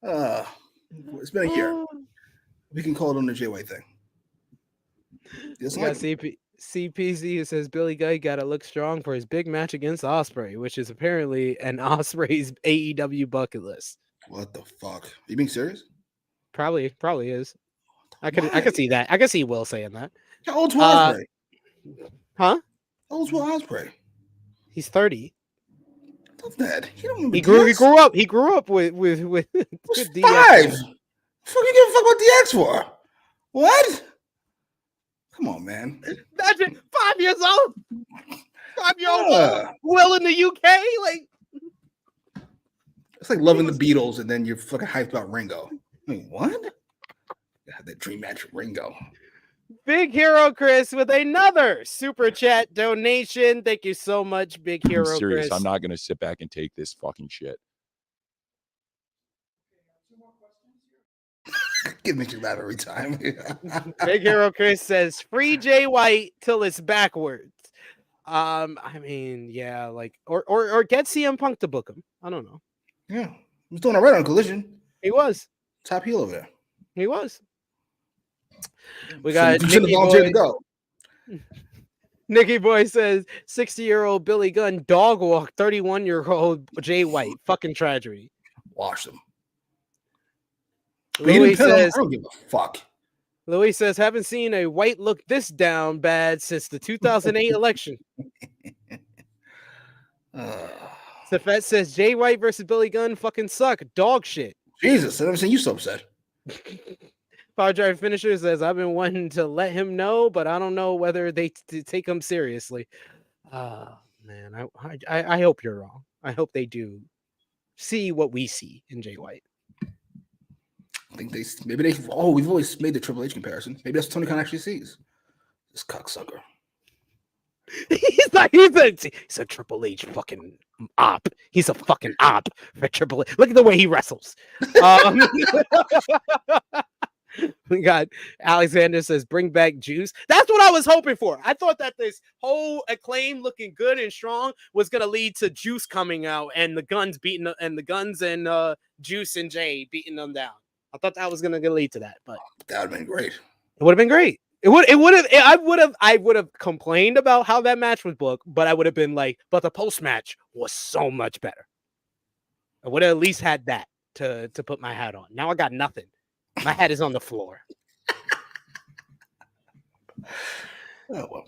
It's been a year. We can call it on the Jay White thing. CPZ says Billy Gunn got to look strong for his big match against Ospreay, which is apparently an Ospreay's AEW bucket list. What the fuck? Are you being serious? Probably is. I could see that. I could see Will saying that. How old's Will Ospreay? Huh? How old's Will Ospreay? He's 30. Love that. He grew up with DX. 5. Fuck you give a fuck about DX for? What? Come on, man. Imagine 5 years old. 5-year-old old. Will in the UK, like it's like loving the Beatles and then you're fucking hyped about Ringo. I mean, what? That dream match with Ringo. Big Hero Chris with another super chat donation. Thank you so much, Big Hero I'm serious. Chris. I'm not gonna sit back and take this fucking shit. It makes you laugh every time. Big Hero Chris says free Jay White till it's backwards. I mean, yeah, like or get CM Punk to book him. I don't know. Yeah, he was doing all right on Collision. He was top heel over there. He was. We got Nikki Boy. To go. Nikki Boy says 60-year-old Billy Gunn dog walk 31-year-old Jay White. Fucking tragedy. Wash them. Louis says, I don't give a fuck. Louis says, haven't seen a White look this down bad since the 2008 election. Safet says Jay White versus Billy Gunn fucking suck. Dog shit. Jesus, I've never seen you so upset. Power Drive Finisher says, I've been wanting to let him know, but I don't know whether they take him seriously. Man, I hope you're wrong. I hope they do see what we see in Jay White. I think we've always made the Triple H comparison. Maybe that's what Tony Khan actually sees. This cocksucker. He's a Triple H fucking op. He's a fucking op for Triple H. Look at the way he wrestles. We got Alexander says, bring back Juice. That's what I was hoping for. I thought that this whole Acclaim looking good and strong was going to lead to Juice coming out and the Guns and Juice and Jay beating them down. I thought that was going to lead to that, but that would have been great. It would have been great. I would have complained about how that match was booked, but I would have been like, but the post match was so much better. I would have at least had that to put my hat on. Now I got nothing. My hat is on the floor. Oh well.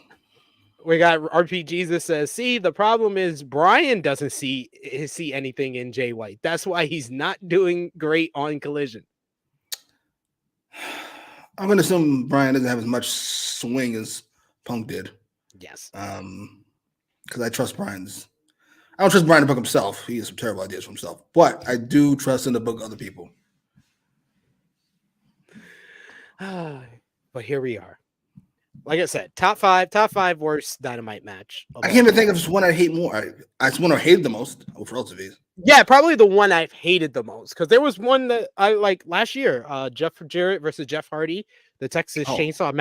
We got RPGs that says, see, the problem is Brian doesn't see anything in Jay White. That's why he's not doing great on Collision. I'm gonna assume Brian doesn't have as much swing as Punk did. Yes. Because I trust Brian's. I don't trust Brian to book himself. He has some terrible ideas for himself, but I do trust him to book other people. But here we are. Like I said, top five worst Dynamite match. I can't even think of just one I hate more. I just one I hated the most. For LTVs. Yeah, probably the one I've hated the most, because there was one that I like last year. Jeff Jarrett versus Jeff Hardy, the Texas Chainsaw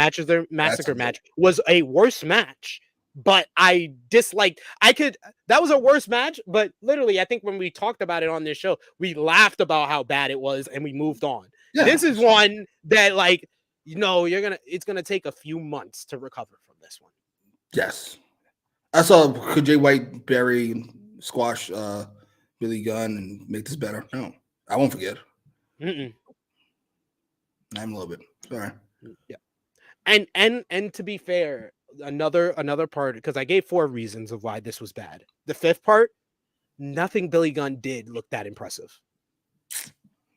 Massacre match was a worse match, but I disliked. That was a worse match, but literally, I think when we talked about it on this show, we laughed about how bad it was and we moved on. Yeah. This is one that, like, it's gonna take a few months to recover from this one. Yes, I saw could Jay White bury squash Billy Gunn and make this better. No, I won't forget. I'm a little bit sorry. Yeah, and to be fair, another part, because I gave 4 reasons of why this was bad. The 5th part, nothing Billy Gunn did looked that impressive.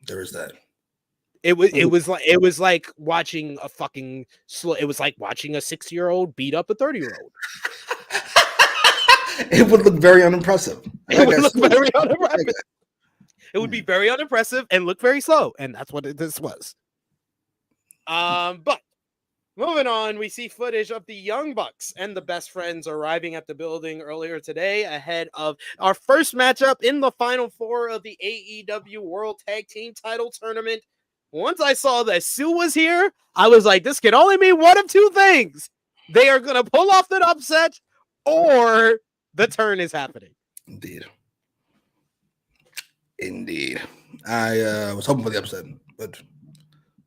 There is that. It was like watching a fucking it was like watching a 6-year-old beat up a 30-year-old. It would look very unimpressive. It would look very unimpressive. It would be very unimpressive and look very slow, and that's what this was. But moving on, we see footage of the Young Bucks and the Best Friends arriving at the building earlier today ahead of our first matchup in the Final 4 of the AEW World Tag Team Title Tournament. Once I saw that Sue was here, I was like, this can only mean one of 2 things. They are going to pull off that upset, or the turn is happening. Indeed. I was hoping for the upset, but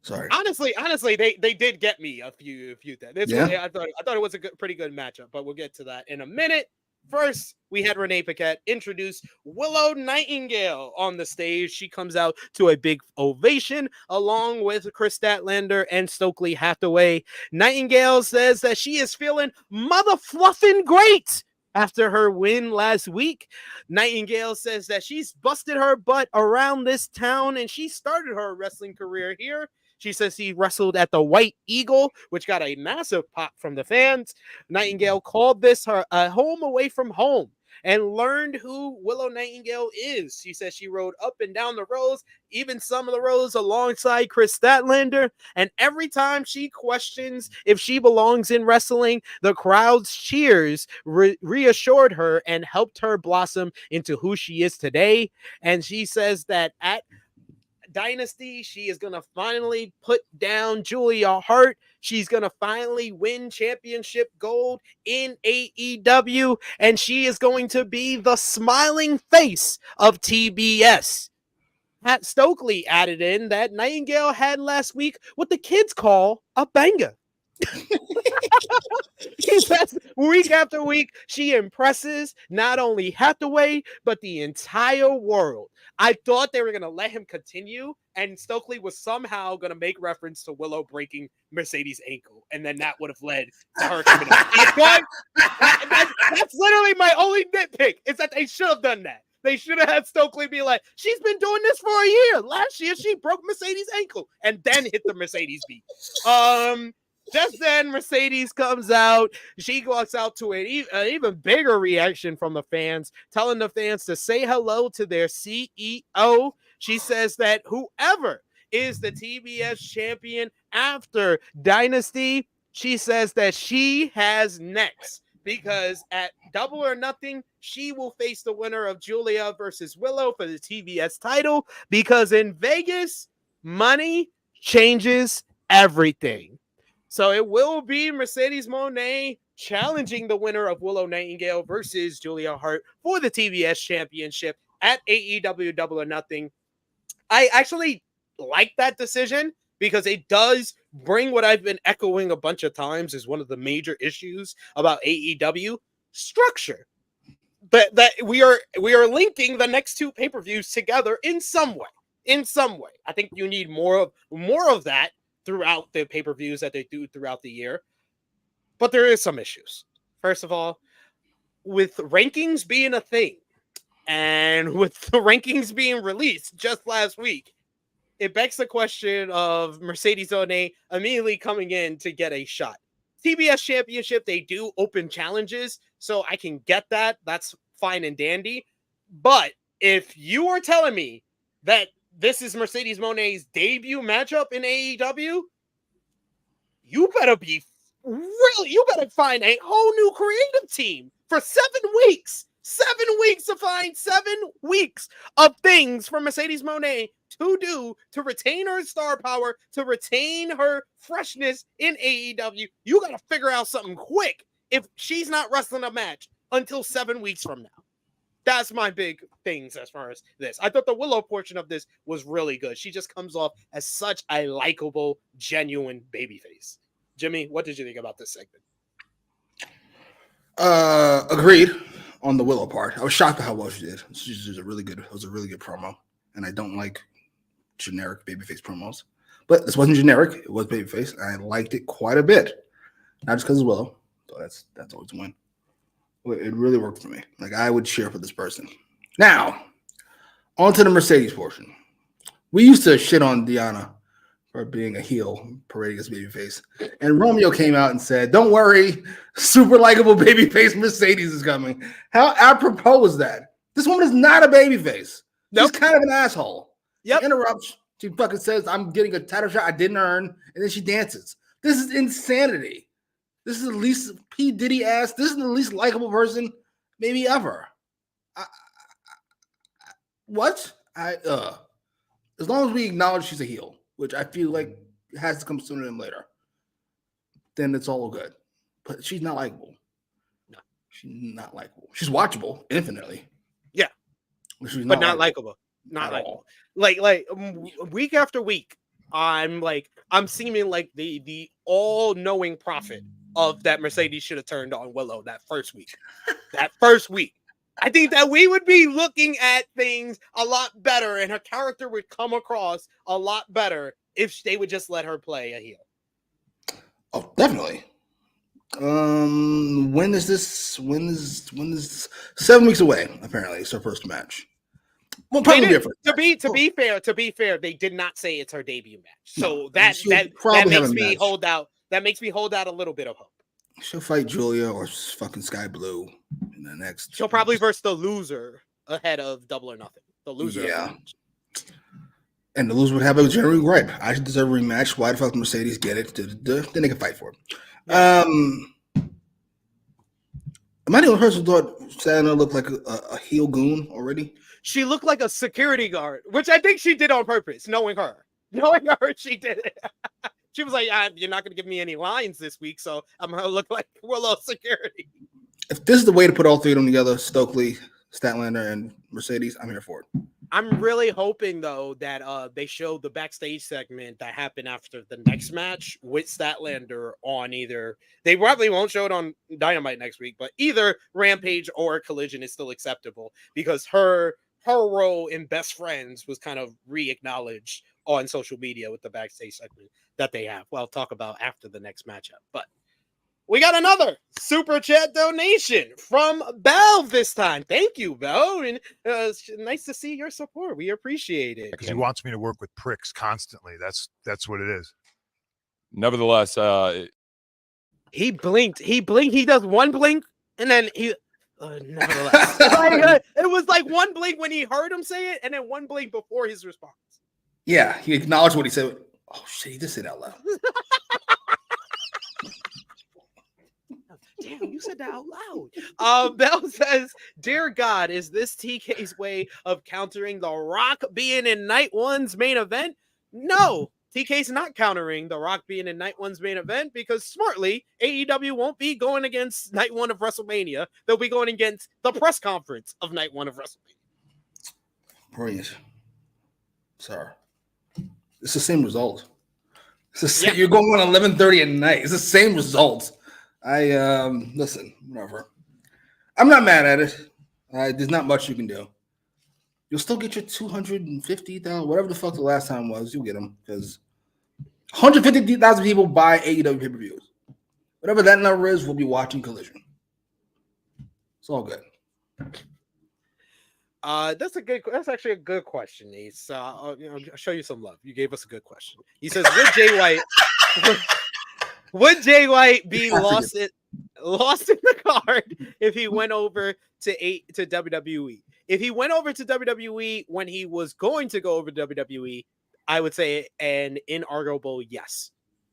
sorry. Honestly, they did get me a few things. I thought it was a pretty good matchup, but we'll get to that in a minute. First, we had Renee Paquette introduce Willow Nightingale on the stage. She comes out to a big ovation along with Chris Statlander and Stokely Hathaway. Nightingale says that she is feeling motherfluffing great after her win last week. Nightingale says that she's busted her butt around this town and she started her wrestling career here. She says she wrestled at the White Eagle, which got a massive pop from the fans. Nightingale called this her home away from home and learned who Willow Nightingale is. She says she rode up and down the roads, even some of the roads alongside Chris Statlander. And every time she questions if she belongs in wrestling, the crowd's cheers reassured her and helped her blossom into who she is today. And she says that at Dynasty, she is going to finally put down Julia Hart. She's going to finally win championship gold in AEW, and she is going to be the smiling face of TBS. Pat Stokely added in that Nightingale had last week what the kids call a banger. He says week after week, she impresses not only Hathaway, but the entire world. I thought they were going to let him continue, and Stokely was somehow going to make reference to Willow breaking Mercedes' ankle, and then that would have led to her coming up. I thought that's literally my only nitpick, is that they should have done that. They should have had Stokely be like, she's been doing this for a year. Last year, she broke Mercedes' ankle, and then hit the Mercedes beat. Just then, Mercedes comes out. She walks out to an even bigger reaction from the fans, telling the fans to say hello to their CEO. She says that whoever is the TBS champion after Dynasty She says that she has next because at Double or Nothing, she will face the winner of Julia versus Willow for the TBS title because in Vegas, money changes everything. So it will be Mercedes Moné challenging the winner of Willow Nightingale versus Julia Hart for the TBS championship at AEW Double or Nothing. I actually like that decision because it does bring what I've been echoing a bunch of times as one of the major issues about AEW structure. But that we are linking the next two pay-per-views together in some way. In some way. I think you need more of that throughout the pay-per-views that they do throughout the year. But there is some issues. First of all, with rankings being a thing, and with the rankings being released just last week, it begs the question of Mercedes Moné immediately coming in to get a shot. TBS Championship, they do open challenges, so I can get that. That's fine and dandy. But if you are telling me that this is Mercedes Moné's debut matchup in AEW, you better find a whole new creative team for 7 weeks. 7 weeks to find 7 weeks of things for Mercedes Moné to do to retain her star power, to retain her freshness in AEW. You got to figure out something quick if she's not wrestling a match until 7 weeks from now. That's my big things as far as this. I thought the Willow portion of this was really good. She just comes off as such a likable, genuine babyface. Jimmy, what did you think about this segment? Agreed on the Willow part. I was shocked at how well she did. It was a really good promo, and I don't like generic babyface promos. But this wasn't generic; it was babyface, and I liked it quite a bit. Not just because of Willow, so that's always a win. It really worked for me. Like, I would cheer for this person. Now, on to the Mercedes portion. We used to shit on Deanna for being a heel, parading as babyface. And Romeo came out and said, don't worry, super likable babyface Mercedes is coming. How apropos was that? This woman is not a babyface. She's kind of an asshole. She interrupts. She fucking says, I'm getting a title shot I didn't earn. And then she dances. This is insanity. This is the least P. Diddy ass. This is the least likable person maybe ever. What? As long as we acknowledge she's a heel, which I feel like has to come sooner than later, then it's all good. But she's not likable. No, she's not likable. She's watchable infinitely. Yeah, but not likable. Not likable. Like week after week, I'm seeming like the all-knowing prophet of that Mercedes should have turned on Willow that first week. I think that we would be looking at things a lot better and her character would come across a lot better if they would just let her play a heel. Oh, definitely. When is 7 weeks away? Apparently, it's her first match. Well, probably different. To be fair, they did not say it's her debut match. So that makes me hold out. That makes me hold out a little bit of hope. She'll fight Julia or fucking Sky Blue in the next. She'll probably verse the loser ahead of Double or Nothing. The loser. Yeah. And the loser would have a genuine gripe. I should deserve a rematch. Why the fuck Mercedes get it? Then they can fight for it. Yeah. Am I the only person who thought Santa looked like a heel goon already? She looked like a security guard, which I think she did on purpose, knowing her, she did it. She was like, you're not going to give me any lines this week, so I'm going to look like Willow security. If this is the way to put all three of them together, Stokely, Statlander, and Mercedes, I'm here for it. I'm really hoping, though, that they show the backstage segment that happened after the next match with Statlander on either. They probably won't show it on Dynamite next week, but either Rampage or Collision is still acceptable because her role in Best Friends was kind of re-acknowledged on social media with the backstage segment that they have. Well, I'll talk about after the next matchup. But we got another super chat donation from Bell this time. Thank you, Bell. And it's nice to see your support. We appreciate it. Because he wants me to work with pricks constantly. That's what it is. Nevertheless, he blinked. He does one blink, and then he. Nevertheless, it was like one blink when he heard him say it, and then one blink before his response. Yeah, he acknowledged what he said. Oh shit, he just said out loud. You said that out loud. Bell says, "Dear God, is this TK's way of countering The Rock being in Night One's main event?" No, TK's not countering The Rock being in Night One's main event because smartly, AEW won't be going against Night One of WrestleMania. They'll be going against the press conference of Night One of WrestleMania. Brilliant. Sorry. It's the same result. It's the same, You're going on 11:30 at night. It's the same result. Listen, whatever. I'm not mad at it. There's not much you can do. You'll still get your 250,000, whatever the fuck the last time was. You'll get them because 150,000 people buy AEW pay-per-views. Whatever that number is, we'll be watching Collision. It's all good. That's actually a good question, Ace. I'll show you some love. You gave us a good question. He says, would Jay White be lost in the card if he went over to WWE? If he went over to WWE when he was going to go over to WWE, I would say an inarguable yes.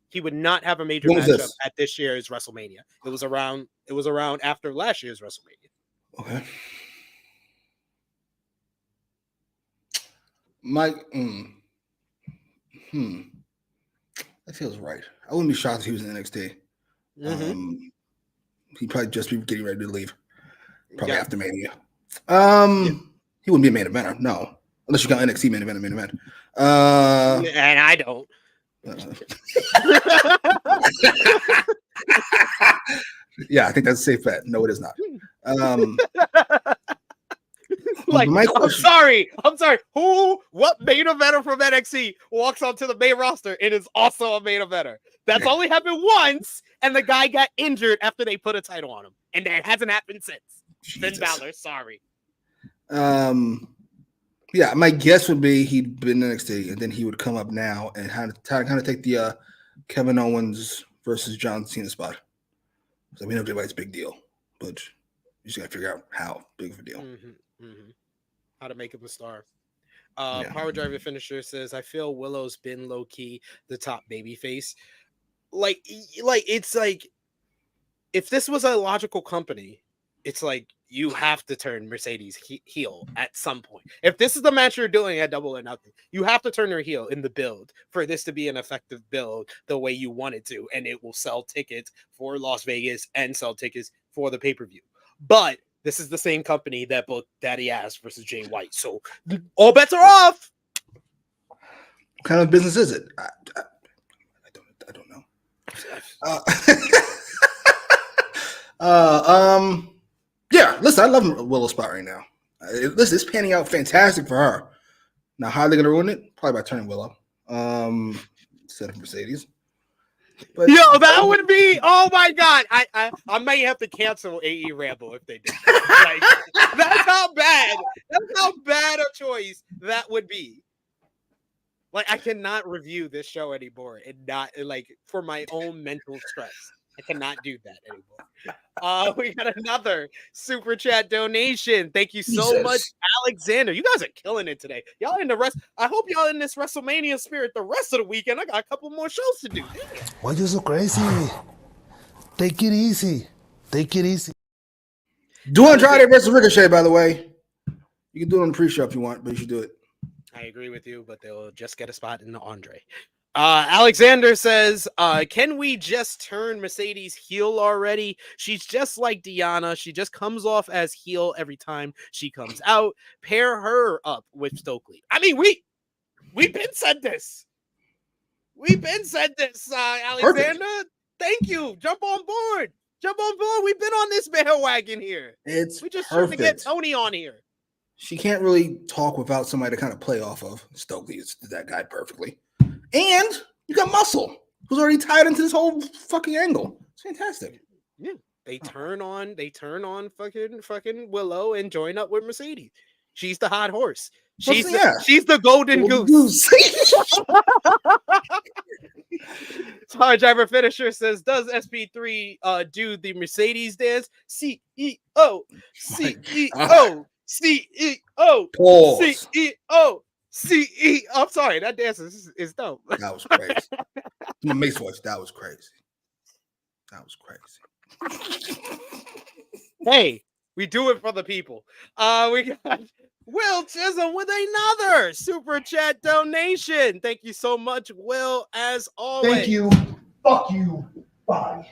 He would not have a major matchup at this year's WrestleMania. It was around after last year's WrestleMania. Okay. Mike, that feels right. I wouldn't be shocked if he was in NXT. He'd probably just be getting ready to leave, probably after Mania. He wouldn't be a main eventer, no, unless you got NXT main event. And I don't. Yeah, I think that's a safe bet. No, it is not. I'm sorry. What main eventer from NXT walks onto the main roster and is also a main eventer? That's only happened once, and the guy got injured after they put a title on him, and that hasn't happened since. Finn Balor, sorry. Yeah, my guess would be he'd been in NXT, and then he would come up now and kind of take the Kevin Owens versus John Cena spot. So we know Jay White's a big deal, but you just gotta figure out how big of a deal. How to make him a star. Power Driver Finisher says, I feel Willow's been low key the top baby face. Like it's like if this was a logical company, it's like you have to turn Mercedes heel at some point. If this is the match you're doing at Double or Nothing, you have to turn her heel in the build for this to be an effective build the way you want it to, and it will sell tickets for Las Vegas and sell tickets for the pay-per-view. But this is the same company that booked Daddy Ass versus Jay White, so all bets are off. What kind of business is it? I don't know. Yeah, listen, I love Willow's spot right now. Listen, it's panning out fantastic for her. Now, how are they going to ruin it? Probably by turning Willow instead of Mercedes. But, yo, that would be, oh my God. I might have to cancel AEWramble if they did that. Like, that's how bad a choice that would be. Like, I cannot review this show anymore and not, like, for my own mental stress. I cannot do that anymore. We got another super chat donation. Thank you so much, Alexander. You guys are killing it today. Y'all in the rest. I hope y'all in this WrestleMania spirit the rest of the weekend. I got a couple more shows to do. Why you so crazy? Take it easy. Take it easy. Do Andrade versus Ricochet, by the way. You can do it on the pre-show if you want, but you should do it. I agree with you, but they'll just get a spot in the Andre. Alexander says, can we just turn Mercedes heel already? She's just like Deanna. She just comes off as heel every time she comes out. Pair her up with Stokely. I mean, we've been said this. Alexander. Perfect. Thank you. Jump on board. We've been on this bandwagon here. We just trying to get Tony on here. She can't really talk without somebody to kind of play off of. Stokely is that guy perfectly. And you got Muscle, who's already tied into this whole fucking angle. It's fantastic. Yeah, they turn on fucking Willow and join up with Mercedes. She's the hot horse. She's the golden goose. Power Driver Finisher says, does SP3 do the Mercedes dance? CEO. I'm sorry, that dance is dope. That was crazy. My mate's voice, that was crazy. That was crazy. Hey, we do it for the people. We got Will Chisholm with another super chat donation. Thank you so much, Will, as always. Thank you. Fuck you. Bye.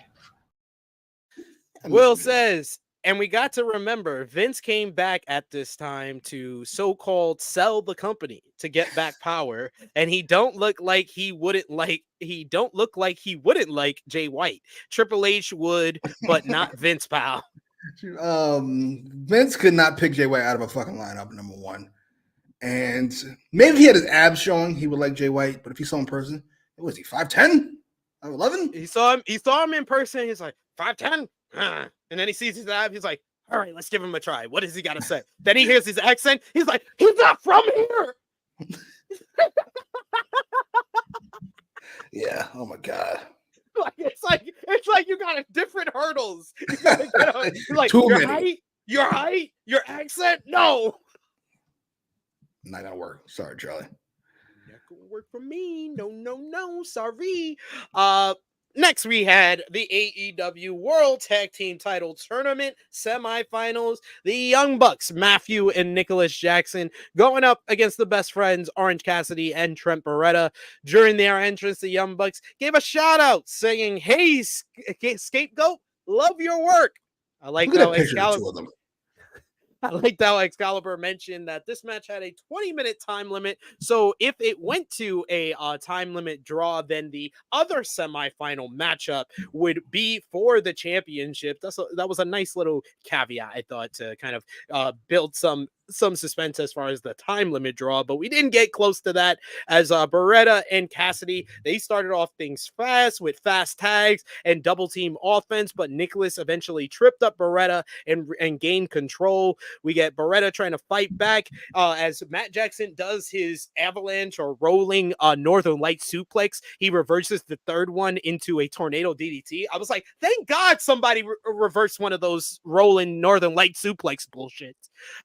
Will says, and we got to remember, Vince came back at this time to so-called sell the company to get back power, and he don't look like he wouldn't like Jay White. Triple H would, but not Vince, pal. Vince could not pick Jay White out of a fucking lineup, number one. And maybe if he had his abs showing, he would like Jay White. But if he saw him in person, what was he, 5'10"? 5'11"? He saw him in person. He's like, 5'10"? And then he sees his abs. He's like, all right, let's give him a try. What does he got to say? Then he hears his accent. He's like, he's not from here. Yeah. Oh my God. It's like you got different hurdles. You gotta get on, like Too your many. height, your accent. No, not gonna work. Sorry, Charlie. Not gonna work for me. No. Sorry. Next we had the AEW World Tag Team Title Tournament semifinals. The Young Bucks, Matthew and Nicholas Jackson, going up against the best friends, Orange Cassidy and Trent Beretta. During their entrance, the Young Bucks gave a shout out saying, "Hey, Scapegoat, love your work." I like how Excalibur mentioned that this match had a 20-minute time limit. So if it went to a time limit draw, then the other semifinal matchup would be for the championship. That was a nice little caveat, I thought, to kind of build some suspense as far as the time limit draw, but we didn't get close to that as Beretta and Cassidy, they started off things fast with fast tags and double team offense, but Nicholas eventually tripped up Beretta and gained control. We get Beretta trying to fight back as Matt Jackson does his avalanche or rolling Northern Light suplex. He reverses the third one into a tornado DDT. I was like, thank God somebody reversed one of those rolling Northern Light suplex bullshit.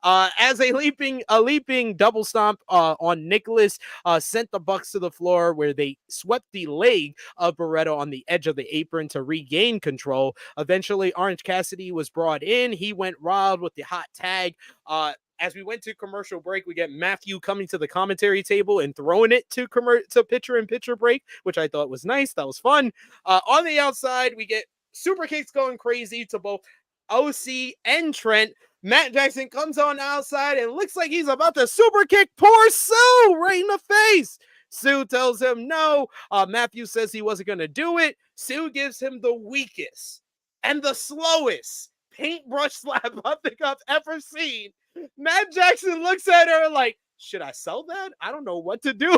As a leaping double stomp on Nicholas sent the Bucks to the floor, where they swept the leg of Beretta on the edge of the apron to regain control. Eventually, Orange Cassidy was brought in. He went wild with the hot tag. As we went to commercial break, we get Matthew coming to the commentary table and throwing it to picture-in-picture break, which I thought was nice. That was fun. On the outside, we get super kicks going crazy to both OC and Trent. Matt Jackson comes on outside and looks like he's about to super kick poor Sue right in the face. Sue tells him no. Matthew says he wasn't going to do it. Sue gives him the weakest and the slowest paintbrush slap I think I've ever seen. Matt Jackson looks at her like, should I sell that? I don't know what to do.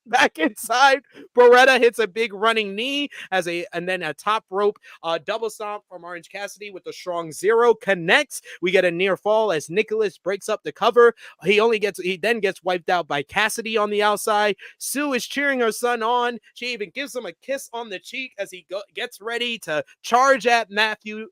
Back inside, Beretta hits a big running knee and then a top rope double stomp from Orange Cassidy with a strong zero connects. We get a near fall as Nicholas breaks up the cover. He then gets wiped out by Cassidy on the outside. Sue is cheering her son on. She even gives him a kiss on the cheek as he gets ready to charge at Matthew,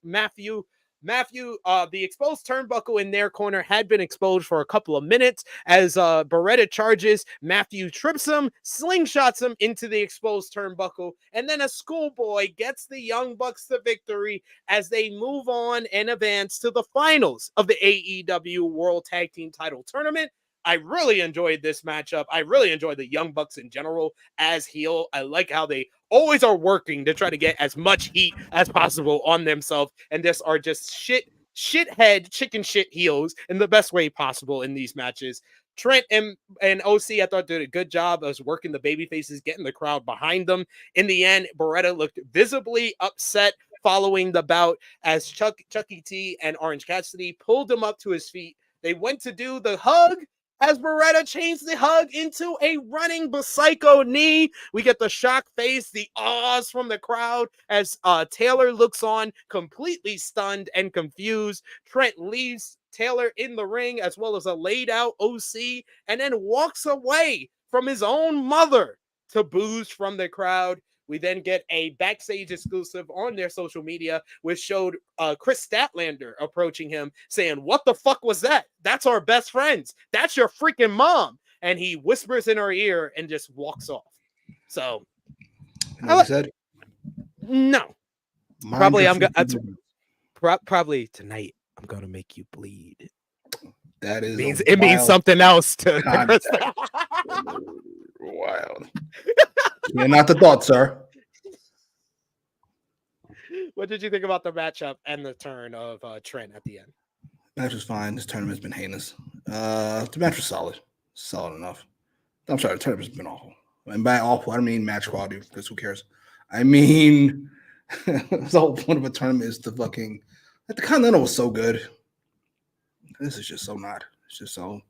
the exposed turnbuckle in their corner had been exposed for a couple of minutes. As Beretta charges, Matthew trips him, slingshots him into the exposed turnbuckle, and then a schoolboy gets the Young Bucks the victory as they move on and advance to the finals of the AEW World Tag Team Title Tournament. I really enjoyed this matchup. I really enjoyed the Young Bucks in general as heel. I like how they always are working to try to get as much heat as possible on themselves, and this are just shithead chicken shit heels in the best way possible in these matches. Trent and OC, I thought, did a good job of working the baby faces, getting the crowd behind them. In the end, Beretta looked visibly upset following the bout as Chucky T and Orange Cassidy pulled him up to his feet. They went to do the hug, as Beretta changed the hug into a running psycho knee. We get the shock face, the ahs from the crowd as Taylor looks on, completely stunned and confused. Trent leaves Taylor in the ring as well as a laid out OC and then walks away from his own mother to boos from the crowd. We then get a backstage exclusive on their social media, which showed Chris Statlander approaching him saying, "What the fuck was that? That's our best friends. That's your freaking mom." And he whispers in her ear and just walks off. So, you know what he said? No. Probably probably tonight I'm gonna make you bleed. That is it means something else to context. Wild. Yeah, not the thought, sir. What did you think about the matchup and the turn of Trent at the end? Match was fine. This tournament's been heinous. The match was solid enough. I'm sorry, the tournament's been awful. And by awful, I don't mean match quality, because who cares? I mean, the whole point of a tournament is the Continental was so good. This is just so not. It's just so,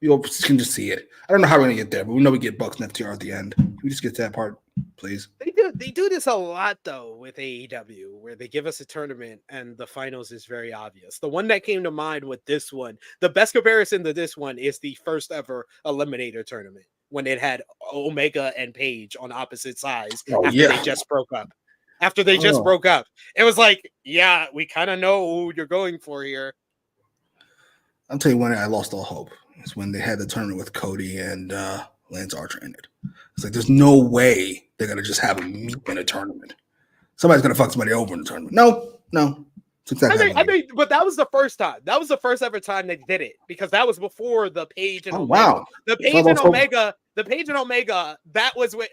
you can just see it. I don't know how we're gonna get there, but we know we get Bucks and FTR at the end. Can we just get to that part, please? They do this a lot though with AEW, where they give us a tournament and the finals is very obvious. The one that came to mind with this one, the best comparison to this one is the first ever Eliminator tournament when it had Omega and Page on opposite sides they just broke up. After they just broke up, it was like, yeah, we kind of know who you're going for here. I'll tell you when I lost all hope. It's when they had the tournament with Cody and Lance Archer in it. It's like, there's no way they're going to just have a meet in a tournament. Somebody's going to fuck somebody over in the tournament. No. It's exactly I mean, but that was the first time. That was the first ever time they did it, because that was before the Page and Omega. Wow. The Page and Omega, that was what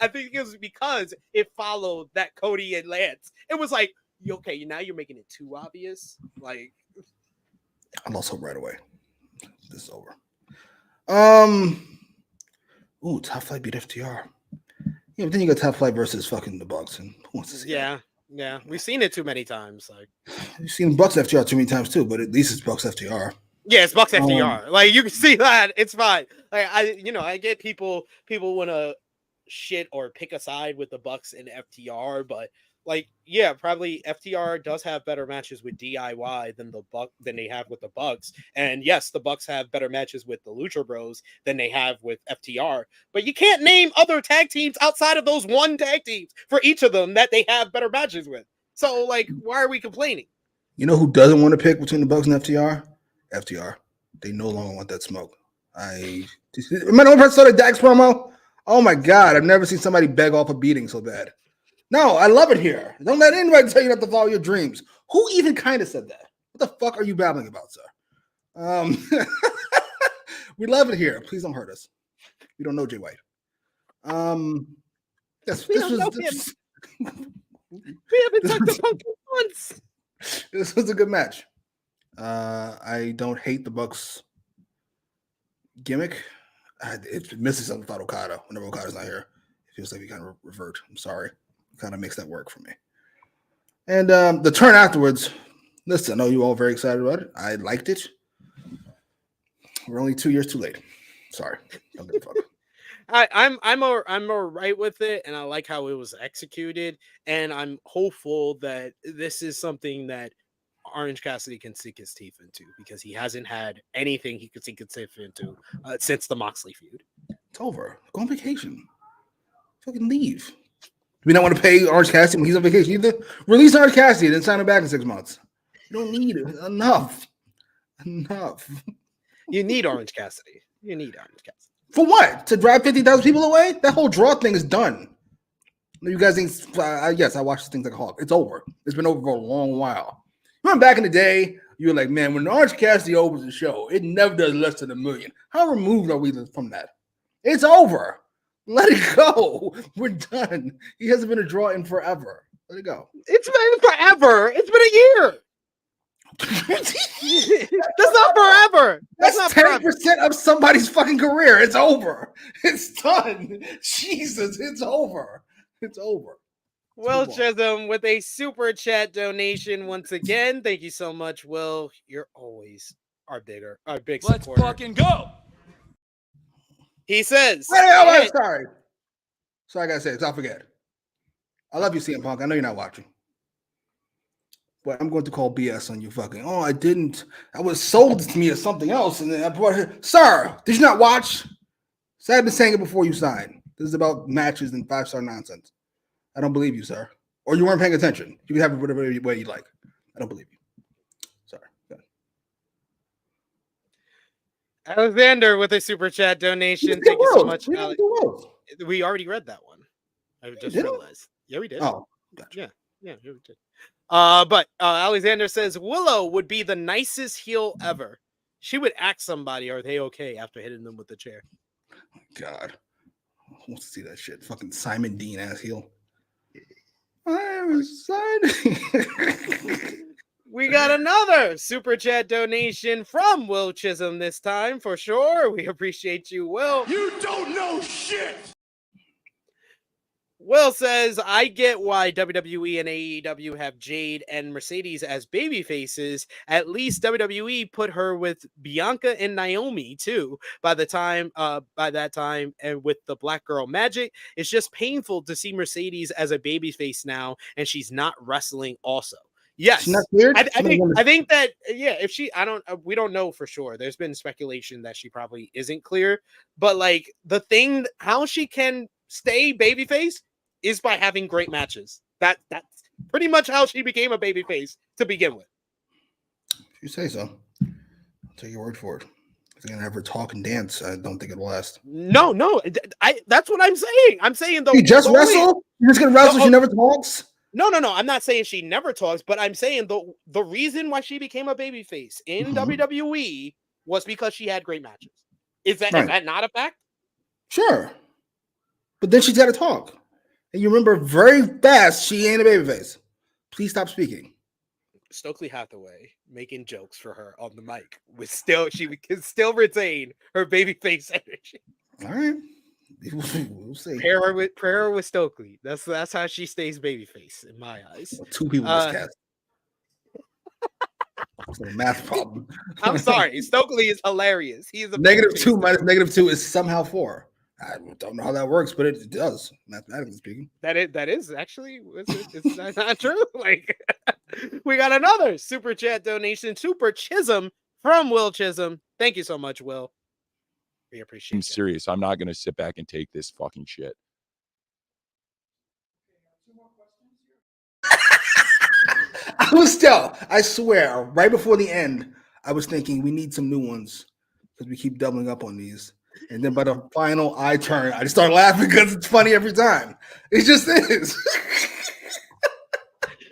I think it was, because it followed that Cody and Lance. It was like, okay, now you're making it too obvious. Like, I lost hope right away. This is over. Top Flight beat FTR. Yeah, but then you got Top Flight versus fucking the Bucks, and who wants to see that? Yeah, we've seen it too many times. Like, you've seen Bucks FTR too many times too, but at least it's Bucks FTR. Yeah, it's Bucks FTR. Like, you can see that. It's fine. Like, I get people want to shit or pick a side with the Bucks and FTR, but like, yeah, probably FTR does have better matches with DIY than they have with the Bucks. And yes, the Bucks have better matches with the Lucha Bros than they have with FTR. But you can't name other tag teams outside of those one tag teams for each of them that they have better matches with. So, like, why are we complaining? You know who doesn't want to pick between the Bucks and FTR? FTR. They no longer want that smoke. Remember when I saw the Dax promo? Oh my God, I've never seen somebody beg off a beating so bad. No, I love it here. Don't let anybody tell you not to follow your dreams. Who even kind of said that? What the fuck are you babbling about, sir? We love it here. Please don't hurt us. We don't know Jay White. This was a good match. I don't hate the Bucks gimmick. It misses something without Okada. Whenever Okada's not here, it feels like we kind of revert. I'm sorry. Kind of makes that work for me. And the turn afterwards, listen, I know you all very excited about it. I liked it. We're only 2 years too late. Sorry. Don't give a fuck. I'm all right with it, and I like how it was executed, and I'm hopeful that this is something that Orange Cassidy can sink his teeth into, because he hasn't had anything he could sink his teeth into since the Moxley feud. It's over. Go on vacation. Fucking leave. Do we not want to pay Orange Cassidy when he's on vacation either? Release Orange Cassidy and then sign him back in 6 months. You don't need it. Enough. You need Orange Cassidy. For what? To drive 50,000 people away? That whole draw thing is done. You guys think, yes, I watch these things like a hawk. It's over. It's been over for a long while. Remember back in the day, you were like, man, when Orange Cassidy opens the show, it never does less than $1 million. How removed are we from that? It's over. Let it go. We're done. He hasn't been a draw in forever. Let it go. It's been forever. It's been a year. That's not forever. That's not 10% of somebody's fucking career. It's over. It's done. Jesus, it's over. It's over. Will Chisholm with a super chat donation once again. Thank you so much, Will. You're always our big supporter. Let's fucking go. He says, sorry, I gotta say this. I'll forget. I love you, CM Punk. I know you're not watching, but I'm going to call BS on you. Fucking. Oh, I didn't. I was sold to me as something else, and then I brought it. Sir, did you not watch? So I've been saying it before you signed. This is about matches and 5-star nonsense. I don't believe you, sir. Or you weren't paying attention. You can have it whatever way you like. I don't believe you. Sorry. Alexander with a super chat donation. Thank you so much. We already read that one. I just realized. Yeah, we did. Oh, gotcha. Yeah. Yeah, here we did. But Alexander says Willow would be the nicest heel ever. She would ask somebody, are they okay after hitting them with the chair? God. Who wants to see that shit? Fucking Simon Dean ass heel. I'm excited. We got another super chat donation from Will Chisholm this time, for sure. We appreciate you, Will. You don't know shit! Will says, I get why WWE and AEW have Jade and Mercedes as baby faces. At least WWE put her with Bianca and Naomi too. By that time, and with the Black Girl Magic, it's just painful to see Mercedes as a baby face now, and she's not wrestling also. Yes, she's not weird. I think that if she, we don't know for sure. There's been speculation that she probably isn't clear, but like the thing, how she can stay babyface is by having great matches. That's pretty much how she became a babyface to begin with. If you say so, I'll take your word for it. If they're gonna have her talk and dance, I don't think it'll last. No, that's what I'm saying. I'm saying though, you just wrestle. You're just gonna wrestle. She never talks. No. I'm not saying she never talks, but I'm saying the reason why she became a babyface in WWE was because she had great matches. Is that not a fact? Sure, but then she's got to talk. And you remember very fast, she ain't a babyface. Please stop speaking. Stokely Hathaway making jokes for her on the mic she can still retain her babyface energy. All right, we'll see. Pair her with Stokely. That's how she stays babyface in my eyes. Well, two people in this cast. It's a math problem. I'm sorry, Stokely is hilarious. He is a -2 minus -2 is somehow 4. I don't know how that works, but it does, mathematically speaking. That is actually it's not true. Like, we got another super chat donation, Super Chisholm from Will Chisholm. Thank you so much, Will. We appreciate it. I'm serious. I'm not gonna sit back and take this fucking shit. I swear, right before the end, I was thinking we need some new ones because we keep doubling up on these. And then by the final turn, I just start laughing because it's funny every time. It just is.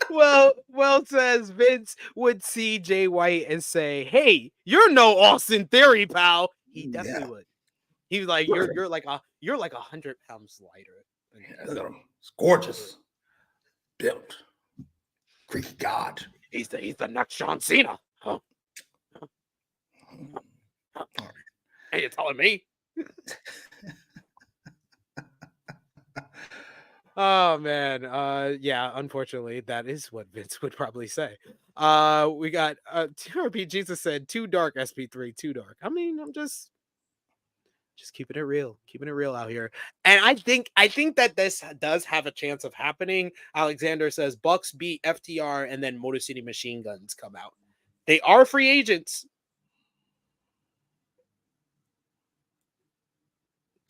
Well says Vince would see Jay White and say, "Hey, you're no Austin Theory, pal." He definitely would. He was like, "You're like 100 pounds lighter." Yeah, look at him. It's gorgeous. Built. Greek god. He's the next John Cena. Huh? Hey, you're telling me? Oh man, yeah, unfortunately that is what Vince would probably say. We got TRP Jesus said too dark, SP3 too dark. I mean, I'm just keeping it real out here. And I think that this does have a chance of happening. Alexander says Bucks beat FTR and then Motor City Machine Guns come out. They are free agents.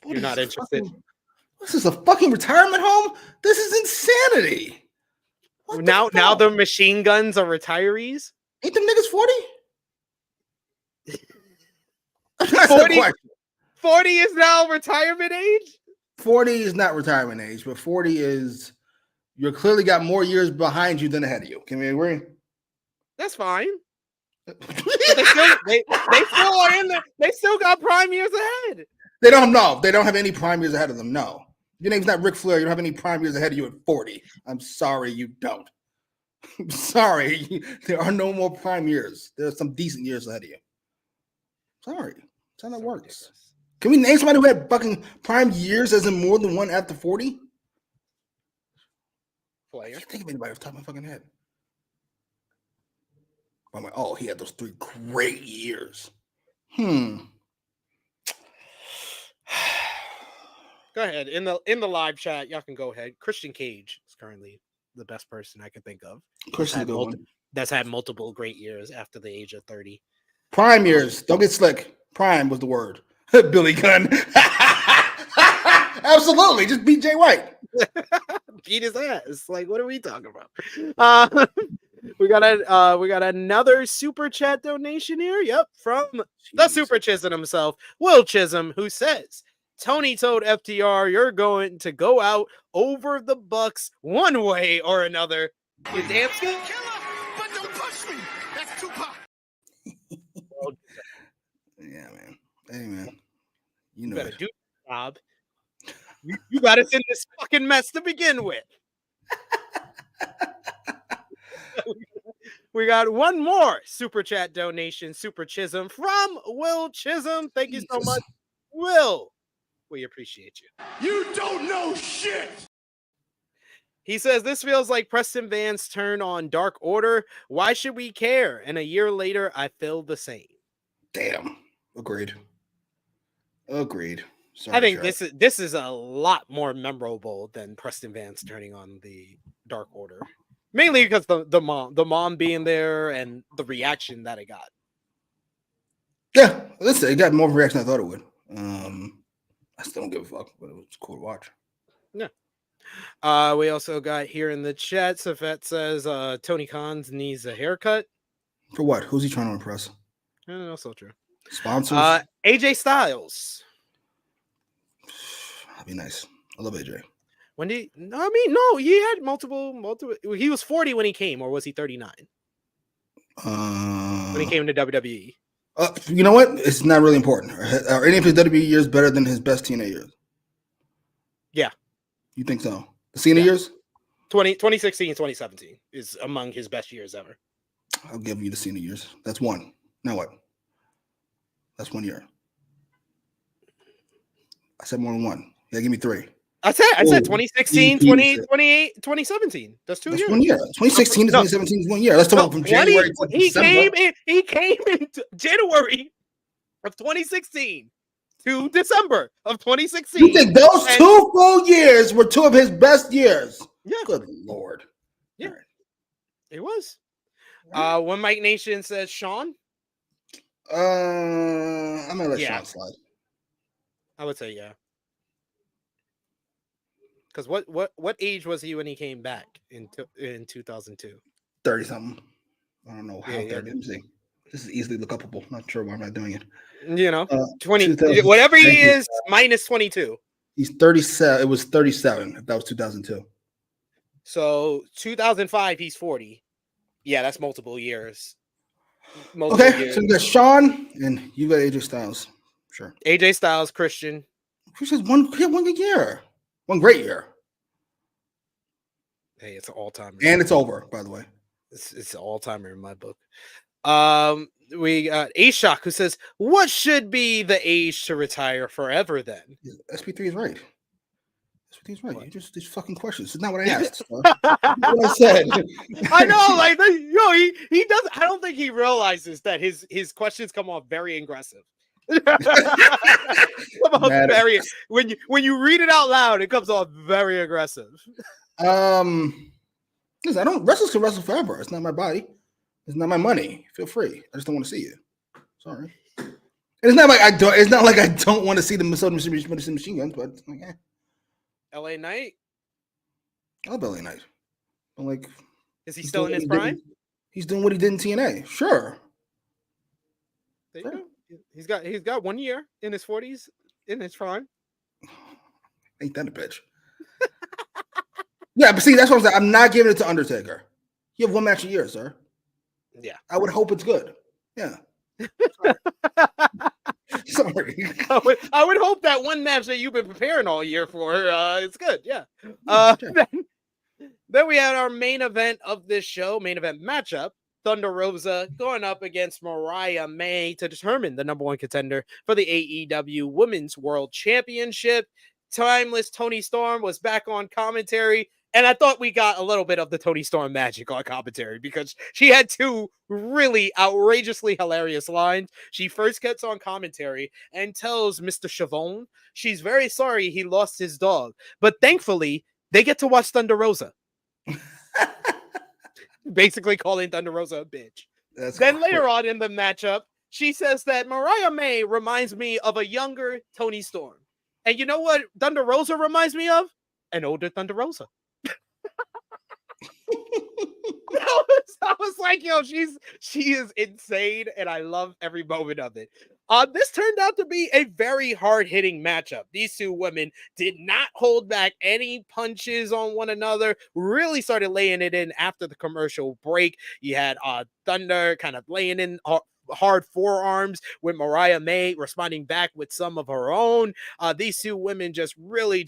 You're not interested. This is a fucking retirement home? This is insanity. Now the Machine Guns are retirees? Ain't them niggas 40? 40 is now retirement age? 40 is not retirement age, but 40 is you're clearly got more years behind you than ahead of you. Can we agree? That's fine. But they still are in there. They still got prime years ahead. They don't have any prime years ahead of them. No. Your name's not Ric Flair. You don't have any prime years ahead of you at 40. I'm sorry, you don't. I'm sorry. There are no more prime years. There are some decent years ahead of you. Sorry. That's how that works. Ridiculous. Can we name somebody who had fucking prime years as in more than one after 40? Player. I can't think of anybody off the top of my fucking head. I'm like, oh, he had those 3 great years. Go ahead. In the live chat, y'all can go ahead. Christian Cage is currently the best person I can think of. That's had multiple great years after the age of 30. Prime years. Don't get slick. Prime was the word. Billy Gunn. Absolutely. Just beat Jay White. Beat his ass. Like, what are we talking about? We got another super chat donation here. Yep, from the Super Chisholm himself, Will Chisholm, who says, Tony told FTR, you're going to go out over the Bucks one way or another. You damn skill. But don't push me. That's Tupac. Yeah, man. Hey, man. You know better it. do your job. You got us in this fucking mess to begin with. We got one more super chat donation, Super Chisholm from Will Chisholm. Thank you so much, Will. We appreciate you. You don't know shit. He says, this feels like Preston Van's turn on Dark Order. Why should we care? And a year later, I feel the same. Damn. Agreed. Sorry, I think Charlie. this is a lot more memorable than Preston Van's turning on the Dark Order. Mainly because the mom being there and the reaction that it got. Yeah, listen, it got more reaction than I thought it would. I still don't give a fuck, but it was cool to watch. Yeah. We also got here in the chat, Safet says Tony Khan needs a haircut. For what? Who's he trying to impress? Also true. Sponsors? AJ Styles. That'd be nice. I love AJ. When did no, he had multiple. He was 40 when he came, or was he 39? When he came to WWE. You know what? It's not really important. Are any of his WWE years better than his best TNA years? Yeah. You think so? The Cena years? 2016 and 2017 is among his best years ever. I'll give you the Cena years. That's one. Now what? That's 1 year. I said more than one. Yeah, give me three. I said 2016, 2028, 2017. That's 2 years. 1 year. 2016 to 2017 is 1 year. Let's talk about from January to December. He came in January of 2016 to December of 2016. You think those 2 full years were 2 of his best years? Yeah. Good Lord. Yeah. Right. It was. When Mike Nation says Sean. I'm gonna let Sean slide. I would say yeah. Because what age was he when he came back in 2002? 30 something. I don't know how 30. Let me see. This is easily look upable. Not sure why I'm not doing it. You know, 20 whatever he is minus 22. He's 37. It was 37. That was 2002. So 2005, he's 40. Yeah, that's multiple years. So you got Sean and you got AJ Styles. Sure. AJ Styles, Christian. Christian's one good year. One great year. Hey, it's an all-timer. And it's over, by the way. It's an all-timer in my book. We got A-Shock who says, what should be the age to retire forever then? SP3 is right. SP3 is right. What? You just fucking questions. It's not what I asked. What I said. I know, like, he does. I don't think he realizes that his questions come off very aggressive. When you read it out loud, it comes off very aggressive. Listen, wrestlers can wrestle forever. It's not my body. It's not my money. Feel free. I just don't want to see you. Sorry. It's not like I don't. It's not like I don't want to see the machine guns, but like, LA Knight. I love LA Knight. But like, is he still in his prime? He's doing what he did in TNA. Sure. There you go. He's got 1 year in his 40s in his prime. Ain't that a bitch? Yeah, but see, that's what I'm saying. I'm not giving it to Undertaker. You have one match a year, sir. Yeah. I would hope it's good. Yeah. Sorry. I would hope that one match that you've been preparing all year for it's good. Yeah. Then we had our main event of this show, main event matchup. Thunder Rosa going up against Mariah May to determine the number one contender for the AEW Women's World Championship. Timeless Toni Storm was back on commentary, and I thought we got a little bit of the Toni Storm magic on commentary because she had 2 really outrageously hilarious lines. She first gets on commentary and tells Mr. Chavon she's very sorry he lost his dog, but thankfully they get to watch Thunder Rosa. Basically calling Thunder Rosa a bitch. Then later on in the matchup, she says that Mariah May reminds me of a younger Toni Storm. And you know what Thunder Rosa reminds me of? An older Thunder Rosa. I was like, yo, she is insane, and I love every moment of it. This turned out to be a very hard-hitting matchup. These two women did not hold back any punches on one another, really started laying it in after the commercial break. You had Thunder kind of laying in hard forearms with Mariah May responding back with some of her own. These two women just really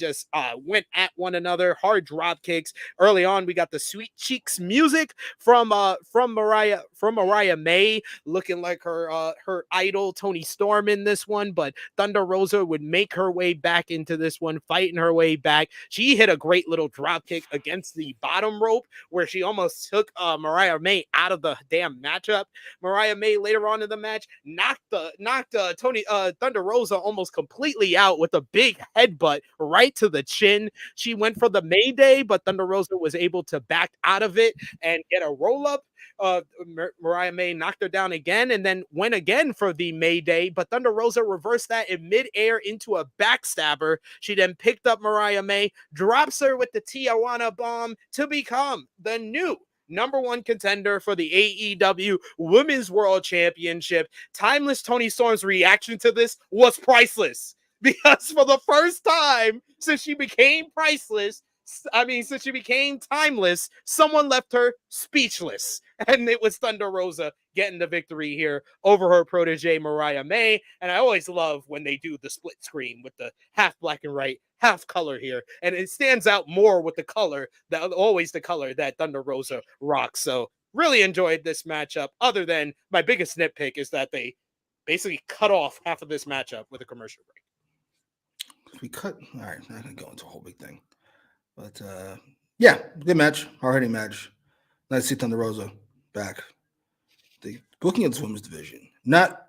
went at one another, hard drop kicks. Early on, we got the Sweet Cheeks music from Mariah May, looking like her idol Toni Storm in this one, but Thunder Rosa would make her way back into this one, fighting her way back. She hit a great little drop kick against the bottom rope where she almost took Mariah May out of the damn matchup. Mariah May later on in the match knocked Thunder Rosa almost completely out with a big headbutt right to the chin. She went for the Mayday, but Thunder Rosa was able to back out of it and get a roll up. Mariah May knocked her down again and then went again for the Mayday, but Thunder Rosa reversed that in midair into a backstabber. She then picked up Mariah May, drops her with the Tijuana bomb to become the new #1 contender for the AEW Women's World Championship. Timeless Toni Storm's reaction to this was priceless, because for the first time since she became timeless, someone left her speechless. And it was Thunder Rosa getting the victory here over her protege, Mariah May. And I always love when they do the split screen with the half black and white, half color here. And it stands out more with the color, always the color that Thunder Rosa rocks. So really enjoyed this matchup, other than my biggest nitpick is that they basically cut off half of this matchup with a commercial break. All right, I'm not going to go into a whole big thing. But yeah, good match, hard-hitting match. Nice to see Thunder Rosa back. The booking of this women's division, not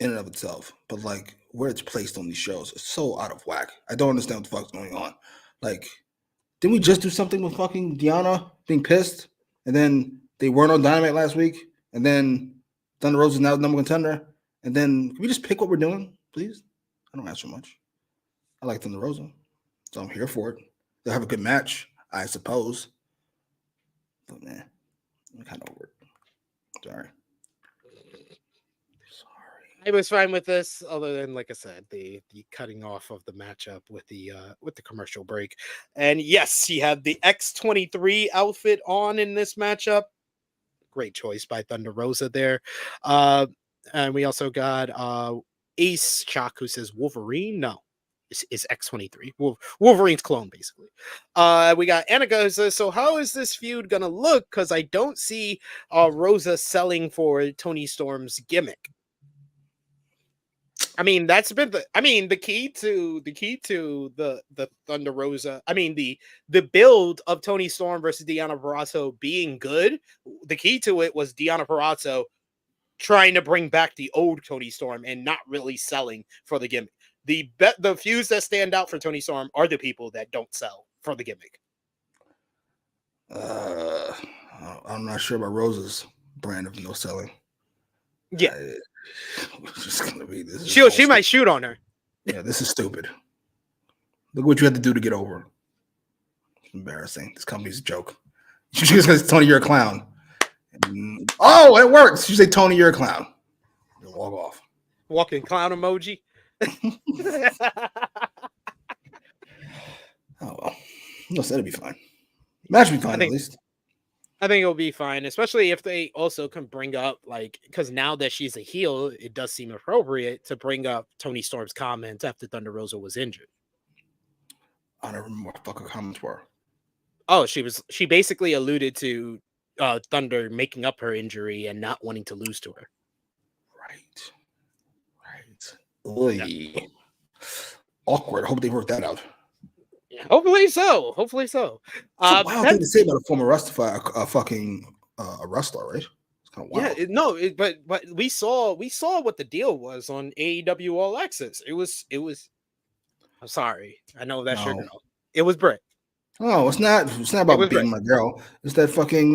in and of itself, but like where it's placed on these shows, is so out of whack. I don't understand what the fuck's going on. Like, didn't we just do something with fucking Deonna being pissed, and then they weren't on Dynamite last week, and then Thunder Rosa is now the #1 contender, and then can we just pick what we're doing, please? I don't ask for much. I like Thunder Rosa, so I'm here for it. They'll have a good match, I suppose. But man, I'm kind of over it. Sorry. I was fine with this, other than, like I said, the cutting off of the matchup with the commercial break. And yes, he had the X23 outfit on in this matchup. Great choice by Thunder Rosa there. And we also got Ace Chalk, who says Wolverine. No, is X23 Wolverine's clone, basically. We got Annika, who says, so how is this feud gonna look? Because I don't see Rosa selling for Toni Storm's gimmick. I mean, that's been the key to the Thunder Rosa. I mean, the build of Toni Storm versus Deonna Purrazzo being good. The key to it was Deonna Purrazzo trying to bring back the old Toni Storm and not really selling for the gimmick. The feuds that stand out for Toni Storm are the people that don't sell for the gimmick. I'm not sure about Rosa's brand of no selling. Yeah. Just gonna be this. She might shoot on her. Yeah, this is stupid. Look what you had to do to get over. It's embarrassing. This company's a joke. She just says, Tony, you're a clown. Oh, it works. You say, Tony, you're a clown. You walk off. Walking clown emoji. Oh well. No, that'll be fine. Match will be fine at least. I think it'll be fine, especially if they also can bring up, like, because now that she's a heel, it does seem appropriate to bring up Toni Storm's comments after Thunder Rosa was injured. I don't remember what the fuck her comments were. Oh, she basically alluded to Thunder making up her injury and not wanting to lose to her. Right. Yeah. Awkward. I hope they work that out. Yeah, hopefully so. It's a wild thing to say about a former wrestler, a wrestler, right? It's kind of wild. Yeah, but we saw what the deal was on AEW All Access. It was. I'm sorry, I know that's your girl. It was Britt. Oh, it's not about being my girl. It's that fucking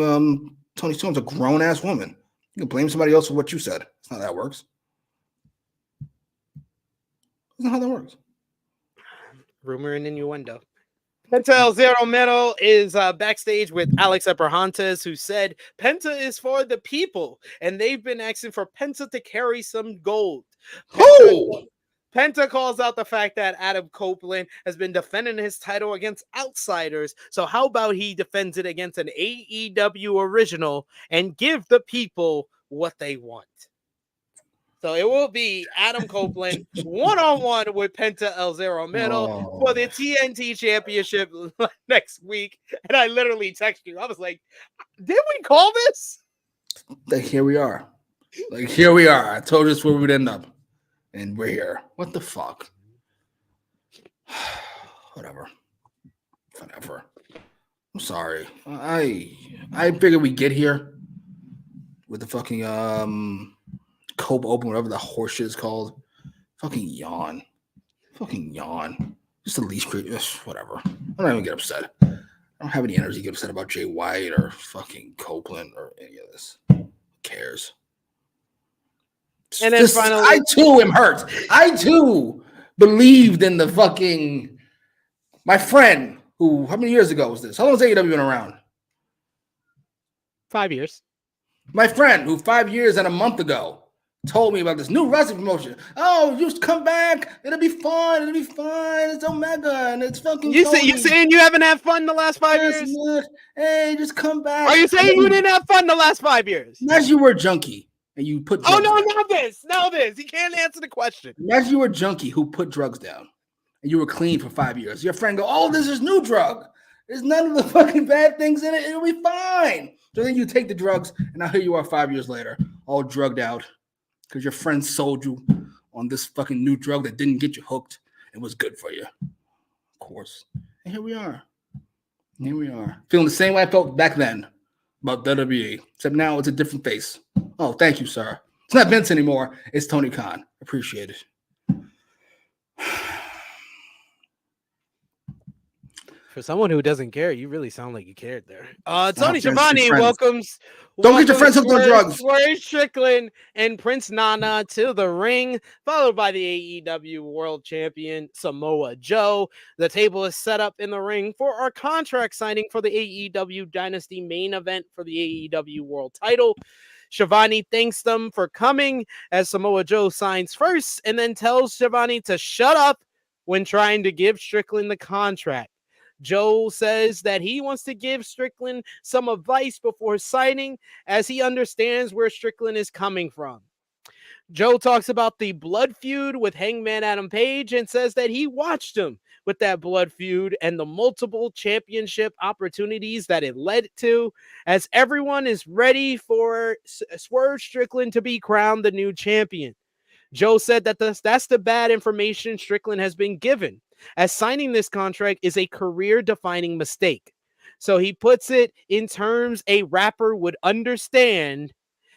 Toni Storm's a grown ass woman. You can blame somebody else for what you said. That's not how that works. That's not how that works. Rumor and innuendo. Penta Zero Metal is backstage with Alex Abrahantes, who said Penta is for the people, and they've been asking for Penta to carry some gold. Penta calls out the fact that Adam Copeland has been defending his title against outsiders. So how about he defends it against an AEW original and give the people what they want? So it will be Adam Copeland one-on-one with Penta El Zero Miedo for the TNT Championship next week. And I literally texted you. I was like, did we call this? Like, here we are. I told you this where we'd end up. And we're here. What the fuck? Whatever. I'm sorry. I figured we'd get here with the fucking Cope Open, whatever the horseshit is called. Fucking yawn. Just the least whatever. I'm not even get upset. I don't have any energy to get upset about Jay White or fucking Copeland or any of this. Who cares? And then finally, I too am hurt. I too believed in the fucking my friend who, how many years ago was this? How long has AEW been around? 5 years. My friend who 5 years and a month ago told me about this new wrestling promotion. Oh, just come back. It'll be fun. It's Omega and it's fucking. You saying you haven't had fun the last 5 years? Look. Hey, just come back. Are you saying you didn't have fun the last 5 years? Imagine you were a junkie and you put. Oh no! Now this. He can't answer the question. Imagine you were a junkie who put drugs down and you were clean for 5 years. Your friend go, oh, this is new drug. There's none of the fucking bad things in it. It'll be fine. So then you take the drugs and now here you are 5 years later, all drugged out. Because your friend sold you on this fucking new drug that didn't get you hooked and was good for you. Of course. And here we are. Feeling the same way I felt back then about WWE. Except now it's a different face. Oh, thank you, sir. It's not Vince anymore. It's Tony Khan. Appreciate it. For someone who doesn't care, you really sound like you cared there. Tony Schiavone welcomes. Don't get your friends hooked on drugs. Swerve Strickland and Prince Nana to the ring, followed by the AEW World Champion Samoa Joe. The table is set up in the ring for our contract signing for the AEW Dynasty main event for the AEW World Title. Schiavone thanks them for coming as Samoa Joe signs first, and then tells Schiavone to shut up when trying to give Strickland the contract. Joe says that he wants to give Strickland some advice before signing, as he understands where Strickland is coming from. Joe talks about the blood feud with Hangman Adam Page and says that he watched him with that blood feud and the multiple championship opportunities that it led to, as everyone is ready for Swerve Strickland to be crowned the new champion. Joe said that that's the bad information Strickland has been given, as signing this contract is a career-defining mistake. So he puts it in terms a rapper would understand.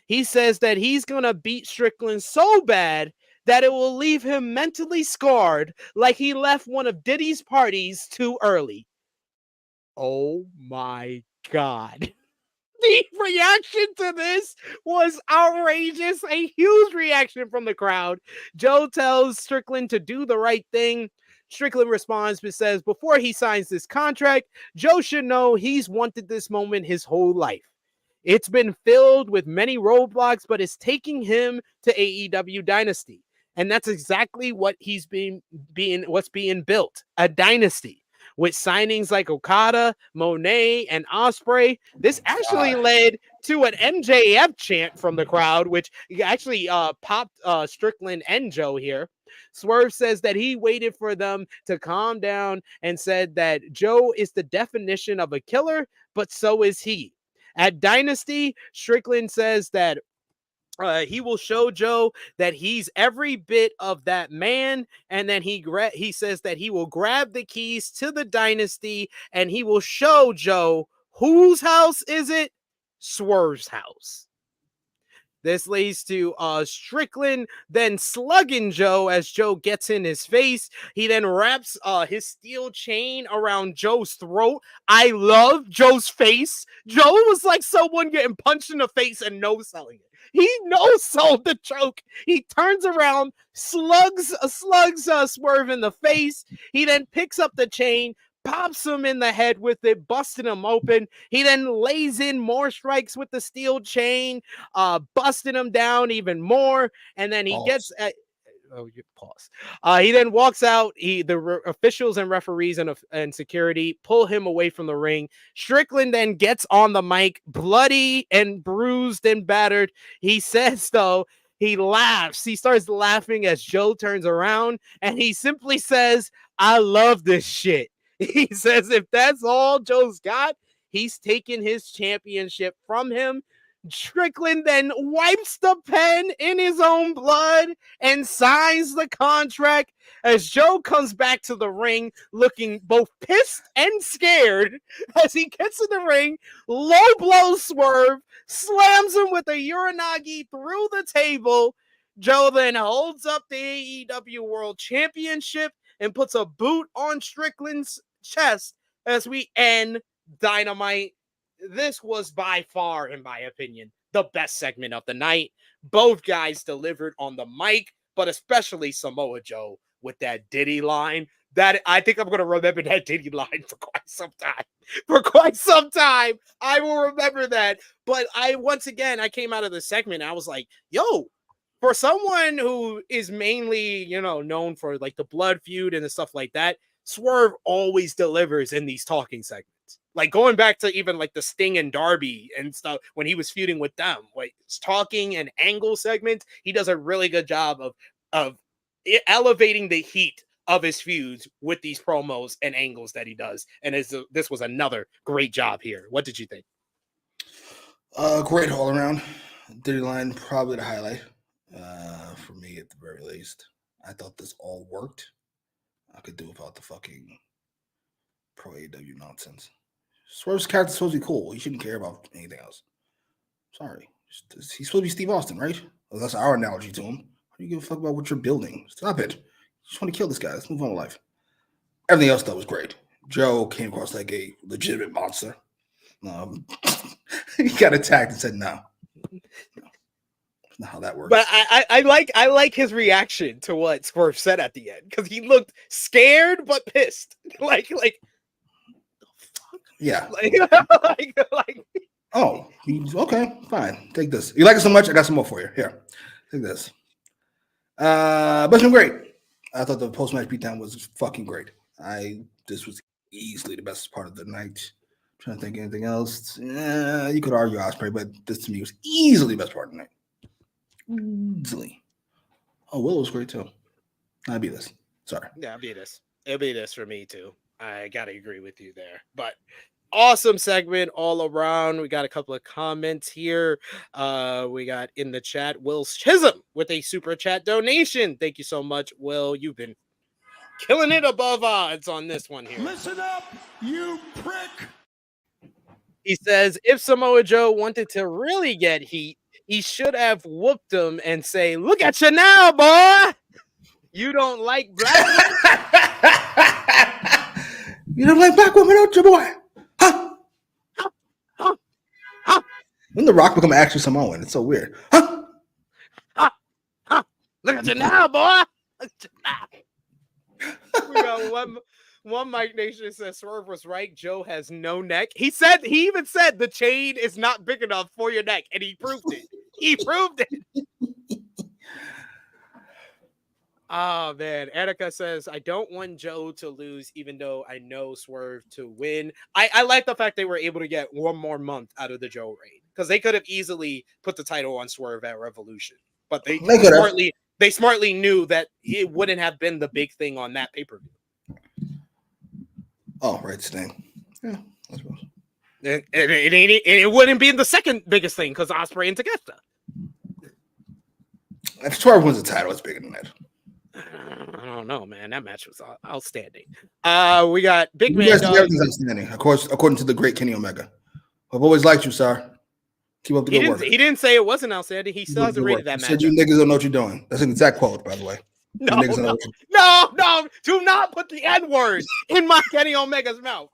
He says that he's going to beat Strickland so bad that it will leave him mentally scarred, like he left one of Diddy's parties too early. Oh my God. The reaction to this was outrageous. A huge reaction from the crowd. Joe tells Strickland to do the right thing. Strickland responds but says before he signs this contract, Joe should know he's wanted this moment his whole life. It's been filled with many roadblocks, but it's taking him to AEW Dynasty. And that's exactly what what's being built, a dynasty. With signings like Okada, Monet, and Ospreay, this actually led to an MJF chant from the crowd, which actually popped Strickland and Joe here. Swerve says that he waited for them to calm down and said that Joe is the definition of a killer, but so is he. At Dynasty, Strickland says that he will show Joe that he's every bit of that man, and then he says that he will grab the keys to the dynasty and he will show Joe whose house is it? Swerve's house. This leads to Strickland then slugging Joe as Joe gets in his face. He then wraps his steel chain around Joe's throat. I love Joe's face. Joe was like someone getting punched in the face and no-selling it. He no-sold the choke. He turns around, slugs Swerve in the face. He then picks up the chain, pops him in the head with it, busting him open. He then lays in more strikes with the steel chain, busting him down even more. And then he gets pause. He then walks out. Officials and referees and security pull him away from the ring. Strickland then gets on the mic, bloody and bruised and battered. He says, though, he laughs. He starts laughing as Joe turns around, and he simply says, "I love this shit." He says if that's all Joe's got, he's taking his championship from him. Strickland then wipes the pen in his own blood and signs the contract as Joe comes back to the ring looking both pissed and scared as he gets in the ring, low blows Swerve, slams him with a Uranagi through the table. Joe then holds up the AEW World Championship and puts a boot on Strickland's chest as we end Dynamite. This was by far, in my opinion, the best segment of the night. Both guys delivered on the mic, but especially Samoa Joe with that Diddy line. That I think I'm going to remember that Diddy line for quite some time. For quite some time, I will remember that. But once again, I came out of the segment and I was like, yo, for someone who is mainly, known for like the blood feud and the stuff like that, Swerve always delivers in these talking segments. Like going back to even like the Sting and Darby and stuff when he was feuding with them, like talking and angle segments, he does a really good job of elevating the heat of his feuds with these promos and angles that he does. And this was another great job here. What did you think? Great all around. Diddy line probably the highlight for me at the very least. I thought this all worked. I could do without the fucking pro AEW nonsense. Swerve's character's supposed to be cool. He shouldn't care about anything else. Sorry. He's supposed to be Steve Austin, right? Well, that's our analogy to him. How do you give a fuck about what you're building? Stop it. You just want to kill this guy. Let's move on with life. Everything else, though, was great. Joe came across like a legitimate monster. He got attacked and said, no. That's not how that works. But I like his reaction to what Swerve said at the end because he looked scared but pissed. Like yeah. like oh, okay, fine. Take this. You like it so much, I got some more for you. Here, take this. But it's been great. I thought the post-match beatdown was fucking great. This was easily the best part of the night. I'm trying to think of anything else. You could argue Ospreay, but this to me was easily the best part of the night. Easily. Oh, Will was great too. I'd be this. Sorry. Yeah, it'll be this for me too. I gotta agree with you there. But awesome segment all around. We got a couple of comments here. We got in the chat Will Chisholm with a super chat donation. Thank you so much, Will. You've been killing it above odds on this one here. Listen up, you prick. He says if Samoa Joe wanted to really get heat, he should have whooped him and say, "Look at you now, boy. You don't like black." You don't like black women, don't you, boy? Huh? When The Rock become actually Samoan, it's so weird. Huh? Look at you now, boy. We got one Mike Nation says Swerve was right. Joe has no neck. He even said the chain is not big enough for your neck, and he proved it. He proved it. Oh, man. Erica says, I don't want Joe to lose, even though I know Swerve to win. I like the fact they were able to get one more month out of the Joe reign, because they could have easily put the title on Swerve at Revolution. But they smartly knew that it wouldn't have been the big thing on that pay-per-view. Oh, right, Sting. Yeah, I suppose. It wouldn't be the second biggest thing because Ospreay and Takeshita. If Swerve wins the title, it's bigger than that. I don't know, man. That match was outstanding. We got Big Man. Everything's outstanding, of course, according to the great Kenny Omega. I've always liked you, sir. Keep up the good work. He didn't say it wasn't outstanding. He still hasn't rated that match. Said you niggas don't know what you're doing. That's an exact quote, by the way. No, do not put the N-word in my Kenny Omega's mouth.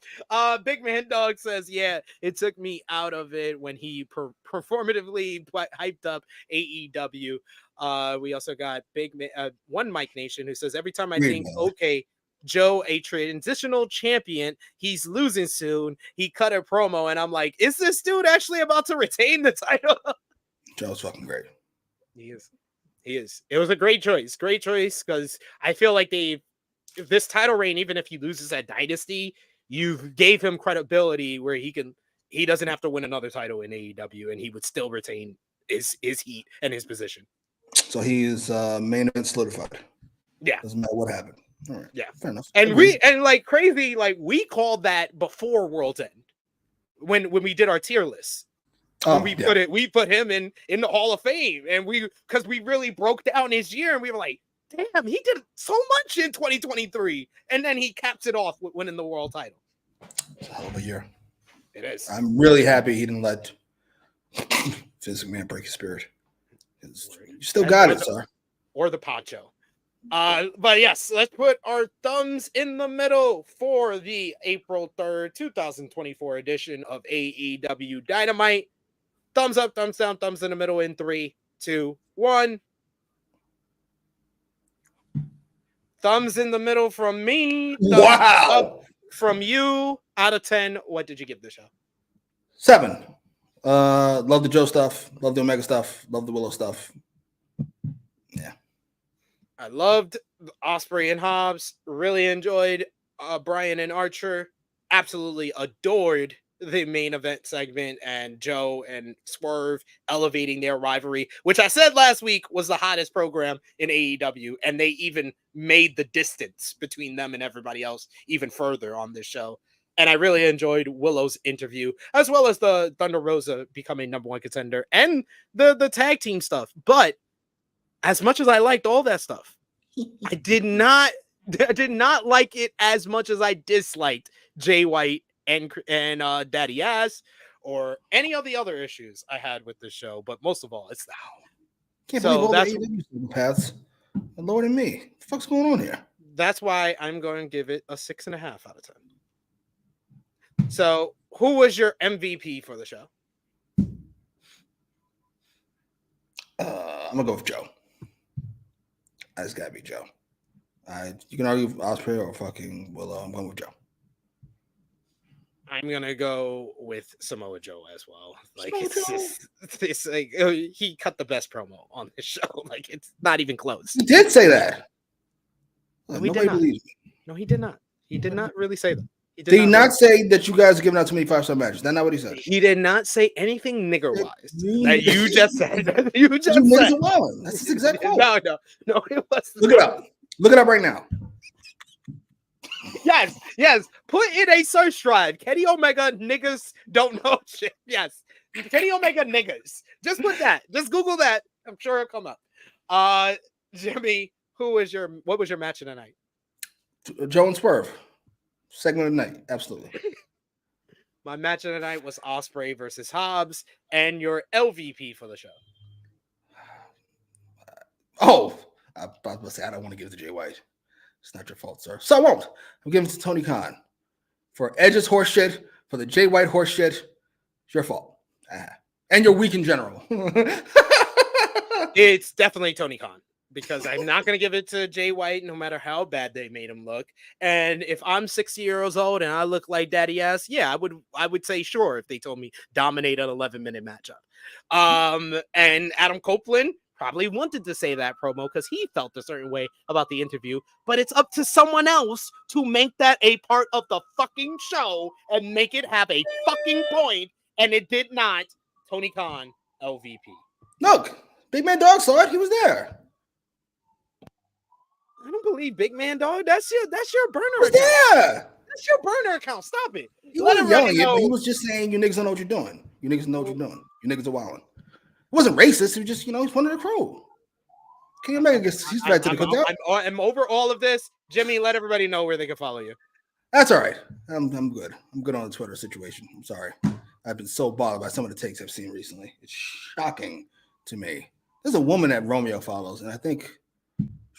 Big Man Dog says, yeah, it took me out of it when he performatively hyped up AEW. We also got one Mike Nation who says, every time I think, okay, Joe, a transitional champion, he's losing soon. He cut a promo, and I'm like, is this dude actually about to retain the title? Joe's fucking great. He is. He is. It was a great choice. Great choice, because I feel like this title reign, even if he loses at Dynasty, you gave him credibility where he doesn't have to win another title in AEW, and he would still retain his heat and his position. So he is main event solidified. Yeah. Doesn't matter what happened. All right. Yeah. Fair enough. And crazy, like we called that before World's End when we did our tier list. We put him in the Hall of Fame, and because we really broke down his year, and we were like, damn, he did so much in 2023, and then he caps it off with winning the world title. It's a hell of a year. It is. I'm really happy he didn't let Vince McMahon break his spirit. You still got it, sir. Or the poncho. But yes, let's put our thumbs in the middle for the April 3rd, 2024 edition of AEW Dynamite. Thumbs up, thumbs down, thumbs in the middle in 3, 2, 1. Thumbs in the middle from me. Wow. Up from you. Out of 10, what did you give the show? 7. Love the Joe stuff. Love the Omega stuff. Love the Willow stuff. Yeah. I loved Ospreay and Hobbs. Really enjoyed Brian and Archer. Absolutely adored the main event segment and Joe and Swerve elevating their rivalry, which I said last week was the hottest program in AEW, and they even made the distance between them and everybody else even further on this show. And I really enjoyed Willow's interview, as well as the Thunder Rosa becoming #1 contender and the tag team stuff. But as much as I liked all that stuff, I did not like it as much as I disliked Jay White and Daddy Ass, or any of the other issues I had with this show. But most of all, it's that. Can't believe all the AEW paths are lower than me. What the fuck's going on here? That's why I'm going to give it a 6.5 out of 10. So, who was your MVP for the show? I'm gonna go with Joe. I just gotta be Joe. You can argue with Ospreay or fucking Willow. I'm going with Joe. I'm gonna go with Samoa Joe as well. Like it's like he cut the best promo on this show. Like it's not even close. He did say that. No, Nobody believes me. No, he did not. He did not really say that. Did he not say that you guys are giving out too many 5-star matches? That's not what he said. He did not say anything nigger-wise. That you just said. You just said. That's his exact quote. No, it was. Look it up. Look it up right now. Yes. Put in a search drive. Kenny Omega niggas don't know shit. Yes. Kenny Omega niggas. Just put that. Just Google that. I'm sure it'll come up. Jimmy, what was your match of the night? Joe and Swerve. Segment of the night. Absolutely. My match of the night was Ospreay versus Hobbs, and your LVP for the show. Oh, I was about to say I don't want to give it to Jay White. It's not your fault, sir. So I won't. I'm giving it to Tony Khan. For Edge's horse shit, for the Jay White horse shit, it's your fault. And you're weak in general. It's definitely Tony Khan, because I'm not going to give it to Jay White no matter how bad they made him look. And if I'm 60 years old and I look like Daddy Ass, yeah, I would say sure if they told me dominate an 11-minute matchup. And Adam Copeland probably wanted to say that promo because he felt a certain way about the interview, but it's up to someone else to make that a part of the fucking show and make it have a fucking point, and it did not. Tony Khan, LVP. Look, Big Man Dog saw it. He was there. I don't believe Big Man Dog. That's your burner account. Yeah. That's your burner account. Stop it. He wasn't yelling it, but he was just saying, you niggas don't know what you're doing. You niggas know what you're doing. You niggas are wilding. It wasn't racist. It was just, he's one of the crew. Kenny Omega gets he's right to the cookout. I'm over all of this. Jimmy, let everybody know where they can follow you. That's all right. I'm good. I'm good on the Twitter situation. I'm sorry. I've been so bothered by some of the takes I've seen recently. It's shocking to me. There's a woman that Romeo follows, and I think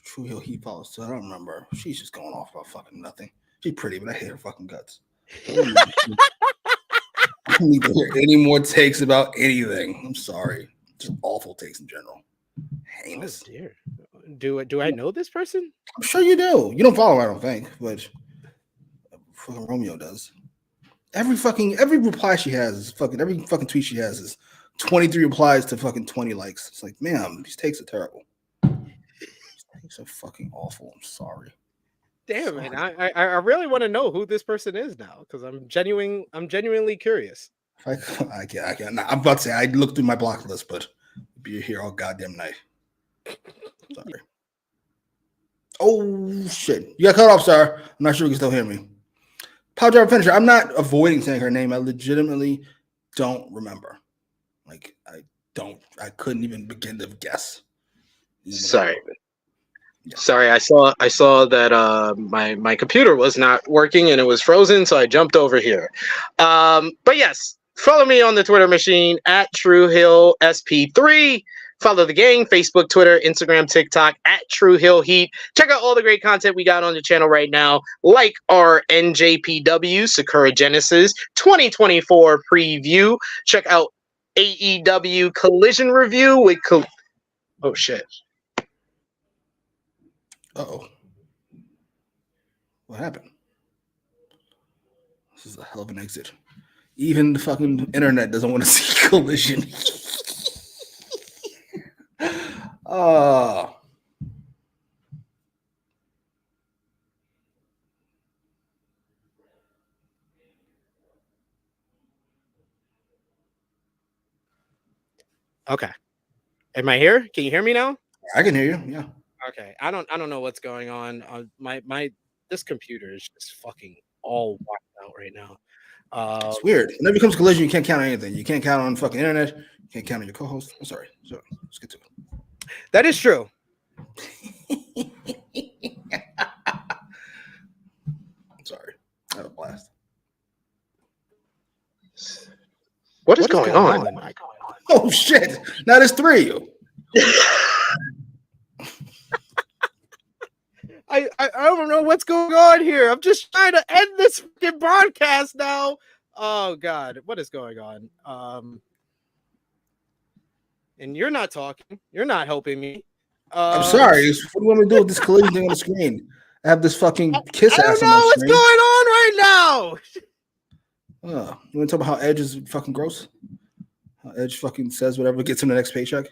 True Hill he follows too. I don't remember. She's just going off about fucking nothing. She's pretty, but I hate her fucking guts. I don't need to hear any more takes about anything. I'm sorry. Just awful takes in general. Heinous. Oh, dear. Do I know this person? I'm sure you do. You don't follow her, I don't think, but fucking Romeo does. Every reply she has is every fucking tweet she has is 23 replies to fucking 20 likes. It's like, ma'am, these takes are terrible. He's so fucking awful. I'm sorry. Damn, man. I really want to know who this person is now because I'm genuinely curious. I can't. I'm about to say I looked through my block list, but be here all goddamn night. Sorry. Oh shit! You got cut off, sir. I'm not sure you can still hear me. Power Driver Finisher. I'm not avoiding saying her name. I legitimately don't remember. Like I couldn't even begin to guess. Sorry. Yeah. Sorry, I saw that my computer was not working and it was frozen, so I jumped over here. But yes, follow me on the Twitter machine at TrueHillSP3. Follow the gang, Facebook, Twitter, Instagram, TikTok at True Hill Heat. Check out all the great content we got on the channel right now, like our NJPW Sakura Genesis 2024 preview. Check out AEW Collision Review with oh shit. Uh-oh. What happened? This is a hell of an exit. Even the fucking internet doesn't want to see Collision. Okay. Am I here? Can you hear me now? I can hear you. Yeah. Okay. I don't know what's going on. This computer is just fucking all whacked out right now. It's weird. When it becomes Collision, you can't count on anything. You can't count on fucking internet. You can't count on your co-host. I'm sorry. Let's get to it. That is true. I'm sorry. I had a blast. What is going on? Oh shit! Now there's three of you. I don't know what's going on here. I'm just trying to end this fucking broadcast now. Oh God, what is going on? And you're not talking. You're not helping me. I'm sorry. What do you want me to do with this Collision thing on the screen? I have this fucking kiss ass on I don't know my what's screen. going on right now. You want to talk about how Edge is fucking gross? How Edge fucking says whatever gets him the next paycheck?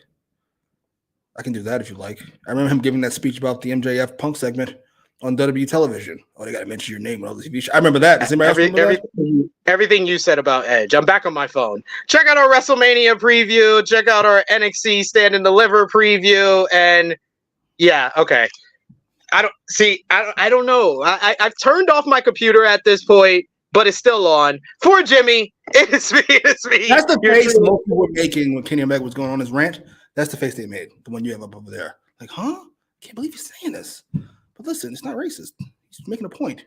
I can do that if you like. I remember him giving that speech about the MJF Punk segment on WWE television. Oh, they got to mention your name on all the TV shows. I remember that. Does anybody else remember that? Everything you said about Edge. I'm back on my phone. Check out our WrestleMania preview. Check out our NXT Stand and Deliver preview. And yeah, okay. I don't know. I've turned off my computer at this point, but it's still on. For Jimmy, it's me. That's the face most people were making when Kenny Omega was going on his rant. That's the face they made. The one you have up over there. Like, huh? Can't believe he's saying this. But listen, it's not racist. He's making a point.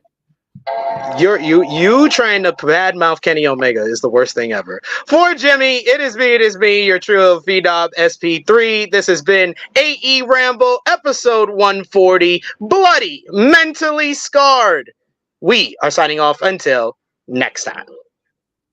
You trying to badmouth Kenny Omega is the worst thing ever. For Jimmy, it is me, your true VDOB SP3. This has been AEWramble, episode 140, Bloody, Mentally Scarred. We are signing off until next time.